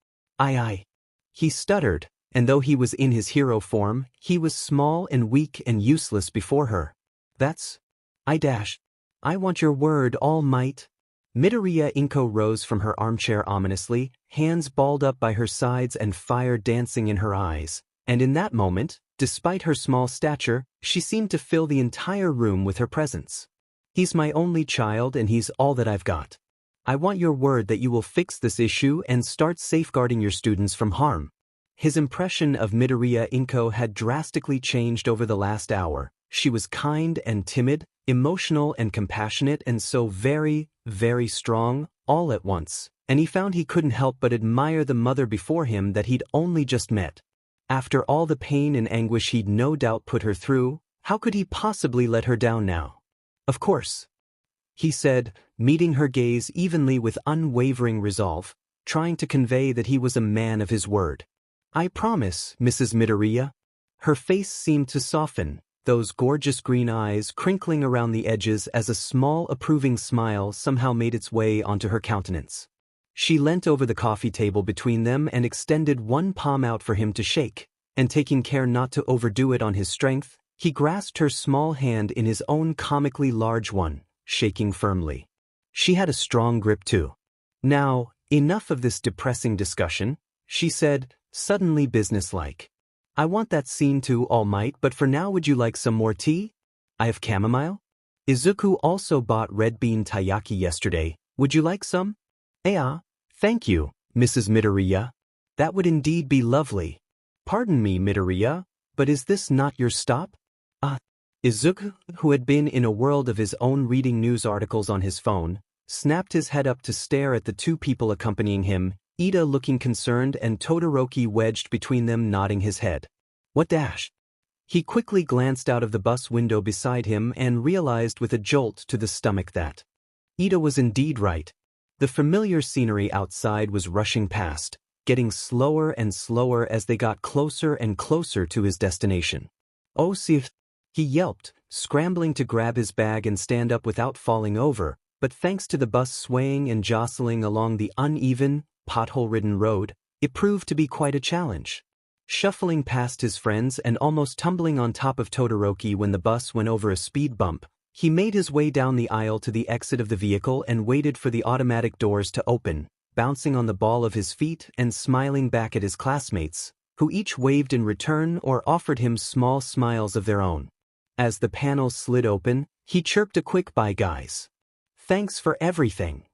He stuttered, and though he was in his hero form, he was small and weak and useless before her. I want your word, All Might. Midoriya Inko rose from her armchair ominously, hands balled up by her sides and fire dancing in her eyes, and in that moment, despite her small stature, she seemed to fill the entire room with her presence. He's my only child and he's all that I've got. I want your word that you will fix this issue and start safeguarding your students from harm. His impression of Midoriya Inko had drastically changed over the last hour. She was kind and timid, emotional and compassionate, and so very, very strong, all at once, and he found he couldn't help but admire the mother before him that he'd only just met. After all the pain and anguish he'd no doubt put her through, how could he possibly let her down now? Of course, he said, meeting her gaze evenly with unwavering resolve, trying to convey that he was a man of his word. I promise, Mrs. Midoriya. Her face seemed to soften, those gorgeous green eyes crinkling around the edges as a small approving smile somehow made its way onto her countenance. She leant over the coffee table between them and extended one palm out for him to shake, and taking care not to overdo it on his strength, he grasped her small hand in his own comically large one, shaking firmly. She had a strong grip too. Now, enough of this depressing discussion, she said, suddenly businesslike. I want that scene too, All Might, but for now would you like some more tea? I have chamomile. Izuku also bought red bean taiyaki yesterday. Would you like some? Thank you, Mrs. Midoriya. That would indeed be lovely. Pardon me, Midoriya, but is this not your stop? Izuku, who had been in a world of his own reading news articles on his phone, snapped his head up to stare at the two people accompanying him, Ida looking concerned and Todoroki wedged between them nodding his head. What? He quickly glanced out of the bus window beside him and realized with a jolt to the stomach that Ida was indeed right. The familiar scenery outside was rushing past, getting slower and slower as they got closer and closer to his destination. Oh, see! He yelped, scrambling to grab his bag and stand up without falling over, but thanks to the bus swaying and jostling along the uneven, pothole-ridden road, it proved to be quite a challenge. Shuffling past his friends and almost tumbling on top of Todoroki when the bus went over a speed bump, he made his way down the aisle to the exit of the vehicle and waited for the automatic doors to open, bouncing on the ball of his feet and smiling back at his classmates, who each waved in return or offered him small smiles of their own. As the panels slid open, he chirped a quick "Bye, guys. Thanks for everything,"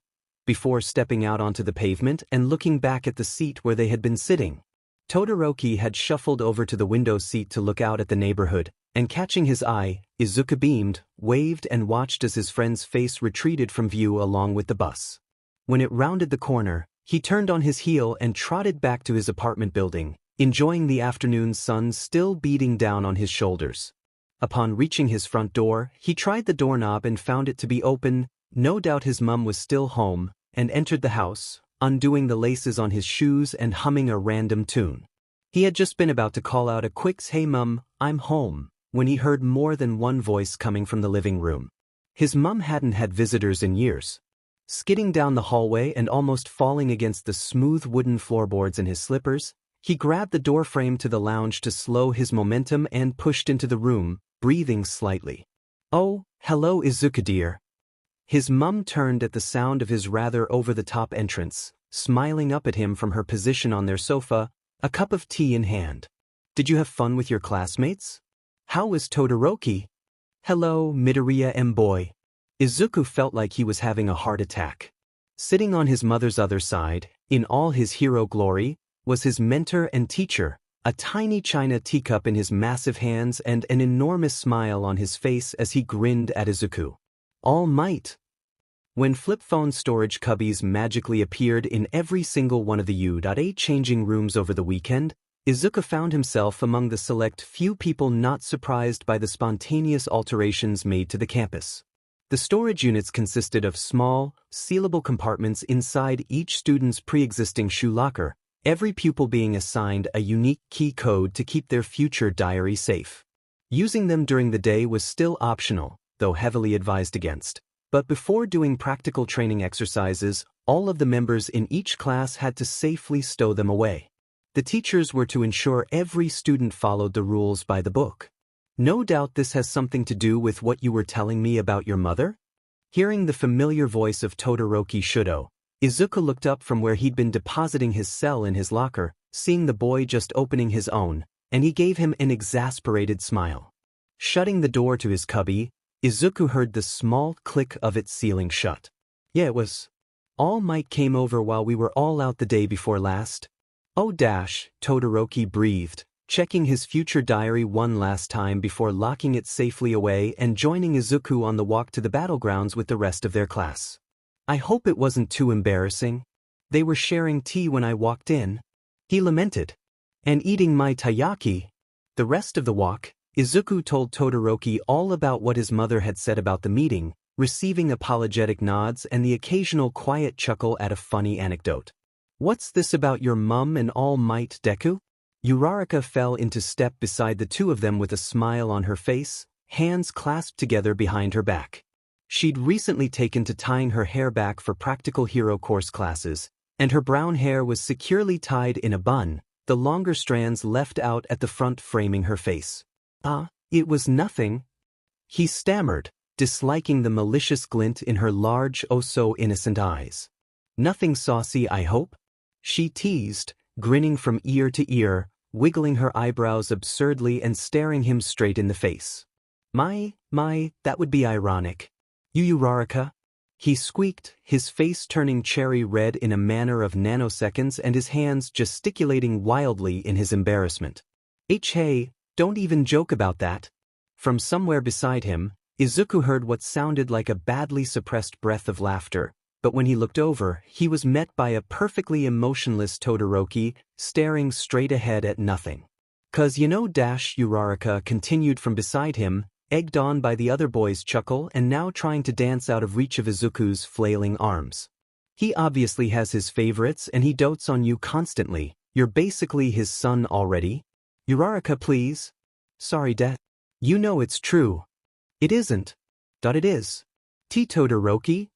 before stepping out onto the pavement and looking back at the seat where they had been sitting. Todoroki had shuffled over to the window seat to look out at the neighborhood, and catching his eye, Izuku beamed, waved and watched as his friend's face retreated from view along with the bus. When it rounded the corner, he turned on his heel and trotted back to his apartment building, enjoying the afternoon sun still beating down on his shoulders. Upon reaching his front door, he tried the doorknob and found it to be open. No doubt his mum was still home, and entered the house, undoing the laces on his shoes and humming a random tune. He had just been about to call out a quick "Hey mum, I'm home," when he heard more than one voice coming from the living room. His mum hadn't had visitors in years. Skidding down the hallway and almost falling against the smooth wooden floorboards in his slippers, he grabbed the doorframe to the lounge to slow his momentum and pushed into the room, breathing slightly. "Oh, hello Izuku dear." His mum turned at the sound of his rather over-the-top entrance, smiling up at him from her position on their sofa, a cup of tea in hand. "Did you have fun with your classmates? How was Todoroki?" Hello, Midoriya boy. Izuku felt like he was having a heart attack. Sitting on his mother's other side, in all his hero glory, was his mentor and teacher, a tiny china teacup in his massive hands and an enormous smile on his face as he grinned at Izuku. All might. When flip phone storage cubbies magically appeared in every single one of the U.A changing rooms over the weekend, Izuku found himself among the select few people not surprised by the spontaneous alterations made to the campus. The storage units consisted of small, sealable compartments inside each student's pre-existing shoe locker, every pupil being assigned a unique key code to keep their future diary safe. Using them during the day was still optional, though heavily advised against. But before doing practical training exercises, all of the members in each class had to safely stow them away. The teachers were to ensure every student followed the rules by the book. No doubt this has something to do with what you were telling me about your mother? Hearing the familiar voice of Todoroki Shoto, Izuku looked up from where he'd been depositing his cell in his locker, seeing the boy just opening his own, and he gave him an exasperated smile. Shutting the door to his cubby, Izuku heard the small click of it sealing shut. Yeah, it was. All Might came over while we were all out the day before last. Oh dash, Todoroki breathed, checking his future diary one last time before locking it safely away and joining Izuku on the walk to the battlegrounds with the rest of their class. I hope it wasn't too embarrassing. They were sharing tea when I walked in. He lamented. And eating my taiyaki. The rest of the walk, Izuku told Todoroki all about what his mother had said about the meeting, receiving apologetic nods and the occasional quiet chuckle at a funny anecdote. What's this about your mum and All Might, Deku? Uraraka fell into step beside the two of them with a smile on her face, hands clasped together behind her back. She'd recently taken to tying her hair back for practical hero course classes, and her brown hair was securely tied in a bun, the longer strands left out at the front framing her face. It was nothing. He stammered, disliking the malicious glint in her large, oh-so-innocent eyes. Nothing saucy, I hope? She teased, grinning from ear to ear, wiggling her eyebrows absurdly and staring him straight in the face. My, that would be ironic. You Uraraka? He squeaked, his face turning cherry red in a matter of nanoseconds and his hands gesticulating wildly in his embarrassment. Hey, don't even joke about that. From somewhere beside him, Izuku heard what sounded like a badly suppressed breath of laughter, but when he looked over, he was met by a perfectly emotionless Todoroki, staring straight ahead at nothing. "'Cause you know Uraraka continued from beside him, egged on by the other boy's chuckle and now trying to dance out of reach of Izuku's flailing arms. He obviously has his favorites and he dotes on you constantly. You're basically his son already. Uraraka, please. Sorry, Det. You know it's true. It isn't. It is. Todoroki?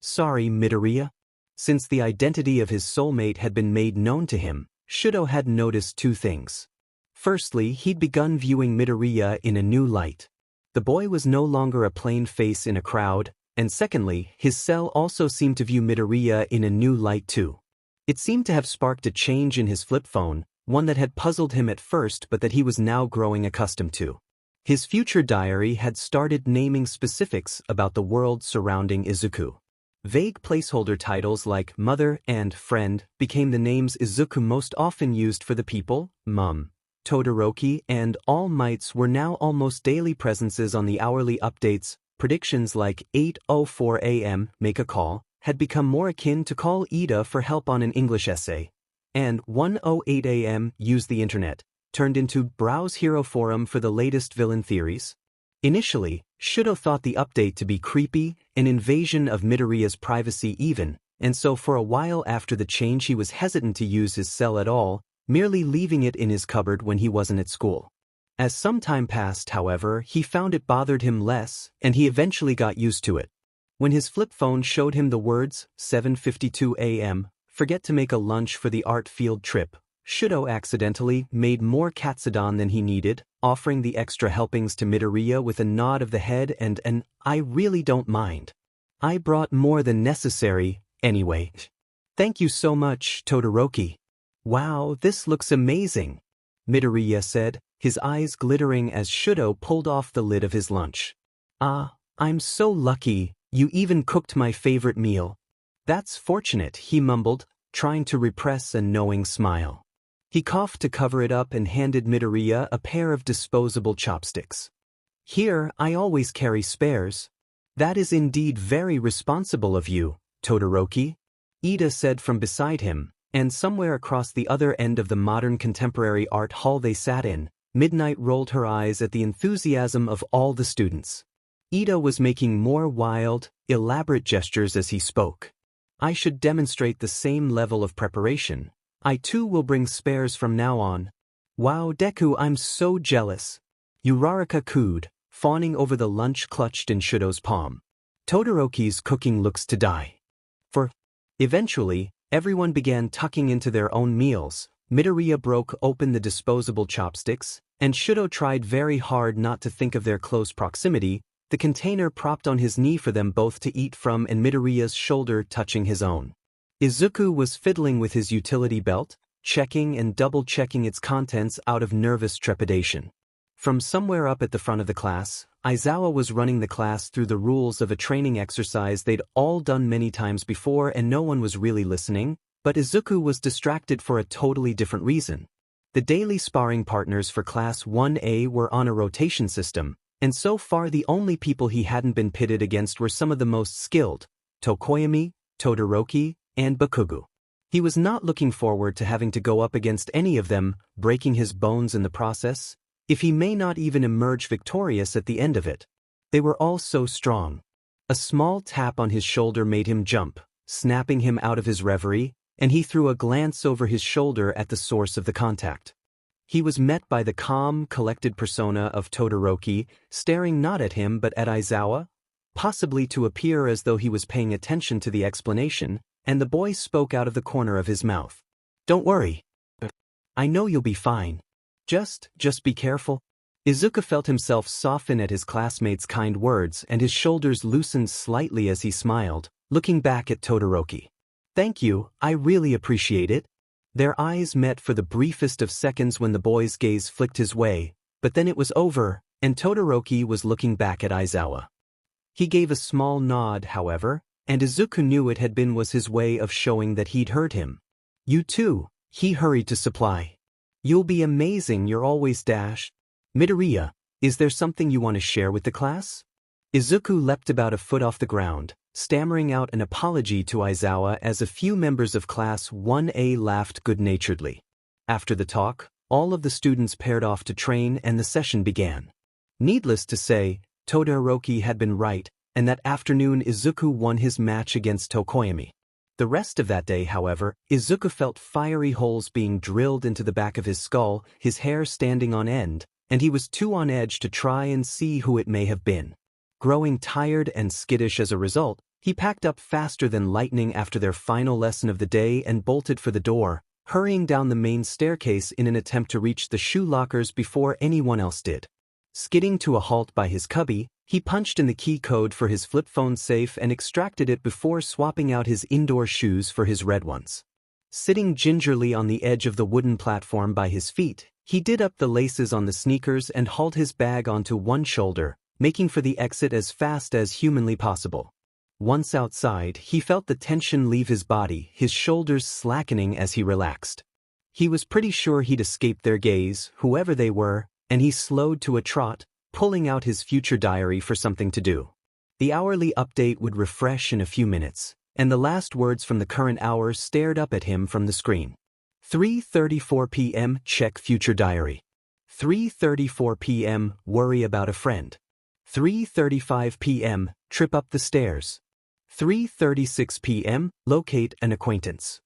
Sorry, Midoriya. Since the identity of his soulmate had been made known to him, Shoto had noticed two things. Firstly, he'd begun viewing Midoriya in a new light. The boy was no longer a plain face in a crowd, and secondly, his cell also seemed to view Midoriya in a new light too. It seemed to have sparked a change in his flip phone, one that had puzzled him at first but that he was now growing accustomed to. His future diary had started naming specifics about the world surrounding Izuku. Vague placeholder titles like Mother and Friend became the names Izuku most often used for the people. Mum, Todoroki, and All Mights were now almost daily presences on the hourly updates. Predictions like 8:04 a.m. make a call had become more akin to call Ida for help on an English essay, and 1:08 a.m. use the internet turned into browse Hero Forum for the latest villain theories. Initially, Shoto thought the update to be creepy, an invasion of Midoriya's privacy even, and so for a while after the change he was hesitant to use his cell at all, merely leaving it in his cupboard when he wasn't at school. As some time passed, however, he found it bothered him less, and he eventually got used to it. When his flip phone showed him the words, 7:52 a.m., forget to make a lunch for the art field trip, Shoto accidentally made more katsudon than he needed, offering the extra helpings to Midoriya with a nod of the head and an, I really don't mind. I brought more than necessary, anyway. Thank you so much, Todoroki. Wow, this looks amazing, Midoriya said, his eyes glittering as Shoto pulled off the lid of his lunch. "Ah, I'm so lucky, you even cooked my favorite meal." "That's fortunate," he mumbled, trying to repress a knowing smile. He coughed to cover it up and handed Midoriya a pair of disposable chopsticks. "Here, I always carry spares." "That is indeed very responsible of you, Todoroki," Ida said from beside him, and somewhere across the other end of the modern contemporary art hall they sat in, Midnight rolled her eyes at the enthusiasm of all the students. Ida was making more wild, elaborate gestures as he spoke. "I should demonstrate the same level of preparation. I too will bring spares from now on." "Wow, Deku, I'm so jealous." Uraraka cooed, fawning over the lunch clutched in Shoto's palm. "Todoroki's cooking looks to die." Eventually, everyone began tucking into their own meals. Midoriya broke open the disposable chopsticks, and Shoto tried very hard not to think of their close proximity, the container propped on his knee for them both to eat from and Midoriya's shoulder touching his own. Izuku was fiddling with his utility belt, checking and double-checking its contents out of nervous trepidation. From somewhere up at the front of the class, Aizawa was running the class through the rules of a training exercise they'd all done many times before and no one was really listening, but Izuku was distracted for a totally different reason. The daily sparring partners for Class 1A were on a rotation system, and so far the only people he hadn't been pitted against were some of the most skilled, Tokoyami, Todoroki, and Bakugo. He was not looking forward to having to go up against any of them, breaking his bones in the process, if he may not even emerge victorious at the end of it. They were all so strong. A small tap on his shoulder made him jump, snapping him out of his reverie, and he threw a glance over his shoulder at the source of the contact. He was met by the calm, collected persona of Todoroki, staring not at him but at Aizawa, possibly to appear as though he was paying attention to the explanation, and the boy spoke out of the corner of his mouth. "Don't worry. I know you'll be fine. Just be careful." Izuku felt himself soften at his classmate's kind words and his shoulders loosened slightly as he smiled, looking back at Todoroki. "Thank you, I really appreciate it." Their eyes met for the briefest of seconds when the boy's gaze flicked his way, but then it was over, and Todoroki was looking back at Aizawa. He gave a small nod, however, and Izuku knew it had been was his way of showing that he'd heard him. "You too," he hurried to supply. "You'll be amazing, you're always dash." "Midoriya, is there something you want to share with the class?" Izuku leapt about a foot off the ground, stammering out an apology to Aizawa as a few members of Class 1A laughed good-naturedly. After the talk, all of the students paired off to train and the session began. Needless to say, Todoroki had been right, and that afternoon Izuku won his match against Tokoyami. The rest of that day, however, Izuku felt fiery holes being drilled into the back of his skull, his hair standing on end, and he was too on edge to try and see who it may have been. Growing tired and skittish as a result, he packed up faster than lightning after their final lesson of the day and bolted for the door, hurrying down the main staircase in an attempt to reach the shoe lockers before anyone else did. Skidding to a halt by his cubby, he punched in the key code for his flip phone safe and extracted it before swapping out his indoor shoes for his red ones. Sitting gingerly on the edge of the wooden platform by his feet, he did up the laces on the sneakers and hauled his bag onto one shoulder, making for the exit as fast as humanly possible. Once outside, he felt the tension leave his body, his shoulders slackening as he relaxed. He was pretty sure he'd escaped their gaze, whoever they were, and he slowed to a trot, pulling out his future diary for something to do. The hourly update would refresh in a few minutes, and the last words from the current hour stared up at him from the screen. 3:34 p.m. Check future diary. 3:34 p.m. Worry about a friend. 3:35 p.m. Trip up the stairs. 3:36 p.m. Locate an acquaintance.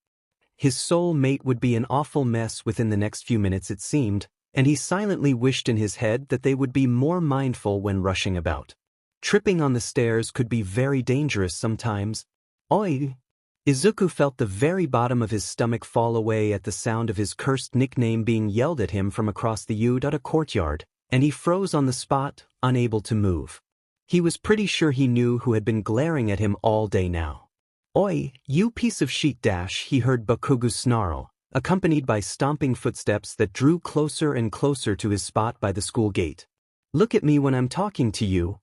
His soulmate would be an awful mess within the next few minutes, it seemed, and he silently wished in his head that they would be more mindful when rushing about. Tripping on the stairs could be very dangerous sometimes. Oi! Izuku felt the very bottom of his stomach fall away at the sound of his cursed nickname being yelled at him from across the Udata courtyard, and he froze on the spot, unable to move. He was pretty sure he knew who had been glaring at him all day now. "Oi, you piece of shit!" He heard Bakugo snarl, accompanied by stomping footsteps that drew closer and closer to his spot by the school gate. "Look at me when I'm talking to you."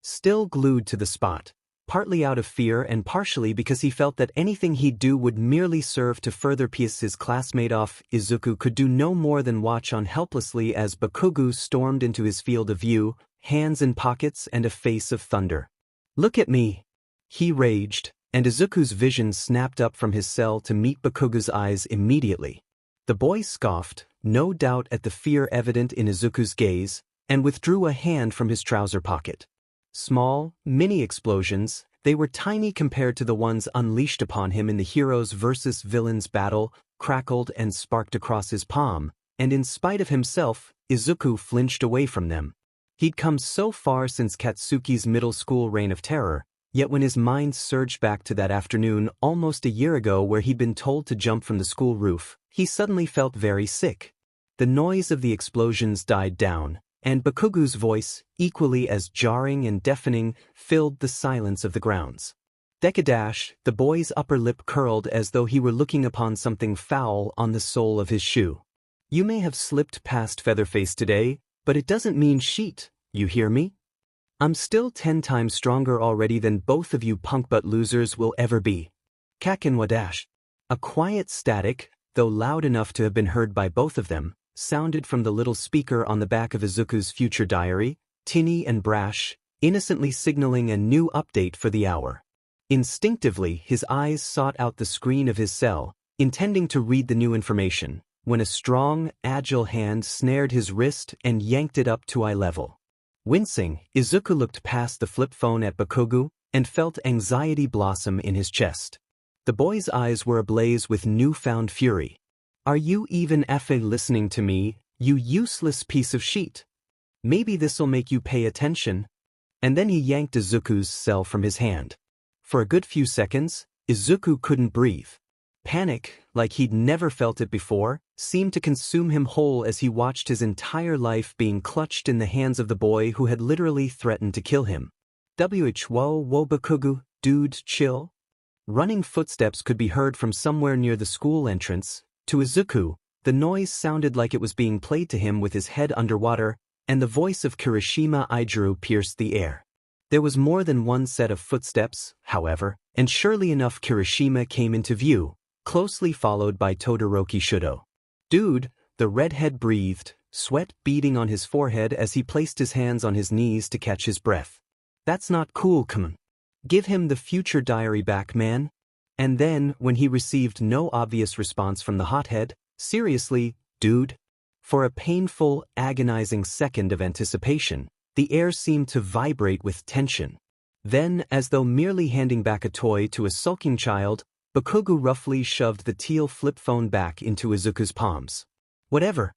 Still glued to the spot, partly out of fear and partially because he felt that anything he'd do would merely serve to further piss his classmate off, Izuku could do no more than watch on helplessly as Bakugo stormed into his field of view, hands in pockets and a face of thunder. "Look at me!" he raged, and Izuku's vision snapped up from his cell to meet Bakugo's eyes immediately. The boy scoffed, no doubt at the fear evident in Izuku's gaze, and withdrew a hand from his trouser pocket. Small, mini-explosions, they were tiny compared to the ones unleashed upon him in the heroes versus villains battle, crackled and sparked across his palm, and in spite of himself, Izuku flinched away from them. He'd come so far since Katsuki's middle school reign of terror, yet when his mind surged back to that afternoon almost a year ago where he'd been told to jump from the school roof, he suddenly felt very sick. The noise of the explosions died down, and Bakugo's voice, equally as jarring and deafening, filled the silence of the grounds. Dekadash, the boy's upper lip curled as though he were looking upon something foul on the sole of his shoe. "You may have slipped past Featherface today, but it doesn't mean sheet, you hear me? I'm still 10 times stronger already than both of you punk-butt losers will ever be." Kakinwadash. A quiet static, though loud enough to have been heard by both of them, sounded from the little speaker on the back of Izuku's future diary, tinny and brash, innocently signaling a new update for the hour. Instinctively, his eyes sought out the screen of his cell, intending to read the new information, when a strong, agile hand snared his wrist and yanked it up to eye level. Wincing, Izuku looked past the flip phone at Bakugo and felt anxiety blossom in his chest. The boy's eyes were ablaze with newfound fury. "Are you even effing listening to me, you useless piece of shit? Maybe this'll make you pay attention." And then he yanked Izuku's cell from his hand. For a good few seconds, Izuku couldn't breathe. Panic, like he'd never felt it before, seemed to consume him whole as he watched his entire life being clutched in the hands of the boy who had literally threatened to kill him. Whoa Bakugo, dude, chill. Running footsteps could be heard from somewhere near the school entrance. To Izuku, the noise sounded like it was being played to him with his head underwater, and the voice of Kirishima Aijuru pierced the air. There was more than one set of footsteps, however, and surely enough Kirishima came into view, closely followed by Todoroki Shoto. "Dude," the redhead breathed, sweat beading on his forehead as he placed his hands on his knees to catch his breath. "That's not cool, come on. Give him the future diary back, man." And then, when he received no obvious response from the hothead, "Seriously, dude?" For a painful, agonizing second of anticipation, the air seemed to vibrate with tension. Then, as though merely handing back a toy to a sulking child, Bakugo roughly shoved the teal flip phone back into Izuku's palms. "Whatever,"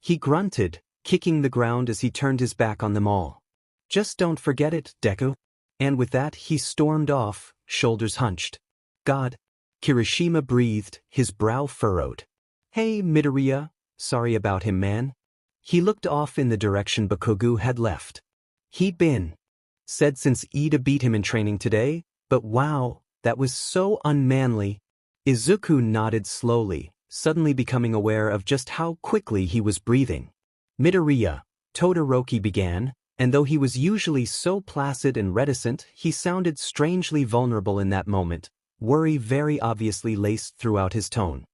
he grunted, kicking the ground as he turned his back on them all. "Just don't forget it, Deku." And with that he stormed off, shoulders hunched. "God," Kirishima breathed, his brow furrowed. "Hey, Midoriya, sorry about him, man." He looked off in the direction Bakugo had left. He'd been said since Ida beat him in training today, but wow, that was so unmanly. Izuku nodded slowly, suddenly becoming aware of just how quickly he was breathing. "Midoriya," Todoroki began, and though he was usually so placid and reticent, he sounded strangely vulnerable in that moment. Worry very obviously laced throughout his tone.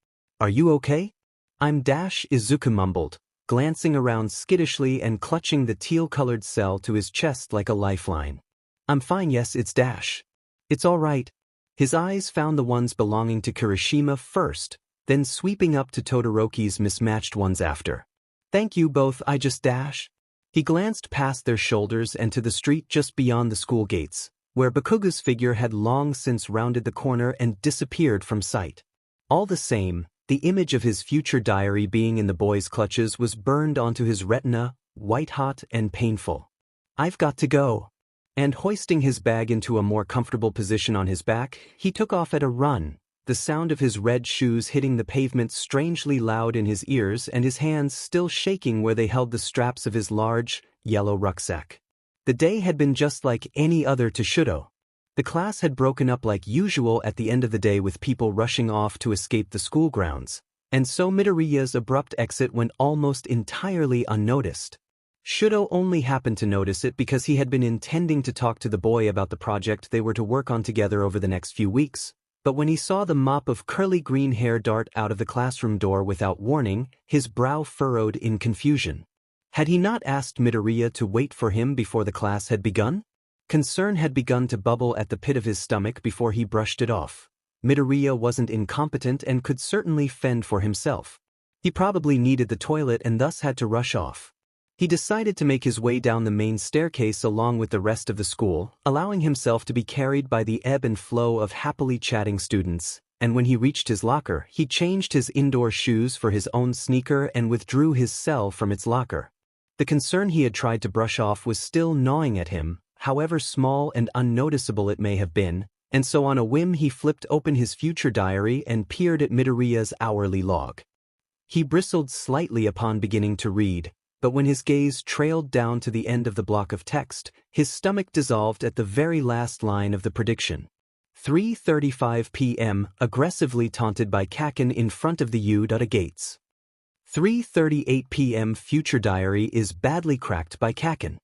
"Are you okay?" "I'm Dash," Izuku mumbled, glancing around skittishly and clutching the teal-colored cell to his chest like a lifeline. "I'm fine, yes, it's Dash." "It's all right." His eyes found the ones belonging to Kirishima first, then sweeping up to Todoroki's mismatched ones after. "Thank you both, I just Dash." He glanced past their shoulders and to the street just beyond the school gates, where Bakugo's figure had long since rounded the corner and disappeared from sight. All the same, the image of his future diary being in the boy's clutches was burned onto his retina, white-hot and painful. "I've got to go." And hoisting his bag into a more comfortable position on his back, he took off at a run, the sound of his red shoes hitting the pavement strangely loud in his ears and his hands still shaking where they held the straps of his large, yellow rucksack. The day had been just like any other to Shoto. The class had broken up like usual at the end of the day with people rushing off to escape the school grounds, And so Midoriya's abrupt exit went almost entirely unnoticed. Shoto only happened to notice it because he had been intending to talk to the boy about the project they were to work on together over the next few weeks, but when he saw the mop of curly green hair dart out of the classroom door without warning, his brow furrowed in confusion. Had he not asked Midoriya to wait for him before the class had begun? Concern had begun to bubble at the pit of his stomach before he brushed it off. Midoriya wasn't incompetent and could certainly fend for himself. He probably needed the toilet and thus had to rush off. He decided to make his way down the main staircase along with the rest of the school, allowing himself to be carried by the ebb and flow of happily chatting students, and when he reached his locker, he changed his indoor shoes for his own sneaker and withdrew his cell from its locker. The concern he had tried to brush off was still gnawing at him, however small and unnoticeable it may have been, and so on a whim he flipped open his future diary and peered at Midoriya's hourly log. He bristled slightly upon beginning to read, but when his gaze trailed down to the end of the block of text, his stomach dissolved at the very last line of the prediction. 3:35 p.m., aggressively taunted by Kaken in front of the U.A gates. 3:38 p.m. future diary is badly cracked by Kaken.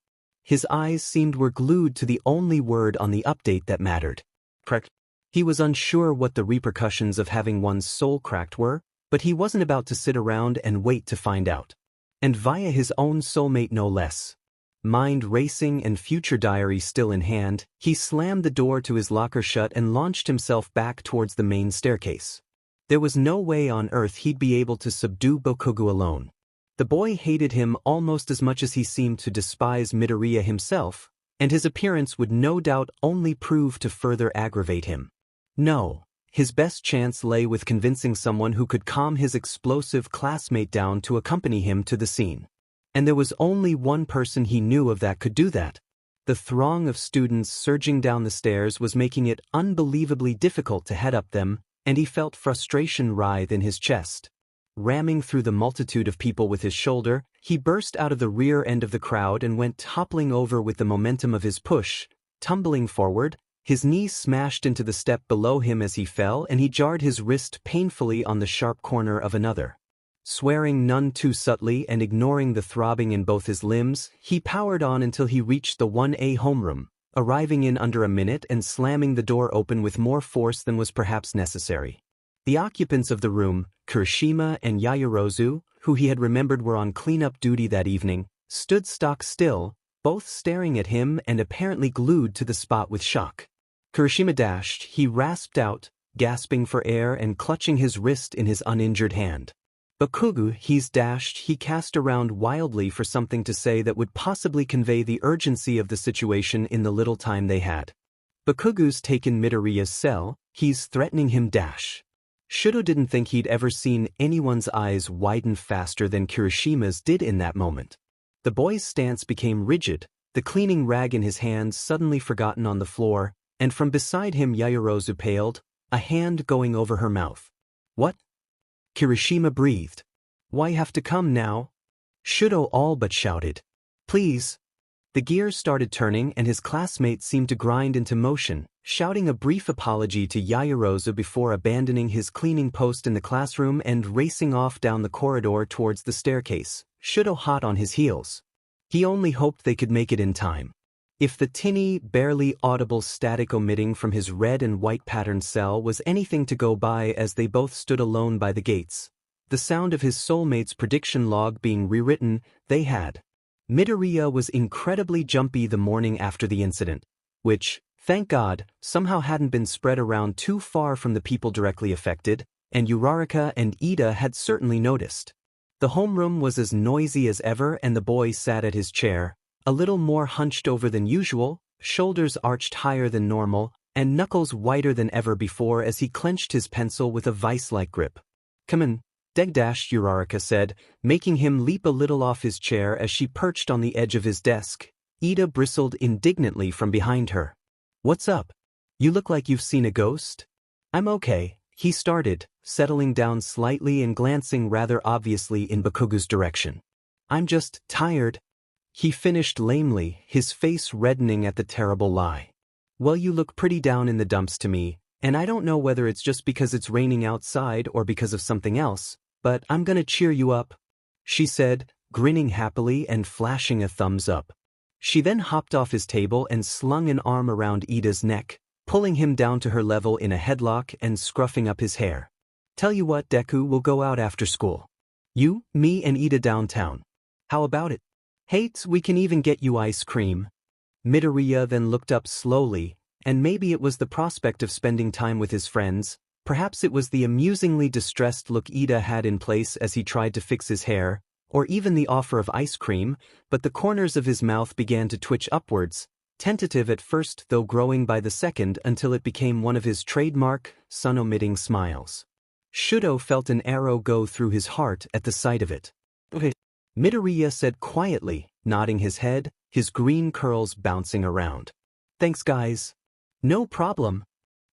His eyes seemed were glued to the only word on the update that mattered. Cracked. He was unsure what the repercussions of having one's soul cracked were, but he wasn't about to sit around and wait to find out. And via his own soulmate no less. Mind racing and future diary still in hand, he slammed the door to his locker shut and launched himself back towards the main staircase. There was no way on earth he'd be able to subdue Bokugu alone. The boy hated him almost as much as he seemed to despise Midoriya himself, and his appearance would no doubt only prove to further aggravate him. No, his best chance lay with convincing someone who could calm his explosive classmate down to accompany him to the scene. And there was only one person he knew of that could do that. The throng of students surging down the stairs was making it unbelievably difficult to head up them, and he felt frustration writhe in his chest. Ramming through the multitude of people with his shoulder, he burst out of the rear end of the crowd and went toppling over with the momentum of his push, tumbling forward. His knee smashed into the step below him as he fell and he jarred his wrist painfully on the sharp corner of another. Swearing none too subtly and ignoring the throbbing in both his limbs, he powered on until he reached the 1A homeroom, arriving in under a minute and slamming the door open with more force than was perhaps necessary. The occupants of the room, Kirishima and Yaoyorozu, who he had remembered were on cleanup duty that evening, stood stock still, both staring at him and apparently glued to the spot with shock. Kirishima dashed, he rasped out, gasping for air and clutching his wrist in his uninjured hand. Bokugu, he's dashed, he cast around wildly for something to say that would possibly convey the urgency of the situation in the little time they had. Bokugu's taken Midoriya's cell, he's threatening him dash. Shoto didn't think he'd ever seen anyone's eyes widen faster than Kirishima's did in that moment. The boy's stance became rigid, the cleaning rag in his hands suddenly forgotten on the floor, and from beside him Yaoyorozu paled, a hand going over her mouth. What? Kirishima breathed. Why have to come now? Shoto all but shouted. Please. The gears started turning and his classmates seemed to grind into motion, shouting a brief apology to Yaoyorozu before abandoning his cleaning post in the classroom and racing off down the corridor towards the staircase, Shoto hot on his heels. He only hoped they could make it in time. If the tinny, barely audible static emitting from his red and white patterned cell was anything to go by as they both stood alone by the gates, the sound of his soulmate's prediction log being rewritten, they had. Midoriya was incredibly jumpy the morning after the incident, which, thank God, somehow hadn't been spread around too far from the people directly affected, and Uraraka and Ida had certainly noticed. The homeroom was as noisy as ever and the boy sat at his chair, a little more hunched over than usual, shoulders arched higher than normal, and knuckles whiter than ever before as he clenched his pencil with a vice-like grip. Come on, Degdash, Uraraka said, making him leap a little off his chair as she perched on the edge of his desk. Ida bristled indignantly from behind her. What's up? You look like you've seen a ghost? I'm okay, he started, settling down slightly and glancing rather obviously in Bakugu's direction. I'm just tired. He finished lamely, his face reddening at the terrible lie. Well, you look pretty down in the dumps to me, and I don't know whether it's just because it's raining outside or because of something else, but I'm gonna cheer you up," she said, grinning happily and flashing a thumbs up. She then hopped off his table and slung an arm around Ida's neck, pulling him down to her level in a headlock and scruffing up his hair. "Tell you what, Deku, we'll go out after school. You, me and Ida downtown. How about it? Hate, we can even get you ice cream." Midoriya then looked up slowly, and maybe it was the prospect of spending time with his friends, perhaps it was the amusingly distressed look Ida had in place as he tried to fix his hair, or even the offer of ice cream, but the corners of his mouth began to twitch upwards, tentative at first though growing by the second until it became one of his trademark, sun-omitting smiles. Shoto felt an arrow go through his heart at the sight of it. "Okay," Midoriya said quietly, nodding his head, his green curls bouncing around. "Thanks guys." "No problem."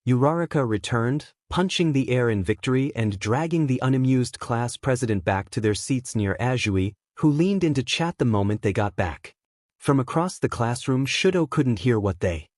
Uraraka returned, punching the air in victory and dragging the unamused class president back to their seats near Azui, who leaned in to chat the moment they got back. From across the classroom, Shoto couldn't hear what they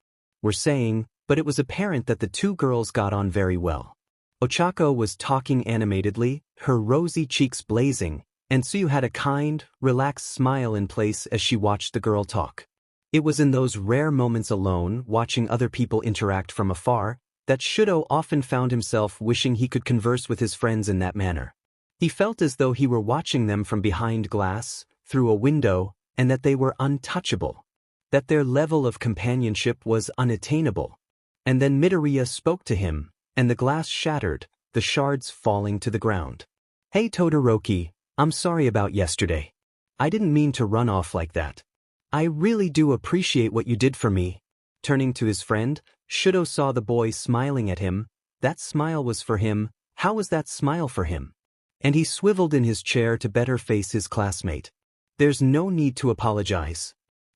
were saying, but it was apparent that the two girls got on very well. Ochako was talking animatedly, her rosy cheeks blazing, and Tsuyu had a kind, relaxed smile in place as she watched the girl talk. It was in those rare moments alone, watching other people interact from afar, that Shoto often found himself wishing he could converse with his friends in that manner. He felt as though he were watching them from behind glass, through a window, and that they were untouchable. That their level of companionship was unattainable. And then Midoriya spoke to him, and the glass shattered, the shards falling to the ground. "Hey Todoroki, I'm sorry about yesterday. I didn't mean to run off like that. I really do appreciate what you did for me." Turning to his friend, Shoto saw the boy smiling at him. That smile was for him. How was that smile for him? And he swiveled in his chair to better face his classmate. "There's no need to apologize."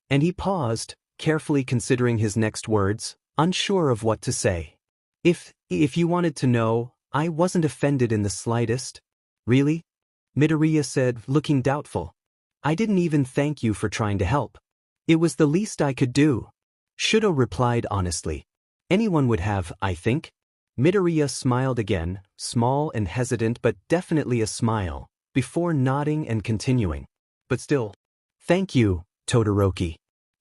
And he paused, carefully considering his next words, unsure of what to say. If you wanted to know, I wasn't offended in the slightest." "Really?" Midoriya said, looking doubtful. "I didn't even thank you for trying to help. It was the least I could do." Shoto replied honestly. "Anyone would have, I think." Midoriya smiled again, small and hesitant but definitely a smile, before nodding and continuing. "But still, thank you, Todoroki.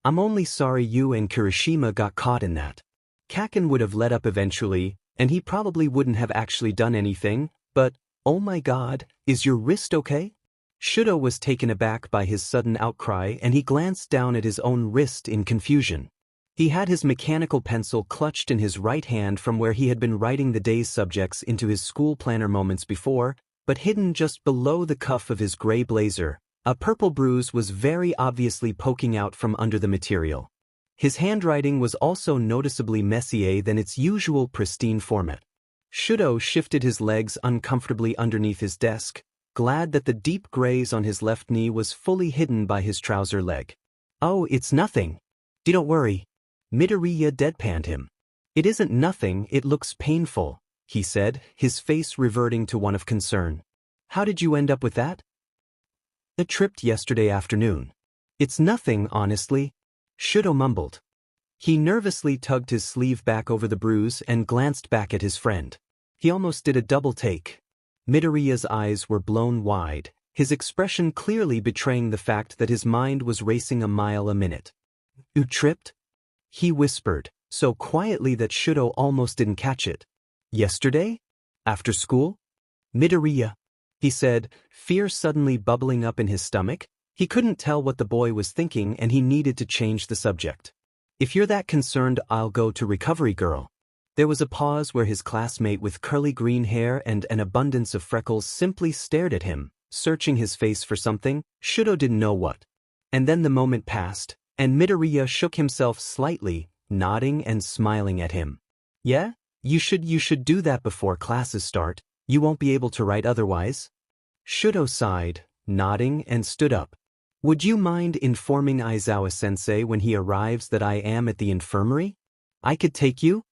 I'm only sorry you and Kirishima got caught in that. Kaken would have let up eventually, and he probably wouldn't have actually done anything, but, oh my god, is your wrist okay?" Shoto was taken aback by his sudden outcry and he glanced down at his own wrist in confusion. He had his mechanical pencil clutched in his right hand from where he had been writing the day's subjects into his school planner moments before, but hidden just below the cuff of his gray blazer, a purple bruise was very obviously poking out from under the material. His handwriting was also noticeably messier than its usual pristine format. Shoto shifted his legs uncomfortably underneath his desk, glad that the deep graze on his left knee was fully hidden by his trouser leg. "Oh, it's nothing. Don't worry." Midoriya deadpanned him. "It isn't nothing, it looks painful," he said, his face reverting to one of concern. "How did you end up with that?" "I tripped yesterday afternoon. It's nothing, honestly," Shoto mumbled. He nervously tugged his sleeve back over the bruise and glanced back at his friend. He almost did a double take. Midoriya's eyes were blown wide, his expression clearly betraying the fact that his mind was racing a mile a minute. "You tripped?" he whispered, so quietly that Shoto almost didn't catch it. "Yesterday? After school?" "Midoriya," he said, fear suddenly bubbling up in his stomach. He couldn't tell what the boy was thinking and he needed to change the subject. "If you're that concerned, I'll go to recovery, girl." There was a pause where his classmate with curly green hair and an abundance of freckles simply stared at him, searching his face for something, Shoto didn't know what. And then the moment passed, and Midoriya shook himself slightly, nodding and smiling at him. "Yeah? You should do that before classes start. You won't be able to write otherwise." Shoto sighed, nodding and stood up. "Would you mind informing Aizawa-sensei when he arrives that I am at the infirmary? I could take you?"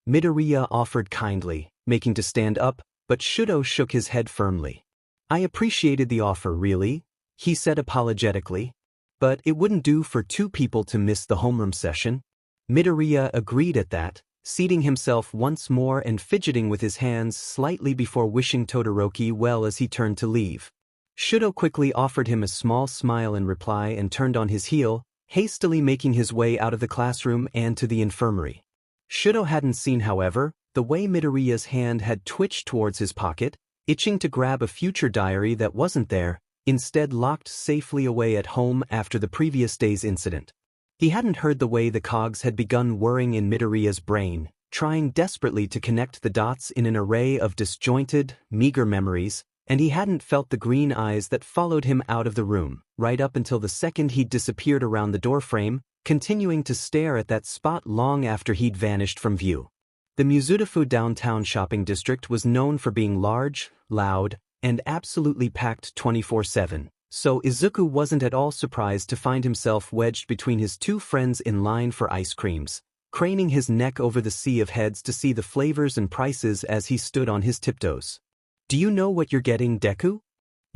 Midoriya offered kindly, making to stand up, but Shoto shook his head firmly. "I appreciated the offer, really," he said apologetically. "But it wouldn't do for two people to miss the homeroom session." Midoriya agreed at that, seating himself once more and fidgeting with his hands slightly before wishing Todoroki well as he turned to leave. Shoto quickly offered him a small smile in reply and turned on his heel, hastily making his way out of the classroom and to the infirmary. Shoto hadn't seen, however, the way Midoriya's hand had twitched towards his pocket, itching to grab a future diary that wasn't there, instead locked safely away at home after the previous day's incident. He hadn't heard the way the cogs had begun whirring in Midoriya's brain, trying desperately to connect the dots in an array of disjointed, meager memories, and he hadn't felt the green eyes that followed him out of the room, right up until the second he'd disappeared around the doorframe, continuing to stare at that spot long after he'd vanished from view. The Mizudafu downtown shopping district was known for being large, loud, and absolutely packed 24/7, so Izuku wasn't at all surprised to find himself wedged between his two friends in line for ice creams, craning his neck over the sea of heads to see the flavors and prices as he stood on his tiptoes. "Do you know what you're getting, Deku?"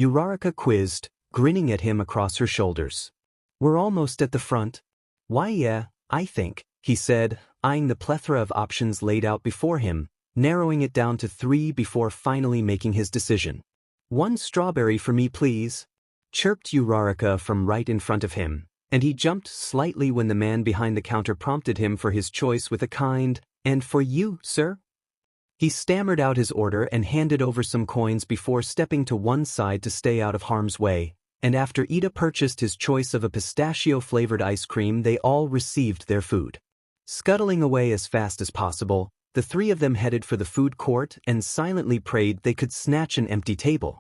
Uraraka quizzed, grinning at him across her shoulders. "We're almost at the front." "Why yeah, I think," he said, eyeing the plethora of options laid out before him, narrowing it down to 3 before finally making his decision. "1 strawberry for me please," chirped Uraraka from right in front of him, and he jumped slightly when the man behind the counter prompted him for his choice with a kind, "And for you, sir?" He stammered out his order and handed over some coins before stepping to one side to stay out of harm's way, and after Ida purchased his choice of a pistachio-flavored ice cream, they all received their food. Scuttling away as fast as possible, the 3 of them headed for the food court and silently prayed they could snatch an empty table.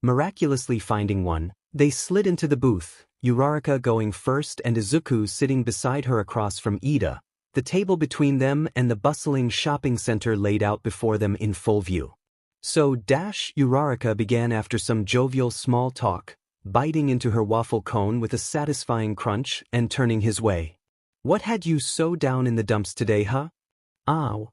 Miraculously finding one, they slid into the booth, Uraraka going first and Izuku sitting beside her across from Ida, the table between them and the bustling shopping center laid out before them in full view. "So Uraraka began after some jovial small talk, biting into her waffle cone with a satisfying crunch and turning his way. "What had you so down in the dumps today, huh?" "Ow."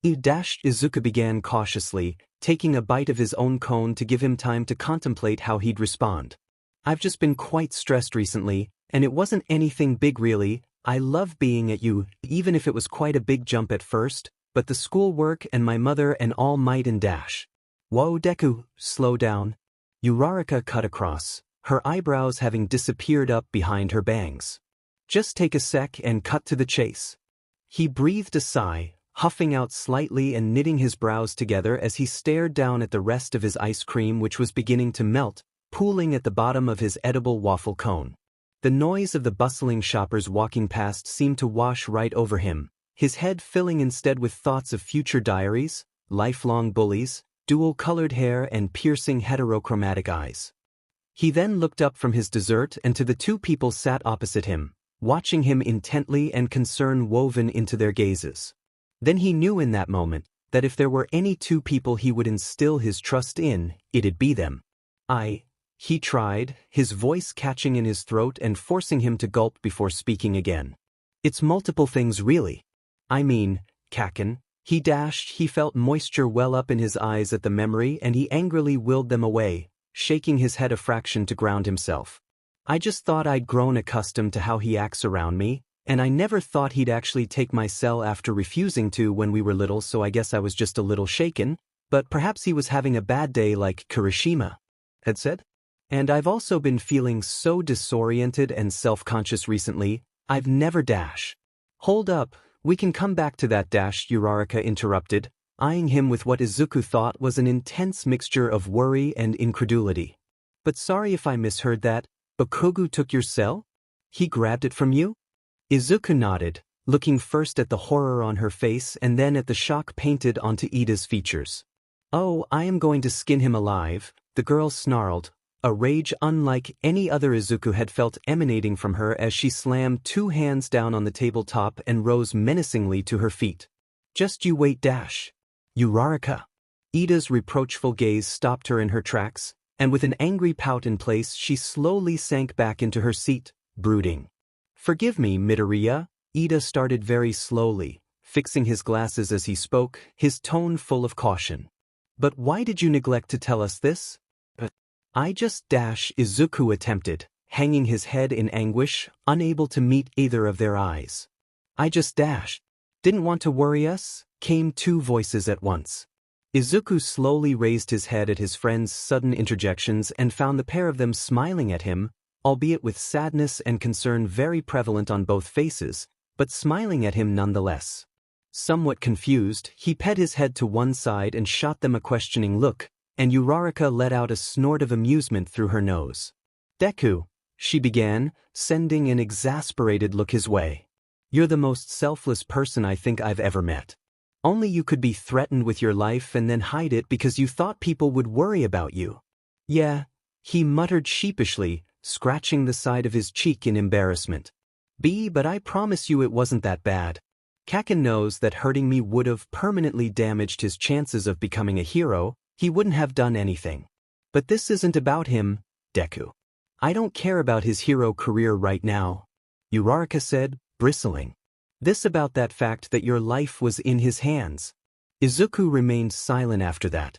Izuku began cautiously, taking a bite of his own cone to give him time to contemplate how he'd respond. "I've just been quite stressed recently, and it wasn't anything big really. I love being at you, even if it was quite a big jump at first, but the schoolwork and my mother and all might and dash." "Whoa Deku, slow down." Uraraka cut across, her eyebrows having disappeared up behind her bangs. "Just take a sec and cut to the chase." He breathed a sigh, huffing out slightly and knitting his brows together as he stared down at the rest of his ice cream which was beginning to melt, pooling at the bottom of his edible waffle cone. The noise of the bustling shoppers walking past seemed to wash right over him, his head filling instead with thoughts of future diaries, lifelong bullies, dual-colored hair and piercing heterochromatic eyes. He then looked up from his dessert and to the 2 people sat opposite him, watching him intently and concern woven into their gazes. Then he knew in that moment that if there were any 2 people he would instill his trust in, it'd be them. He tried, his voice catching in his throat and forcing him to gulp before speaking again. "It's multiple things really. I mean, Kaken." He felt moisture well up in his eyes at the memory and he angrily willed them away, shaking his head a fraction to ground himself. "I just thought I'd grown accustomed to how he acts around me, and I never thought he'd actually take my cell after refusing to when we were little, so I guess I was just a little shaken, but perhaps he was having a bad day like Kirishima had said. And I've also been feeling so disoriented and self-conscious recently, I've never dash." "Hold up, we can come back to that dash," Uraraka interrupted, eyeing him with what Izuku thought was an intense mixture of worry and incredulity. "But sorry if I misheard that, Bakugo took your cell? He grabbed it from you?" Izuku nodded, looking first at the horror on her face and then at the shock painted onto Ida's features. "Oh, I am going to skin him alive," the girl snarled, a rage unlike any other Izuku had felt emanating from her as she slammed 2 hands down on the tabletop and rose menacingly to her feet. "Just you wait dash." "Uraraka." Ida's reproachful gaze stopped her in her tracks, and with an angry pout in place she slowly sank back into her seat, brooding. "Forgive me, Midoriya," Ida started very slowly, fixing his glasses as he spoke, his tone full of caution. "But why did you neglect to tell us this?" "I just dash," Izuku attempted, hanging his head in anguish, unable to meet either of their eyes. "I just dash." Didn't want to worry us? Came two voices at once. Izuku slowly raised his head at his friend's sudden interjections and found the pair of them smiling at him, albeit with sadness and concern very prevalent on both faces, but smiling at him nonetheless. Somewhat confused, he pet his head to one side and shot them a questioning look, and Uraraka let out a snort of amusement through her nose. "Deku," she began, sending an exasperated look his way. "You're the most selfless person I think I've ever met. Only you could be threatened with your life and then hide it because you thought people would worry about you." "Yeah," he muttered sheepishly, scratching the side of his cheek in embarrassment. But I promise you it wasn't that bad. Kaken knows that hurting me would have permanently damaged his chances of becoming a hero. He wouldn't have done anything. But this isn't about him, Deku. I don't care about his hero career right now," Uraraka said, bristling. "This about that fact that your life was in his hands." Izuku remained silent after that.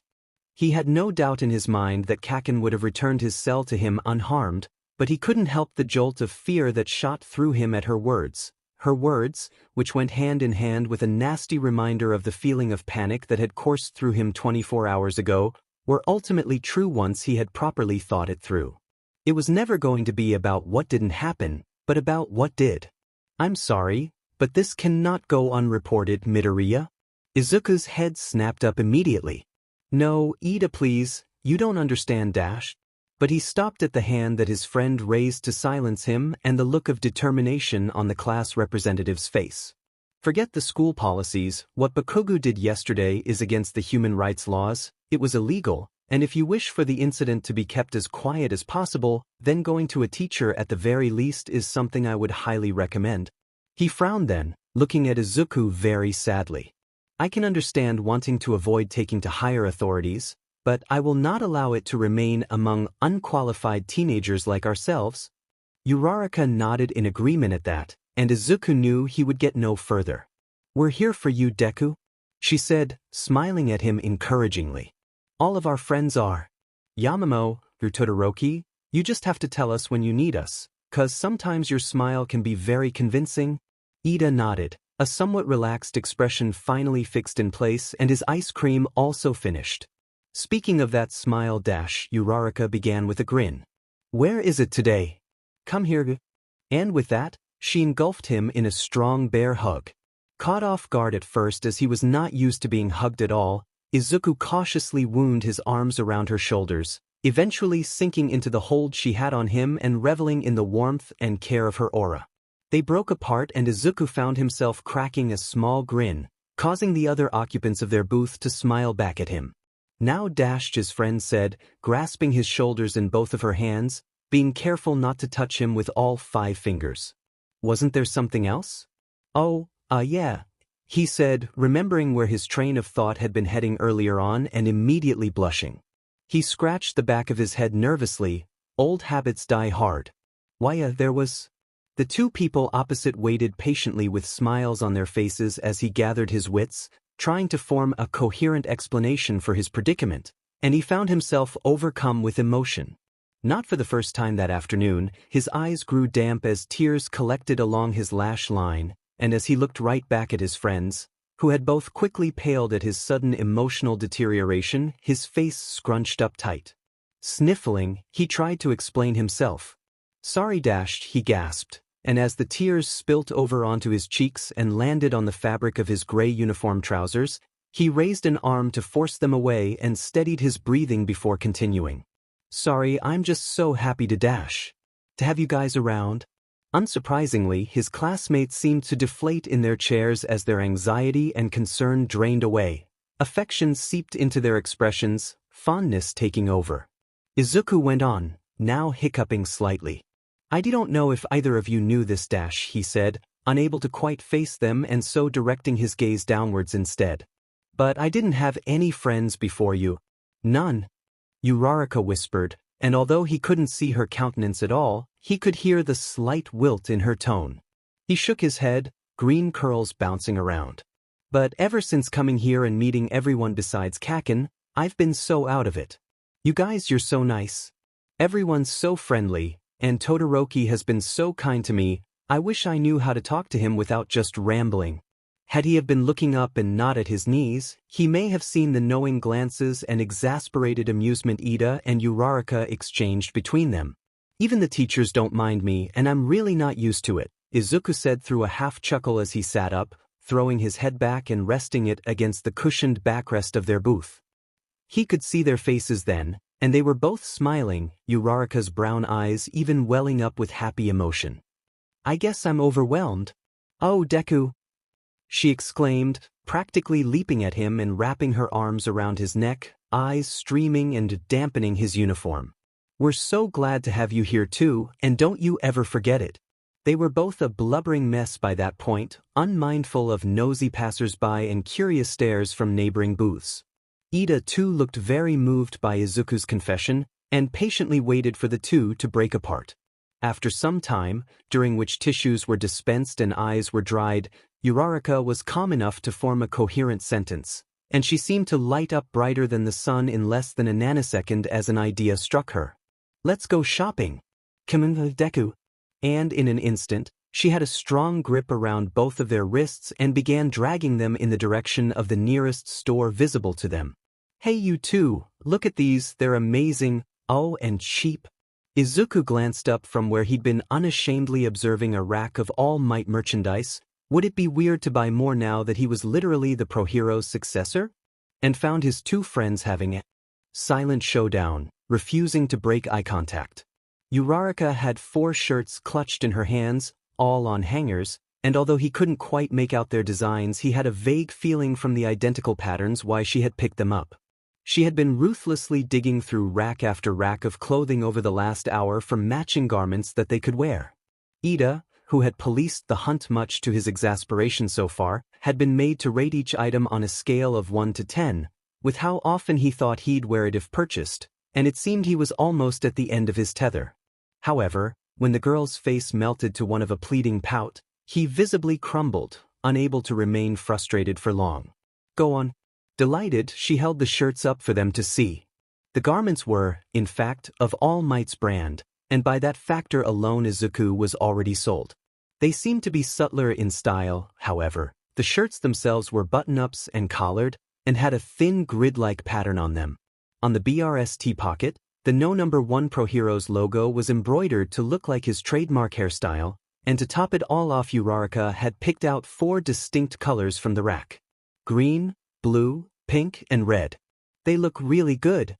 He had no doubt in his mind that Kaken would have returned his cell to him unharmed, but he couldn't help the jolt of fear that shot through him at her words. Her words, which went hand in hand with a nasty reminder of the feeling of panic that had coursed through him 24 hours ago, were ultimately true once he had properly thought it through. It was never going to be about what didn't happen, but about what did. "I'm sorry, but this cannot go unreported, Midoriya." Izuku's head snapped up immediately. "No, Ida, please, you don't understand, Dash." But he stopped at the hand that his friend raised to silence him and the look of determination on the class representative's face. "Forget the school policies. What Bakugo did yesterday is against the human rights laws. It was illegal, and if you wish for the incident to be kept as quiet as possible, then going to a teacher at the very least is something I would highly recommend." He frowned then, looking at Izuku very sadly. "I can understand wanting to avoid taking to higher authorities, but I will not allow it to remain among unqualified teenagers like ourselves." Uraraka nodded in agreement at that, and Izuku knew he would get no further. "We're here for you, Deku," she said, smiling at him encouragingly. "All of our friends are. Yamamo, through Todoroki, you just have to tell us when you need us, 'cause sometimes your smile can be very convincing." Ida nodded, a somewhat relaxed expression finally fixed in place, and his ice cream also finished. "Speaking of that smile, Dash," Uraraka began with a grin. "Where is it today? Come here." And with that, she engulfed him in a strong bear hug. Caught off guard at first as he was not used to being hugged at all, Izuku cautiously wound his arms around her shoulders, eventually sinking into the hold she had on him and reveling in the warmth and care of her aura. They broke apart and Izuku found himself cracking a small grin, causing the other occupants of their booth to smile back at him. "Now Dash," his friend said, grasping his shoulders in both of her hands, being careful not to touch him with all 5 fingers. "Wasn't there something else?" "Oh, yeah," he said, remembering where his train of thought had been heading earlier on and immediately blushing. He scratched the back of his head nervously. Old habits die hard. "Why, there was..." The two people opposite waited patiently with smiles on their faces as he gathered his wits, trying to form a coherent explanation for his predicament, and he found himself overcome with emotion. Not for the first time that afternoon, his eyes grew damp as tears collected along his lash line, and as he looked right back at his friends, who had both quickly paled at his sudden emotional deterioration, his face scrunched up tight. Sniffling, he tried to explain himself. "Sorry, Dash," he gasped, and as the tears spilt over onto his cheeks and landed on the fabric of his gray uniform trousers, he raised an arm to force them away and steadied his breathing before continuing. "Sorry, I'm just so happy to have you guys around." Unsurprisingly, his classmates seemed to deflate in their chairs as their anxiety and concern drained away. Affection seeped into their expressions, fondness taking over. Izuku went on, now hiccuping slightly. "I don't know if either of you knew this, Dash," he said, unable to quite face them and so directing his gaze downwards instead. "But I didn't have any friends before you." "None," Uraraka whispered, and although he couldn't see her countenance at all, he could hear the slight wilt in her tone. He shook his head, green curls bouncing around. "But ever since coming here and meeting everyone besides Kaken, I've been so out of it. You guys, you're so nice. Everyone's so friendly, and Todoroki has been so kind to me. I wish I knew how to talk to him without just rambling." Had he have been looking up and not at his knees, he may have seen the knowing glances and exasperated amusement Ida and Uraraka exchanged between them. Even the teachers don't mind me, and I'm really not used to it, Izuku said through a half-chuckle as he sat up, throwing his head back and resting it against the cushioned backrest of their booth. He could see their faces then, and they were both smiling, Uraraka's brown eyes even welling up with happy emotion. I guess I'm overwhelmed. Oh, Deku! She exclaimed, practically leaping at him and wrapping her arms around his neck, eyes streaming and dampening his uniform. We're so glad to have you here too, and don't you ever forget it. They were both a blubbering mess by that point, unmindful of nosy passers-by and curious stares from neighboring booths. Ida too looked very moved by Izuku's confession, and patiently waited for the two to break apart. After some time, during which tissues were dispensed and eyes were dried, Uraraka was calm enough to form a coherent sentence, and she seemed to light up brighter than the sun in less than a nanosecond as an idea struck her. Let's go shopping. Come in, Deku. And in an instant, she had a strong grip around both of their wrists and began dragging them in the direction of the nearest store visible to them. Hey you two, look at these, they're amazing, oh and cheap. Izuku glanced up from where he'd been unashamedly observing a rack of All Might merchandise. Would it be weird to buy more now that he was literally the pro-hero's successor? And found his two friends having a silent showdown, refusing to break eye contact. Uraraka had 4 shirts clutched in her hands, all on hangers, and although he couldn't quite make out their designs, he had a vague feeling from the identical patterns why she had picked them up. She had been ruthlessly digging through rack after rack of clothing over the last hour for matching garments that they could wear. Ida, who had policed the hunt much to his exasperation so far, had been made to rate each item on a scale of 1 to 10, with how often he thought he'd wear it if purchased, and it seemed he was almost at the end of his tether. However, when the girl's face melted to one of a pleading pout, he visibly crumbled, unable to remain frustrated for long. Go on. Delighted, she held the shirts up for them to see. The garments were, in fact, of All Might's brand, and by that factor alone Izuku was already sold. They seemed to be subtler in style, however. The shirts themselves were button-ups and collared, and had a thin grid-like pattern on them. On the BRST pocket, the No. 1 Pro Hero's logo was embroidered to look like his trademark hairstyle, and to top it all off Uraraka had picked out 4 distinct colors from the rack. Green, blue, pink, and red. They look really good,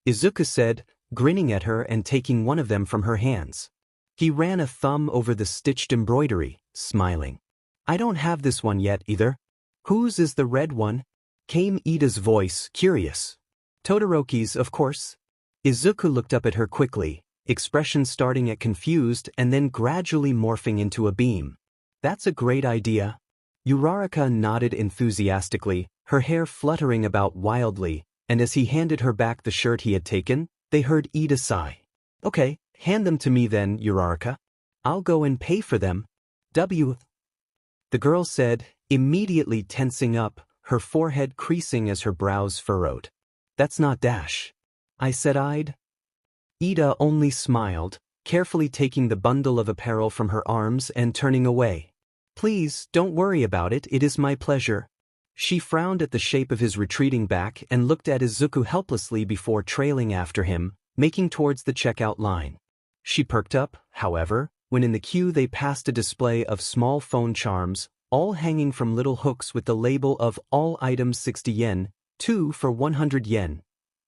Izuku said, grinning at her and taking one of them from her hands. He ran a thumb over the stitched embroidery, smiling. I don't have this one yet either. Whose is the red one? Came Ida's voice, curious. Todoroki's, of course. Izuku looked up at her quickly, expression starting at confused and then gradually morphing into a beam. That's a great idea. Uraraka nodded enthusiastically, her hair fluttering about wildly, and as he handed her back the shirt he had taken, they heard Ida sigh. Okay, hand them to me then, Uraraka. I'll go and pay for them. The girl said, immediately tensing up, her forehead creasing as her brows furrowed. That's not Dash. I said I'd. Ida only smiled, carefully taking the bundle of apparel from her arms and turning away. Please, don't worry about it, it is my pleasure. She frowned at the shape of his retreating back and looked at Izuku helplessly before trailing after him, making towards the checkout line. She perked up, however, when in the queue they passed a display of small phone charms, all hanging from little hooks with the label of all items 60 yen, 2 for 100 yen,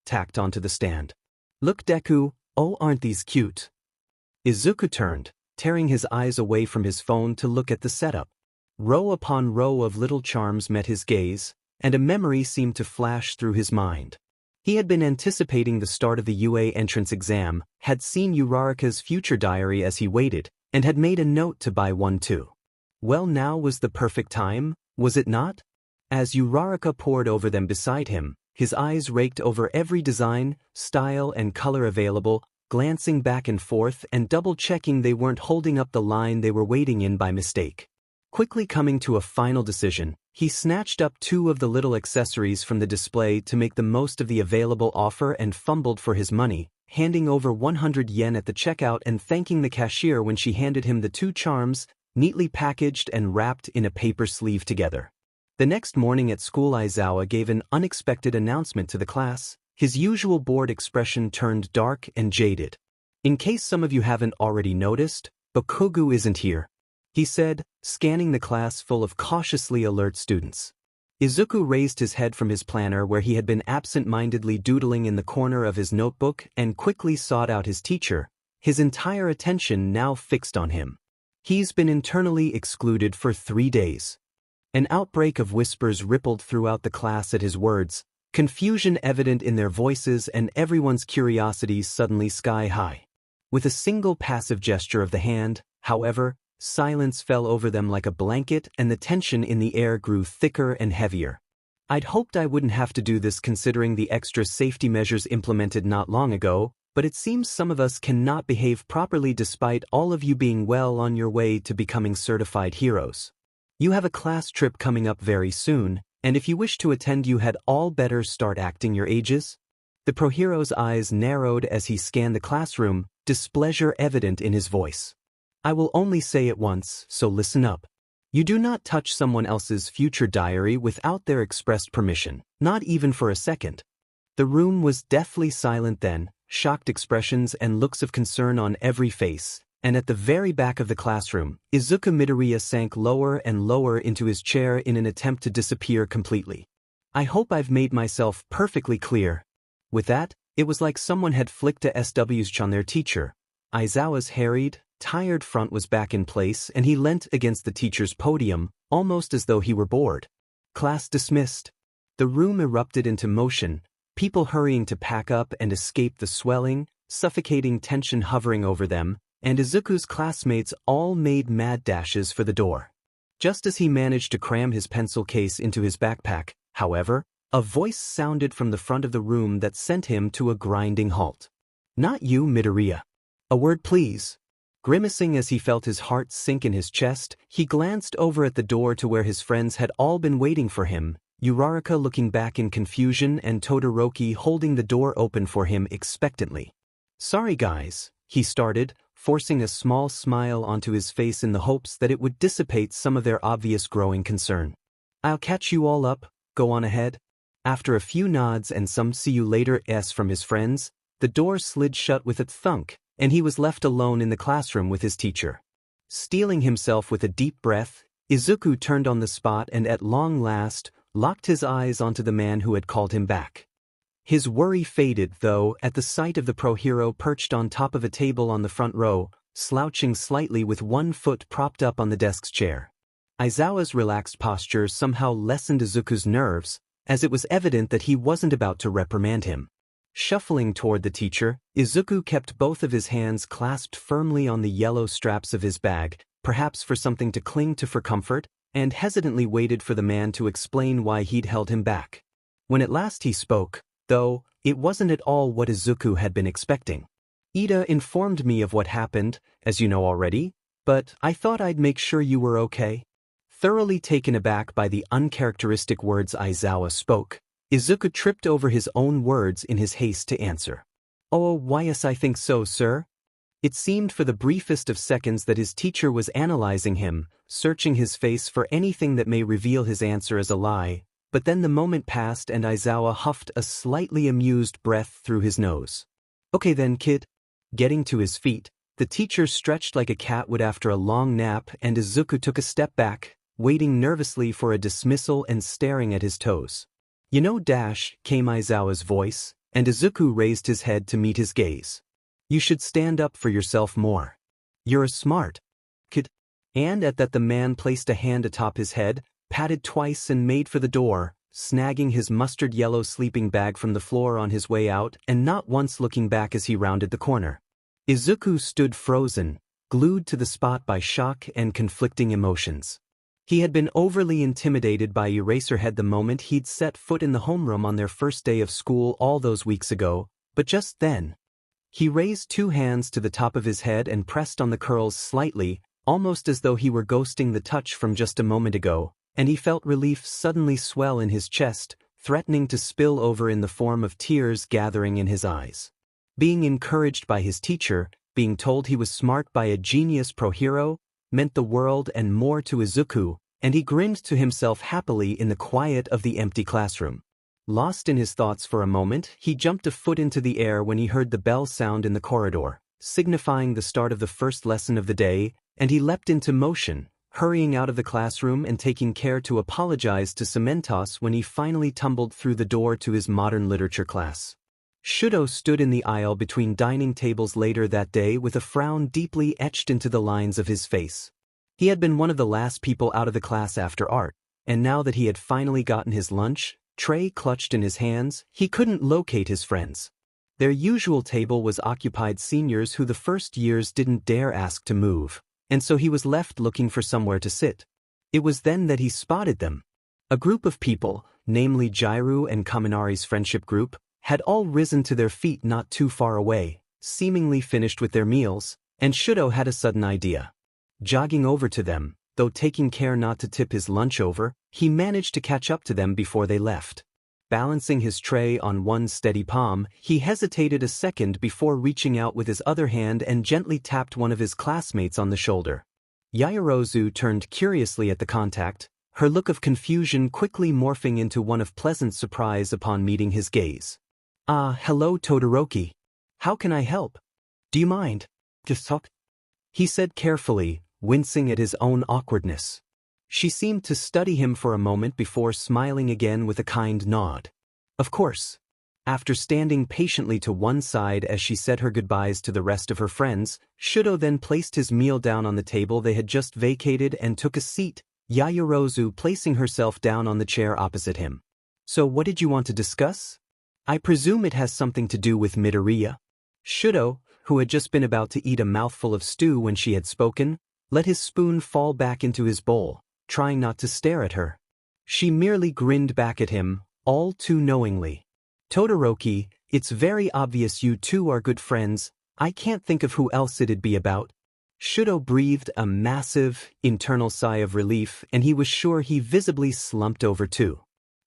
tacked onto the stand. Look Deku, oh aren't these cute? Izuku turned, tearing his eyes away from his phone to look at the setup. Row upon row of little charms met his gaze, and a memory seemed to flash through his mind. He had been anticipating the start of the UA entrance exam, had seen Uraraka's future diary as he waited, and had made a note to buy one too. Well, now was the perfect time, was it not? As Uraraka pored over them beside him, his eyes raked over every design, style and color available, glancing back and forth and double-checking they weren't holding up the line they were waiting in by mistake. Quickly coming to a final decision, he snatched up 2 of the little accessories from the display to make the most of the available offer and fumbled for his money, handing over 100 yen at the checkout and thanking the cashier when she handed him the 2 charms, neatly packaged and wrapped in a paper sleeve together. The next morning at school, Aizawa gave an unexpected announcement to the class. His usual bored expression turned dark and jaded. "In case some of you haven't already noticed, Bakugo isn't here," he said, scanning the class full of cautiously alert students. Izuku raised his head from his planner where he had been absent-mindedly doodling in the corner of his notebook and quickly sought out his teacher, his entire attention now fixed on him. "He's been internally excluded for 3 days. An outbreak of whispers rippled throughout the class at his words, confusion evident in their voices and everyone's curiosity suddenly sky-high. With a single passive gesture of the hand, however, silence fell over them like a blanket and the tension in the air grew thicker and heavier. "I'd hoped I wouldn't have to do this considering the extra safety measures implemented not long ago, but it seems some of us cannot behave properly despite all of you being well on your way to becoming certified heroes. You have a class trip coming up very soon, and if you wish to attend you had all better start acting your ages." The pro-hero's eyes narrowed as he scanned the classroom, displeasure evident in his voice. "I will only say it once, so listen up. You do not touch someone else's future diary without their expressed permission, not even for a second." The room was deathly silent then, shocked expressions and looks of concern on every face, and at the very back of the classroom, Izuku Midoriya sank lower and lower into his chair in an attempt to disappear completely. "I hope I've made myself perfectly clear." With that, it was like someone had flicked a switch on their teacher. Aizawa's harried, tired front was back in place and he leant against the teacher's podium, almost as though he were bored. Class dismissed. The room erupted into motion, people hurrying to pack up and escape the swelling, suffocating tension hovering over them, and Izuku's classmates all made mad dashes for the door. Just as he managed to cram his pencil case into his backpack, however, a voice sounded from the front of the room that sent him to a grinding halt. "Not you, Midoriya. A word please." Grimacing as he felt his heart sink in his chest, he glanced over at the door to where his friends had all been waiting for him, Uraraka looking back in confusion and Todoroki holding the door open for him expectantly. "Sorry guys," he started, forcing a small smile onto his face in the hopes that it would dissipate some of their obvious growing concern. "I'll catch you all up, go on ahead." After a few nods and some "see you later"s from his friends, the door slid shut with a thunk, and he was left alone in the classroom with his teacher. Steeling himself with a deep breath, Izuku turned on the spot and at long last, locked his eyes onto the man who had called him back. His worry faded though at the sight of the pro-hero perched on top of a table on the front row, slouching slightly with one foot propped up on the desk's chair. Aizawa's relaxed posture somehow lessened Izuku's nerves, as it was evident that he wasn't about to reprimand him. Shuffling toward the teacher, Izuku kept both of his hands clasped firmly on the yellow straps of his bag, perhaps for something to cling to for comfort, and hesitantly waited for the man to explain why he'd held him back. When at last he spoke, though, it wasn't at all what Izuku had been expecting. "Ida informed me of what happened, as you know already, but I thought I'd make sure you were okay." Thoroughly taken aback by the uncharacteristic words Aizawa spoke, Izuku tripped over his own words in his haste to answer. "Oh, why yes, I think so, sir." It seemed for the briefest of seconds that his teacher was analyzing him, searching his face for anything that may reveal his answer as a lie, but then the moment passed and Aizawa huffed a slightly amused breath through his nose. "Okay then, kid." Getting to his feet, the teacher stretched like a cat would after a long nap and Izuku took a step back, waiting nervously for a dismissal and staring at his toes. "You know Dash," came Aizawa's voice, and Izuku raised his head to meet his gaze. "You should stand up for yourself more. You're a smart kid." And at that the man placed a hand atop his head, patted twice and made for the door, snagging his mustard yellow sleeping bag from the floor on his way out and not once looking back as he rounded the corner. Izuku stood frozen, glued to the spot by shock and conflicting emotions. He had been overly intimidated by Eraserhead the moment he'd set foot in the homeroom on their first day of school all those weeks ago, but just then, he raised two hands to the top of his head and pressed on the curls slightly, almost as though he were ghosting the touch from just a moment ago, and he felt relief suddenly swell in his chest, threatening to spill over in the form of tears gathering in his eyes. Being encouraged by his teacher, being told he was smart by a genius pro-hero, meant the world and more to Izuku, and he grinned to himself happily in the quiet of the empty classroom. Lost in his thoughts for a moment, he jumped a foot into the air when he heard the bell sound in the corridor, signifying the start of the first lesson of the day, and he leapt into motion, hurrying out of the classroom and taking care to apologize to Cementos when he finally tumbled through the door to his modern literature class. Shoto stood in the aisle between dining tables later that day with a frown deeply etched into the lines of his face. He had been one of the last people out of the class after art, and now that he had finally gotten his lunch tray clutched in his hands, he couldn't locate his friends. Their usual table was occupied seniors who the first years didn't dare ask to move, and so he was left looking for somewhere to sit. It was then that he spotted them. A group of people, namely Jairu and Kaminari's friendship group, had all risen to their feet not too far away, seemingly finished with their meals, and Shoto had a sudden idea. Jogging over to them, though taking care not to tip his lunch over, he managed to catch up to them before they left. Balancing his tray on one steady palm, he hesitated a second before reaching out with his other hand and gently tapped one of his classmates on the shoulder. Yaoyorozu turned curiously at the contact, her look of confusion quickly morphing into one of pleasant surprise upon meeting his gaze. "Ah, hello Todoroki. How can I help? Do you mind? Just talk," he said carefully, wincing at his own awkwardness. She seemed to study him for a moment before smiling again with a kind nod. "Of course." After standing patiently to one side as she said her goodbyes to the rest of her friends, Shoto then placed his meal down on the table they had just vacated and took a seat, Yaoyorozu placing herself down on the chair opposite him. "So what did you want to discuss? I presume it has something to do with Midoriya?" Shoto, who had just been about to eat a mouthful of stew when she had spoken, let his spoon fall back into his bowl, trying not to stare at her. She merely grinned back at him, all too knowingly. "Todoroki, it's very obvious you two are good friends. I can't think of who else it'd be about." Shoto breathed a massive, internal sigh of relief, and he was sure he visibly slumped over too.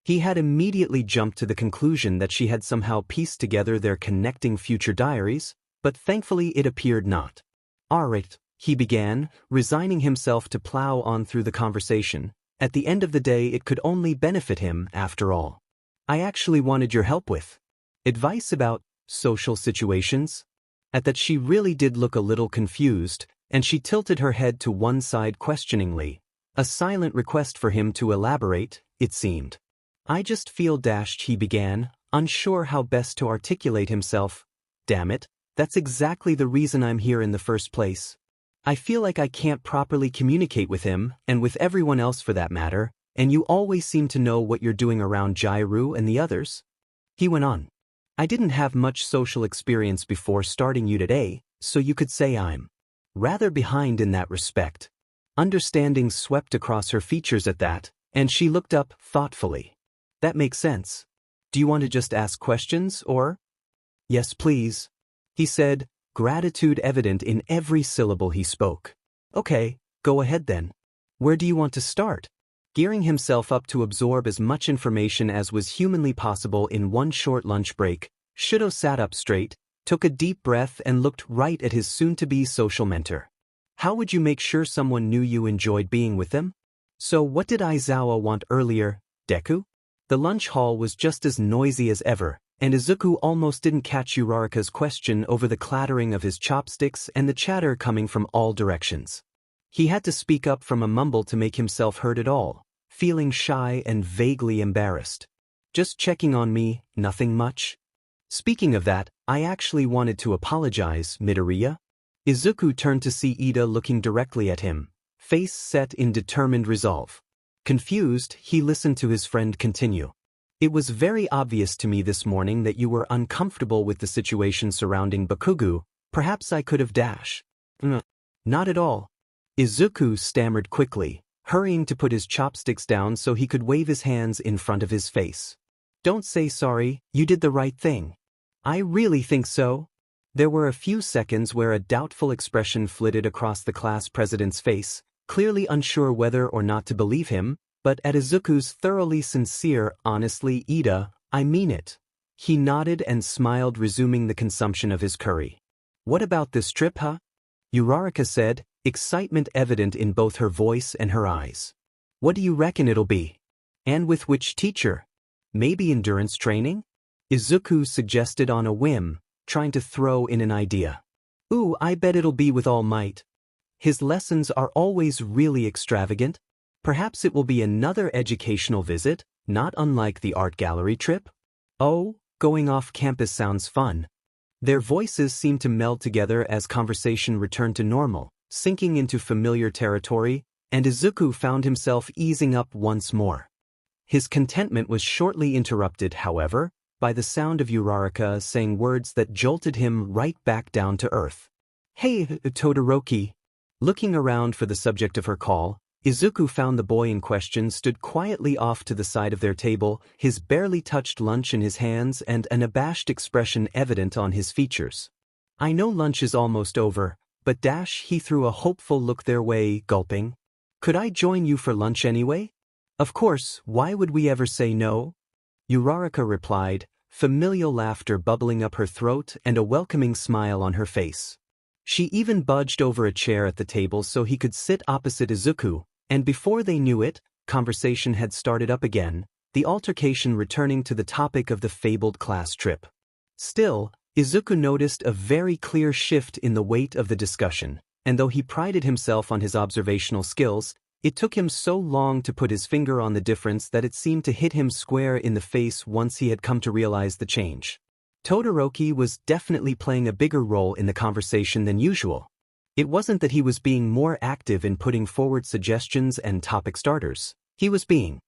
He had immediately jumped to the conclusion that she had somehow pieced together their connecting future diaries, but thankfully it appeared not. "Alright," he began, resigning himself to plow on through the conversation. At the end of the day it could only benefit him, after all. "I actually wanted your help with advice about social situations." At that she really did look a little confused, and she tilted her head to one side questioningly. A silent request for him to elaborate, it seemed. "I just feel dashed," he began, unsure how best to articulate himself. "Damn it, that's exactly the reason I'm here in the first place. I feel like I can't properly communicate with him, and with everyone else for that matter, and you always seem to know what you're doing around Jairu and the others." He went on. "I didn't have much social experience before starting you today, so you could say I'm rather behind in that respect." Understanding swept across her features at that, and she looked up thoughtfully. "That makes sense. Do you want to just ask questions, or?" "Yes, please," he said, gratitude evident in every syllable he spoke. "Okay, go ahead then. Where do you want to start?" Gearing himself up to absorb as much information as was humanly possible in one short lunch break, Shoto sat up straight, took a deep breath and looked right at his soon-to-be social mentor. "How would you make sure someone knew you enjoyed being with them? So what did Aizawa want earlier, Deku?" The lunch hall was just as noisy as ever, and Izuku almost didn't catch Uraraka's question over the clattering of his chopsticks and the chatter coming from all directions. He had to speak up from a mumble to make himself heard at all, feeling shy and vaguely embarrassed. "Just checking on me, nothing much. Speaking of that, I actually wanted to apologize, Midoriya." Izuku turned to see Ida looking directly at him, face set in determined resolve. Confused, he listened to his friend continue. "It was very obvious to me this morning that you were uncomfortable with the situation surrounding Bakugo. Perhaps I could have dash." "Not at all." Izuku stammered quickly, hurrying to put his chopsticks down so he could wave his hands in front of his face. "Don't say sorry, you did the right thing." "I really think so." There were a few seconds where a doubtful expression flitted across the class president's face, clearly unsure whether or not to believe him, but at Izuku's thoroughly sincere, "Honestly, Ida, I mean it." He nodded and smiled, resuming the consumption of his curry. "What about this trip, huh?" Uraraka said, excitement evident in both her voice and her eyes. What do you reckon it'll be? And with which teacher? Maybe endurance training? Izuku suggested on a whim, trying to throw in an idea. Ooh, I bet it'll be with All Might. His lessons are always really extravagant. Perhaps it will be another educational visit, not unlike the art gallery trip? Oh, going off campus sounds fun. Their voices seemed to meld together as conversation returned to normal, sinking into familiar territory, and Izuku found himself easing up once more. His contentment was shortly interrupted, however, by the sound of Uraraka saying words that jolted him right back down to earth. Hey, Todoroki. Looking around for the subject of her call, Izuku found the boy in question stood quietly off to the side of their table, his barely touched lunch in his hands and an abashed expression evident on his features. I know lunch is almost over, but he threw a hopeful look their way, gulping. Could I join you for lunch anyway? Of course, why would we ever say no? Uraraka replied, familial laughter bubbling up her throat and a welcoming smile on her face. She even budged over a chair at the table so he could sit opposite Izuku, and before they knew it, conversation had started up again, the altercation returning to the topic of the fabled class trip. Still, Izuku noticed a very clear shift in the weight of the discussion, and though he prided himself on his observational skills, it took him so long to put his finger on the difference that it seemed to hit him square in the face once he had come to realize the change. Todoroki was definitely playing a bigger role in the conversation than usual. It wasn't that he was being more active in putting forward suggestions and topic starters. He was being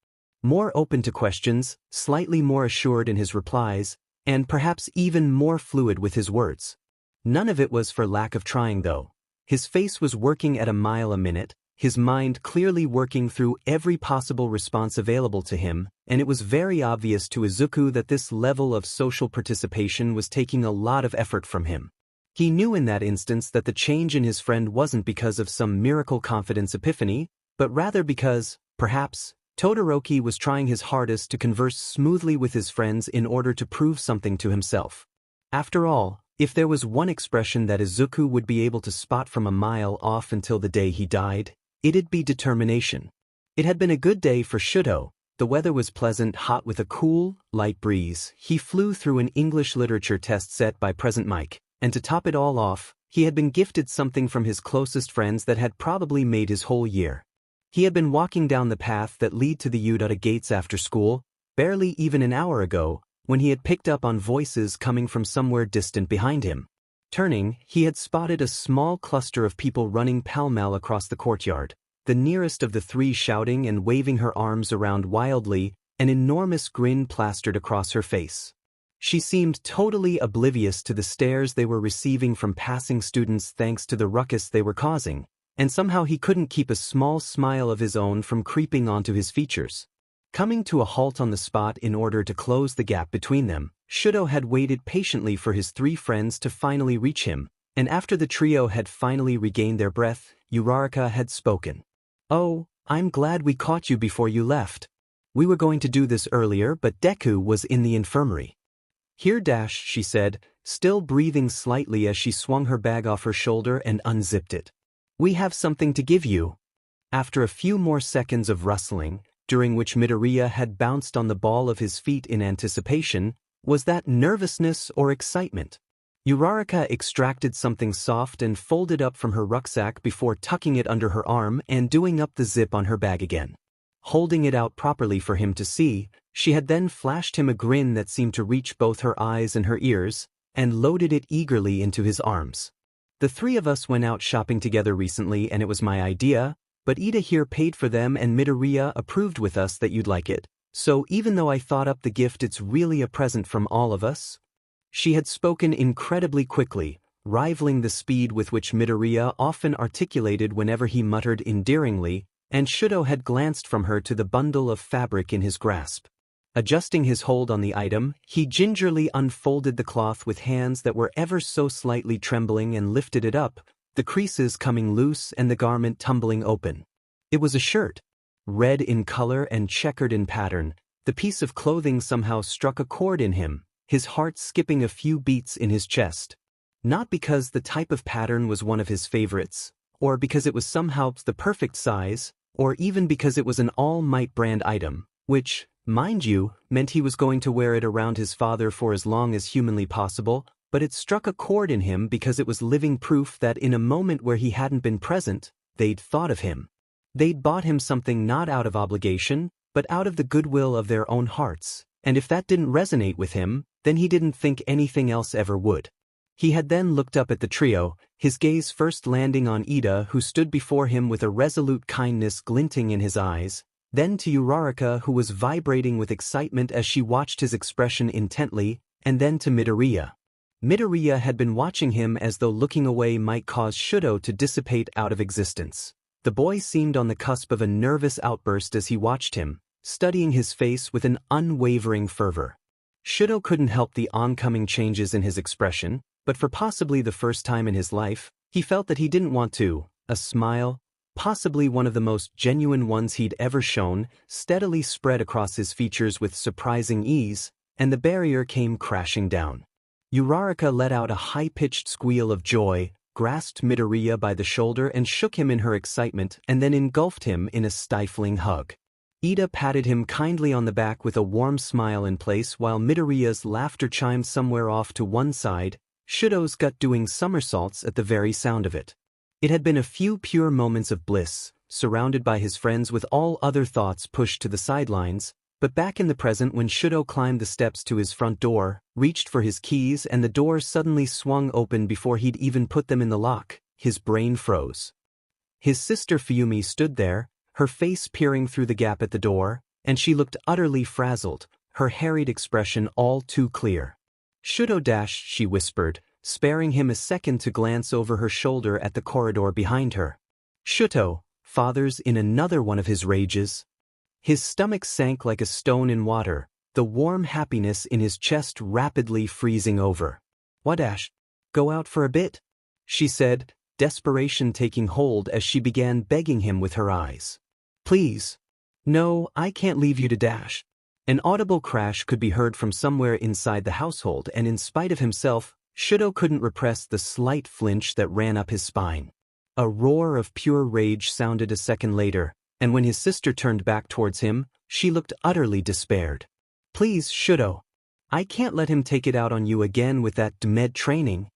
more open to questions, slightly more assured in his replies, and perhaps even more fluid with his words. None of it was for lack of trying, though. His face was working at a mile a minute, his mind clearly working through every possible response available to him, and it was very obvious to Izuku that this level of social participation was taking a lot of effort from him. He knew in that instance that the change in his friend wasn't because of some miracle confidence epiphany, but rather because, perhaps, Todoroki was trying his hardest to converse smoothly with his friends in order to prove something to himself. After all, if there was one expression that Izuku would be able to spot from a mile off until the day he died, it'd be determination. It had been a good day for Shoto. The weather was pleasant, hot with a cool, light breeze. He flew through an English literature test set by Present Mike, and to top it all off, he had been gifted something from his closest friends that had probably made his whole year. He had been walking down the path that lead to the Udata gates after school, barely even an hour ago, when he had picked up on voices coming from somewhere distant behind him. Turning, he had spotted a small cluster of people running pell-mell across the courtyard, the nearest of the three shouting and waving her arms around wildly, an enormous grin plastered across her face. She seemed totally oblivious to the stares they were receiving from passing students thanks to the ruckus they were causing, and somehow he couldn't keep a small smile of his own from creeping onto his features. Coming to a halt on the spot in order to close the gap between them, Shoto had waited patiently for his three friends to finally reach him, and after the trio had finally regained their breath, Uraraka had spoken. Oh, I'm glad we caught you before you left. We were going to do this earlier, but Deku was in the infirmary. Here, she said, still breathing slightly as she swung her bag off her shoulder and unzipped it. We have something to give you. After a few more seconds of rustling, during which Midoriya had bounced on the ball of his feet in anticipation, was that nervousness or excitement? Uraraka extracted something soft and folded up from her rucksack before tucking it under her arm and doing up the zip on her bag again. Holding it out properly for him to see, she had then flashed him a grin that seemed to reach both her eyes and her ears, and loaded it eagerly into his arms. The three of us went out shopping together recently and it was my idea, but Ida here paid for them and Midoriya approved with us that you'd like it, so even though I thought up the gift, it's really a present from all of us. She had spoken incredibly quickly, rivaling the speed with which Midoriya often articulated whenever he muttered endearingly, and Shoto had glanced from her to the bundle of fabric in his grasp. Adjusting his hold on the item, he gingerly unfolded the cloth with hands that were ever so slightly trembling and lifted it up, the creases coming loose and the garment tumbling open. It was a shirt. Red in color and checkered in pattern, the piece of clothing somehow struck a chord in him, his heart skipping a few beats in his chest. Not because the type of pattern was one of his favorites, or because it was somehow the perfect size, or even because it was an All Might brand item, which, mind you, meant he was going to wear it around his father for as long as humanly possible, but it struck a chord in him because it was living proof that in a moment where he hadn't been present, they'd thought of him. They'd bought him something not out of obligation, but out of the goodwill of their own hearts, and if that didn't resonate with him, then he didn't think anything else ever would. He had then looked up at the trio, his gaze first landing on Ida, who stood before him with a resolute kindness glinting in his eyes, then to Uraraka, who was vibrating with excitement as she watched his expression intently, and then to Midoriya. Midoriya had been watching him as though looking away might cause Shoto to dissipate out of existence. The boy seemed on the cusp of a nervous outburst as he watched him, studying his face with an unwavering fervor. Shoto couldn't help the oncoming changes in his expression, but for possibly the first time in his life, he felt that he didn't want to. A smile, possibly one of the most genuine ones he'd ever shown, steadily spread across his features with surprising ease, and the barrier came crashing down. Uraraka let out a high-pitched squeal of joy, grasped Midoriya by the shoulder and shook him in her excitement and then engulfed him in a stifling hug. Ida patted him kindly on the back with a warm smile in place while Midoriya's laughter chimed somewhere off to one side, Shoto's gut doing somersaults at the very sound of it. It had been a few pure moments of bliss, surrounded by his friends with all other thoughts pushed to the sidelines, but back in the present when Shoto climbed the steps to his front door, reached for his keys and the door suddenly swung open before he'd even put them in the lock, his brain froze. His sister Fuyumi stood there, her face peering through the gap at the door, and she looked utterly frazzled, her harried expression all too clear. Shoto dash, she whispered, sparing him a second to glance over her shoulder at the corridor behind her. Shoto, father's in another one of his rages. His stomach sank like a stone in water, the warm happiness in his chest rapidly freezing over. Wadash, go out for a bit? She said, desperation taking hold as she began begging him with her eyes. Please. No, I can't leave you to dash. An audible crash could be heard from somewhere inside the household, and in spite of himself, Shoto couldn't repress the slight flinch that ran up his spine. A roar of pure rage sounded a second later, and when his sister turned back towards him, she looked utterly despaired. Please, Shoto. I can't let him take it out on you again with that med training.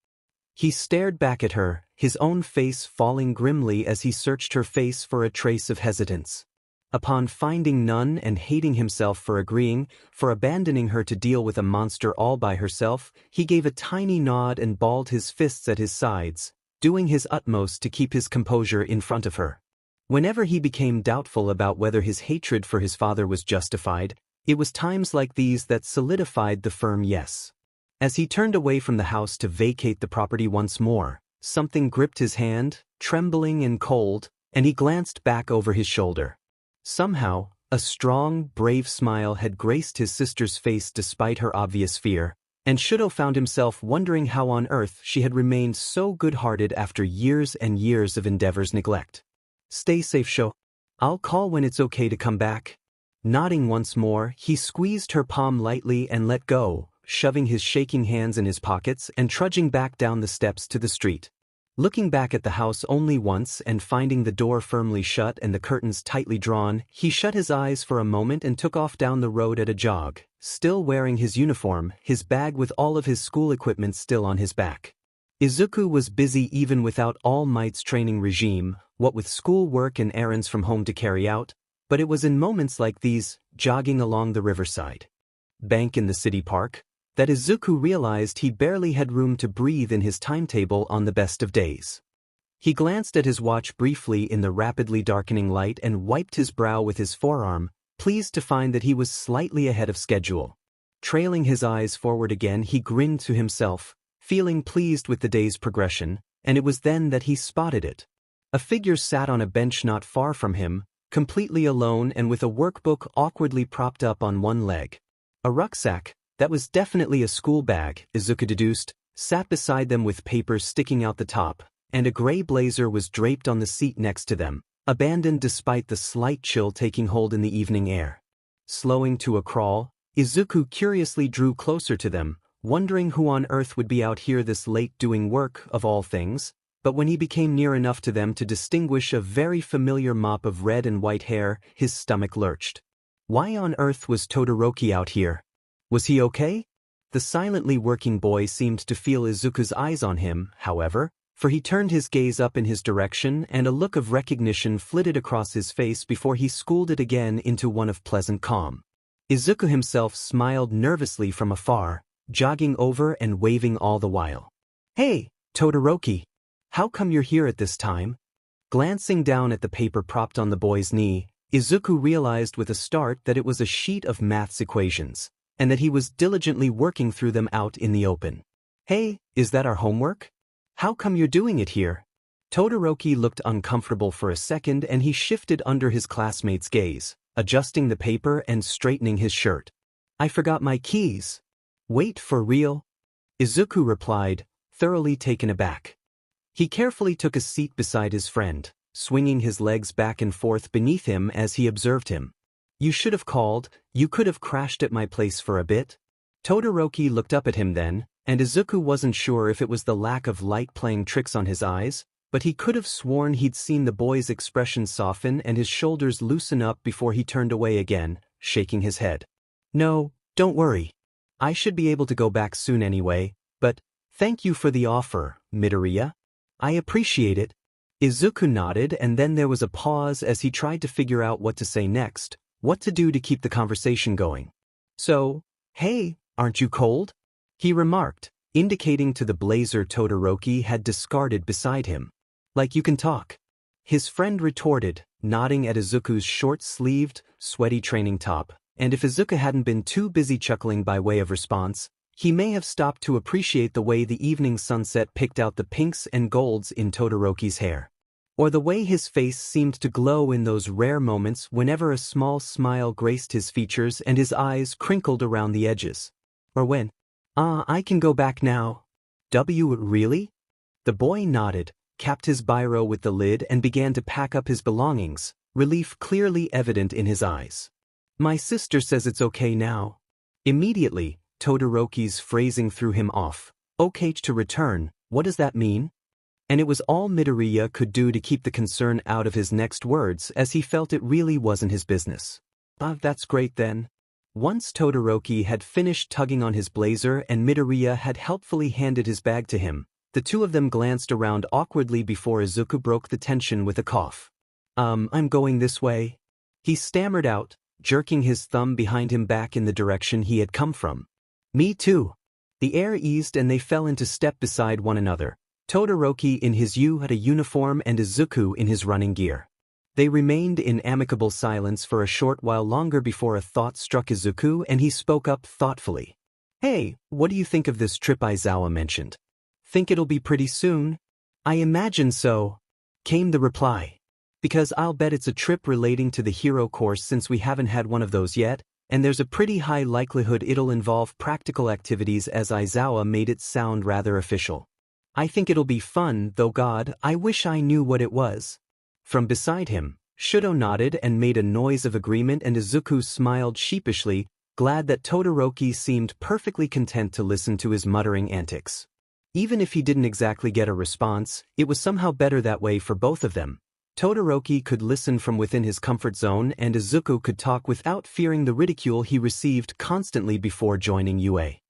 He stared back at her, his own face falling grimly as he searched her face for a trace of hesitance. Upon finding none and hating himself for agreeing, for abandoning her to deal with a monster all by herself, he gave a tiny nod and balled his fists at his sides, doing his utmost to keep his composure in front of her. Whenever he became doubtful about whether his hatred for his father was justified, it was times like these that solidified the firm yes. As he turned away from the house to vacate the property once more, something gripped his hand, trembling and cold, and he glanced back over his shoulder. Somehow, a strong, brave smile had graced his sister's face despite her obvious fear, and Shoto found himself wondering how on earth she had remained so good-hearted after years and years of Endeavor's neglect. Stay safe, Sho. I'll call when it's okay to come back. Nodding once more, he squeezed her palm lightly and let go, shoving his shaking hands in his pockets and trudging back down the steps to the street. Looking back at the house only once and finding the door firmly shut and the curtains tightly drawn, he shut his eyes for a moment and took off down the road at a jog, still wearing his uniform, his bag with all of his school equipment still on his back. Izuku was busy even without All Might's training regime, what with school work and errands from home to carry out, but it was in moments like these, jogging along the riverside bank in the city park, that Izuku realized he barely had room to breathe in his timetable on the best of days. He glanced at his watch briefly in the rapidly darkening light and wiped his brow with his forearm, pleased to find that he was slightly ahead of schedule. Trailing his eyes forward again, he grinned to himself, feeling pleased with the day's progression, and it was then that he spotted it. A figure sat on a bench not far from him, completely alone and with a workbook awkwardly propped up on one leg. A rucksack, that was definitely a school bag, Izuku deduced, sat beside them with papers sticking out the top, and a gray blazer was draped on the seat next to them, abandoned despite the slight chill taking hold in the evening air. Slowing to a crawl, Izuku curiously drew closer to them, wondering who on earth would be out here this late doing work, of all things, but when he became near enough to them to distinguish a very familiar mop of red and white hair, his stomach lurched. Why on earth was Todoroki out here? Was he okay? The silently working boy seemed to feel Izuku's eyes on him, however, for he turned his gaze up in his direction and a look of recognition flitted across his face before he schooled it again into one of pleasant calm. Izuku himself smiled nervously from afar, jogging over and waving all the while. "Hey, Todoroki! How come you're here at this time?" Glancing down at the paper propped on the boy's knee, Izuku realized with a start that it was a sheet of maths equations, and that he was diligently working through them out in the open. "Hey, is that our homework? How come you're doing it here?" Todoroki looked uncomfortable for a second and he shifted under his classmate's gaze, adjusting the paper and straightening his shirt. "I forgot my keys." "Wait, for real?" Izuku replied, thoroughly taken aback. He carefully took a seat beside his friend, swinging his legs back and forth beneath him as he observed him. "You should have called, you could have crashed at my place for a bit." Todoroki looked up at him then, and Izuku wasn't sure if it was the lack of light playing tricks on his eyes, but he could have sworn he'd seen the boy's expression soften and his shoulders loosen up before he turned away again, shaking his head. "No, don't worry. I should be able to go back soon anyway, but thank you for the offer, Midoriya. I appreciate it." Izuku nodded and then there was a pause as he tried to figure out what to say next, what to do to keep the conversation going. "So, hey, aren't you cold?" he remarked, indicating to the blazer Todoroki had discarded beside him. "Like you can talk?" His friend retorted, nodding at Izuku's short-sleeved, sweaty training top, and if Izuku hadn't been too busy chuckling by way of response, he may have stopped to appreciate the way the evening sunset picked out the pinks and golds in Todoroki's hair. Or the way his face seemed to glow in those rare moments whenever a small smile graced his features and his eyes crinkled around the edges. Or when, I can go back now." Really?" The boy nodded, capped his biro with the lid and began to pack up his belongings, relief clearly evident in his eyes. "My sister says it's okay now." Immediately, Todoroki's phrasing threw him off. "Okay to return, what does that mean?" And it was all Midoriya could do to keep the concern out of his next words as he felt it really wasn't his business. That's great then." Once Todoroki had finished tugging on his blazer and Midoriya had helpfully handed his bag to him, the two of them glanced around awkwardly before Izuku broke the tension with a cough. I'm going this way," he stammered out, jerking his thumb behind him back in the direction he had come from. "Me too." The air eased and they fell into step beside one another, Todoroki in his uniform and Izuku in his running gear. They remained in amicable silence for a short while longer before a thought struck Izuku and he spoke up thoughtfully. "Hey, what do you think of this trip Aizawa mentioned? Think it'll be pretty soon?" "I imagine so," came the reply. "Because I'll bet it's a trip relating to the hero course since we haven't had one of those yet, and there's a pretty high likelihood it'll involve practical activities as Aizawa made it sound rather official. I think it'll be fun, though God, I wish I knew what it was." From beside him, Shoto nodded and made a noise of agreement and Izuku smiled sheepishly, glad that Todoroki seemed perfectly content to listen to his muttering antics. Even if he didn't exactly get a response, it was somehow better that way for both of them. Todoroki could listen from within his comfort zone and Izuku could talk without fearing the ridicule he received constantly before joining UA.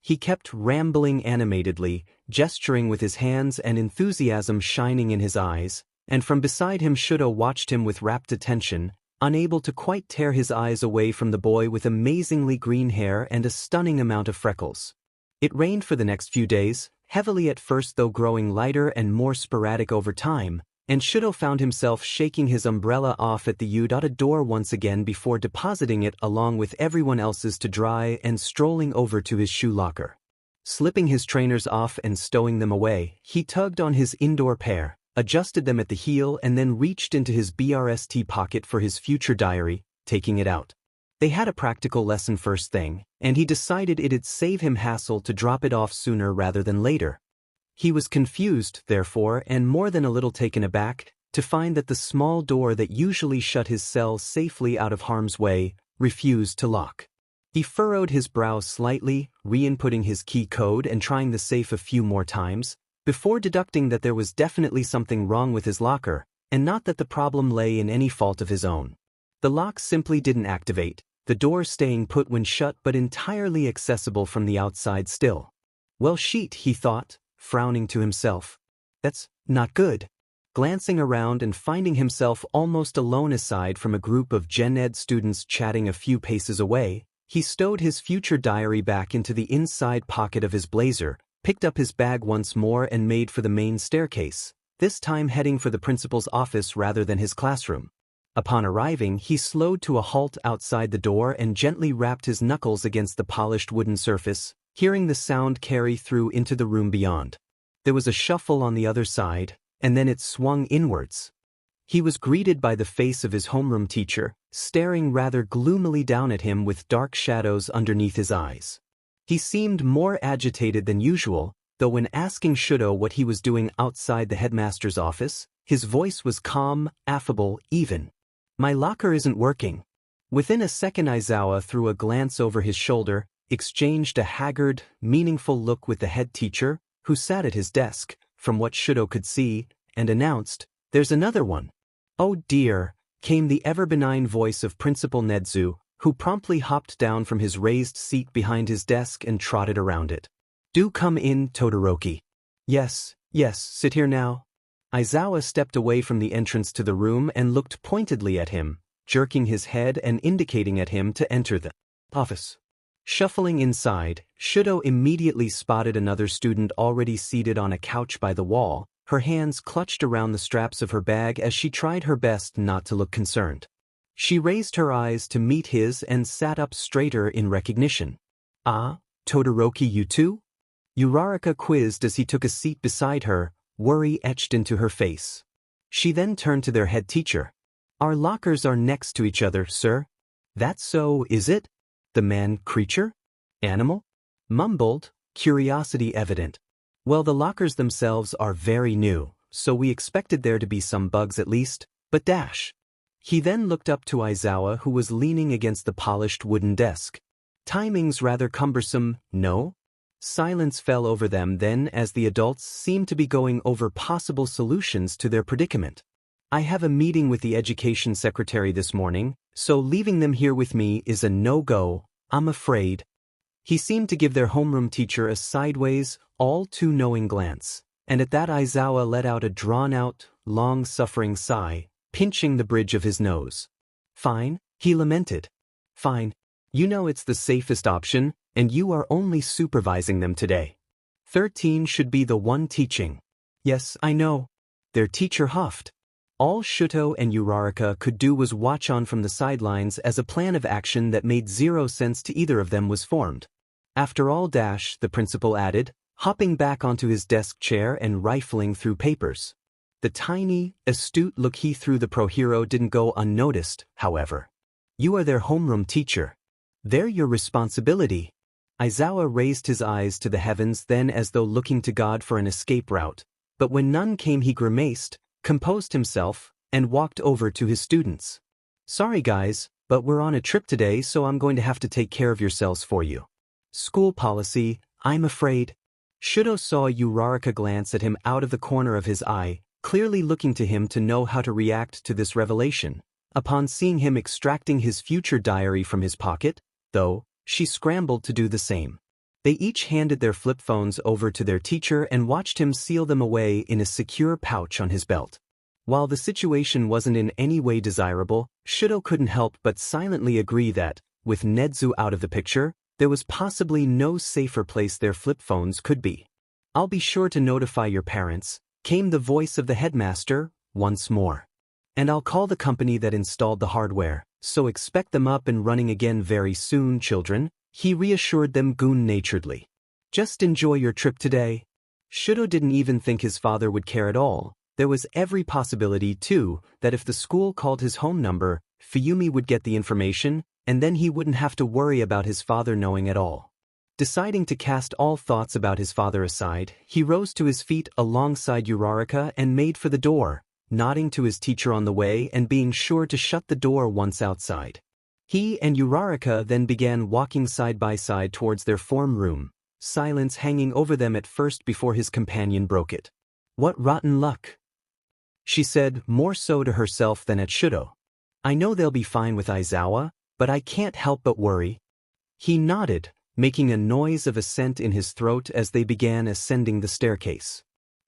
He kept rambling animatedly, gesturing with his hands and enthusiasm shining in his eyes, and from beside him Shoto watched him with rapt attention, unable to quite tear his eyes away from the boy with amazingly green hair and a stunning amount of freckles. It rained for the next few days, heavily at first though growing lighter and more sporadic over time, and Shoto found himself shaking his umbrella off at the door once again before depositing it along with everyone else's to dry and strolling over to his shoe locker. Slipping his trainers off and stowing them away, he tugged on his indoor pair, adjusted them at the heel and then reached into his BRST pocket for his future diary, taking it out. They had a practical lesson first thing, and he decided it'd save him hassle to drop it off sooner rather than later. He was confused, therefore, and more than a little taken aback, to find that the small door that usually shut his cell safely out of harm's way refused to lock. He furrowed his brow slightly, re-inputting his key code and trying the safe a few more times, before deducting that there was definitely something wrong with his locker, and not that the problem lay in any fault of his own. The lock simply didn't activate, the door staying put when shut but entirely accessible from the outside still. Well shit, he thought, frowning to himself. That's not good. Glancing around and finding himself almost alone aside from a group of Gen Ed students chatting a few paces away, he stowed his future diary back into the inside pocket of his blazer, picked up his bag once more and made for the main staircase, this time heading for the principal's office rather than his classroom. Upon arriving, he slowed to a halt outside the door and gently rapped his knuckles against the polished wooden surface, hearing the sound carry through into the room beyond. There was a shuffle on the other side, and then it swung inwards. He was greeted by the face of his homeroom teacher, staring rather gloomily down at him with dark shadows underneath his eyes. He seemed more agitated than usual, though when asking Shoto what he was doing outside the headmaster's office, his voice was calm, affable, even. My locker isn't working. Within a second, Aizawa threw a glance over his shoulder, exchanged a haggard, meaningful look with the head teacher, who sat at his desk, from what Shoto could see, and announced, "There's another one." "Oh dear," came the ever-benign voice of Principal Nedzu, who promptly hopped down from his raised seat behind his desk and trotted around it. "Do come in, Todoroki." Yes, sit here now." Aizawa stepped away from the entrance to the room and looked pointedly at him, jerking his head and indicating at him to enter the office. Shuffling inside, Shoto immediately spotted another student already seated on a couch by the wall, her hands clutched around the straps of her bag as she tried her best not to look concerned. She raised her eyes to meet his and sat up straighter in recognition. "Ah, Todoroki, you too?" Uraraka quizzed as he took a seat beside her, worry etched into her face. She then turned to their head teacher. "Our lockers are next to each other, sir." "That's so, is it?" The man creature? Animal? Mumbled, curiosity evident. "Well, the lockers themselves are very new, so we expected there to be some bugs at least, but dash." He then looked up to Aizawa, who was leaning against the polished wooden desk. "Timing's rather cumbersome, no?" Silence fell over them then as the adults seemed to be going over possible solutions to their predicament. "I have a meeting with the education secretary this morning, so leaving them here with me is a no-go, I'm afraid." He seemed to give their homeroom teacher a sideways, all too knowing glance, and at that Aizawa let out a drawn-out, long-suffering sigh, pinching the bridge of his nose. "Fine," he lamented. "Fine. You know it's the safest option, and you are only supervising them today. 13 should be the one teaching." "Yes, I know." Their teacher huffed. All Shoto and Uraraka could do was watch on from the sidelines as a plan of action that made zero sense to either of them was formed. "After all, the principal added, hopping back onto his desk chair and rifling through papers. The tiny, astute look he threw the pro-hero didn't go unnoticed, however. "You are their homeroom teacher. They're your responsibility." Aizawa raised his eyes to the heavens then as though looking to God for an escape route, but when none came he grimaced, composed himself, and walked over to his students. "Sorry guys, but we're on a trip today, so I'm going to have to take care of yourselves for you. School policy, I'm afraid." Shoto saw Uraraka glance at him out of the corner of his eye, clearly looking to him to know how to react to this revelation. Upon seeing him extracting his future diary from his pocket, though, she scrambled to do the same. They each handed their flip phones over to their teacher and watched him seal them away in a secure pouch on his belt. While the situation wasn't in any way desirable, Shoto couldn't help but silently agree that, with Nedzu out of the picture, there was possibly no safer place their flip phones could be. "I'll be sure to notify your parents," came the voice of the headmaster, once more. "And I'll call the company that installed the hardware, so expect them up and running again very soon, children," he reassured them good-naturedly. "Just enjoy your trip today." Shoto didn't even think his father would care at all. There was every possibility, too, that if the school called his home number, Fuyumi would get the information, and then he wouldn't have to worry about his father knowing at all. Deciding to cast all thoughts about his father aside, he rose to his feet alongside Uraraka and made for the door, nodding to his teacher on the way and being sure to shut the door once outside. He and Uraraka then began walking side by side towards their form room, silence hanging over them at first before his companion broke it. "What rotten luck," she said, more so to herself than at Shoto. "I know they'll be fine with Aizawa, but I can't help but worry." He nodded, making a noise of assent in his throat as they began ascending the staircase.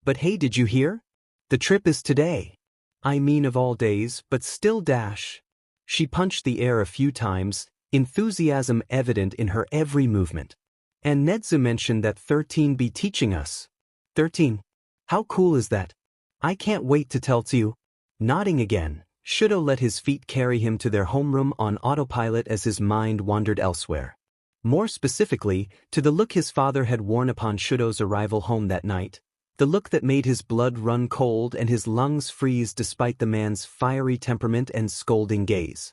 "But hey, did you hear? The trip is today. I mean of all days, but still dash." She punched the air a few times, enthusiasm evident in her every movement. "And Nedzu mentioned that 13 be teaching us." 13? How cool is that? I can't wait to tell Tsu. Nodding again, Shoto let his feet carry him to their homeroom on autopilot as his mind wandered elsewhere. More specifically, to the look his father had worn upon Shoto's arrival home that night. The look that made his blood run cold and his lungs freeze despite the man's fiery temperament and scolding gaze.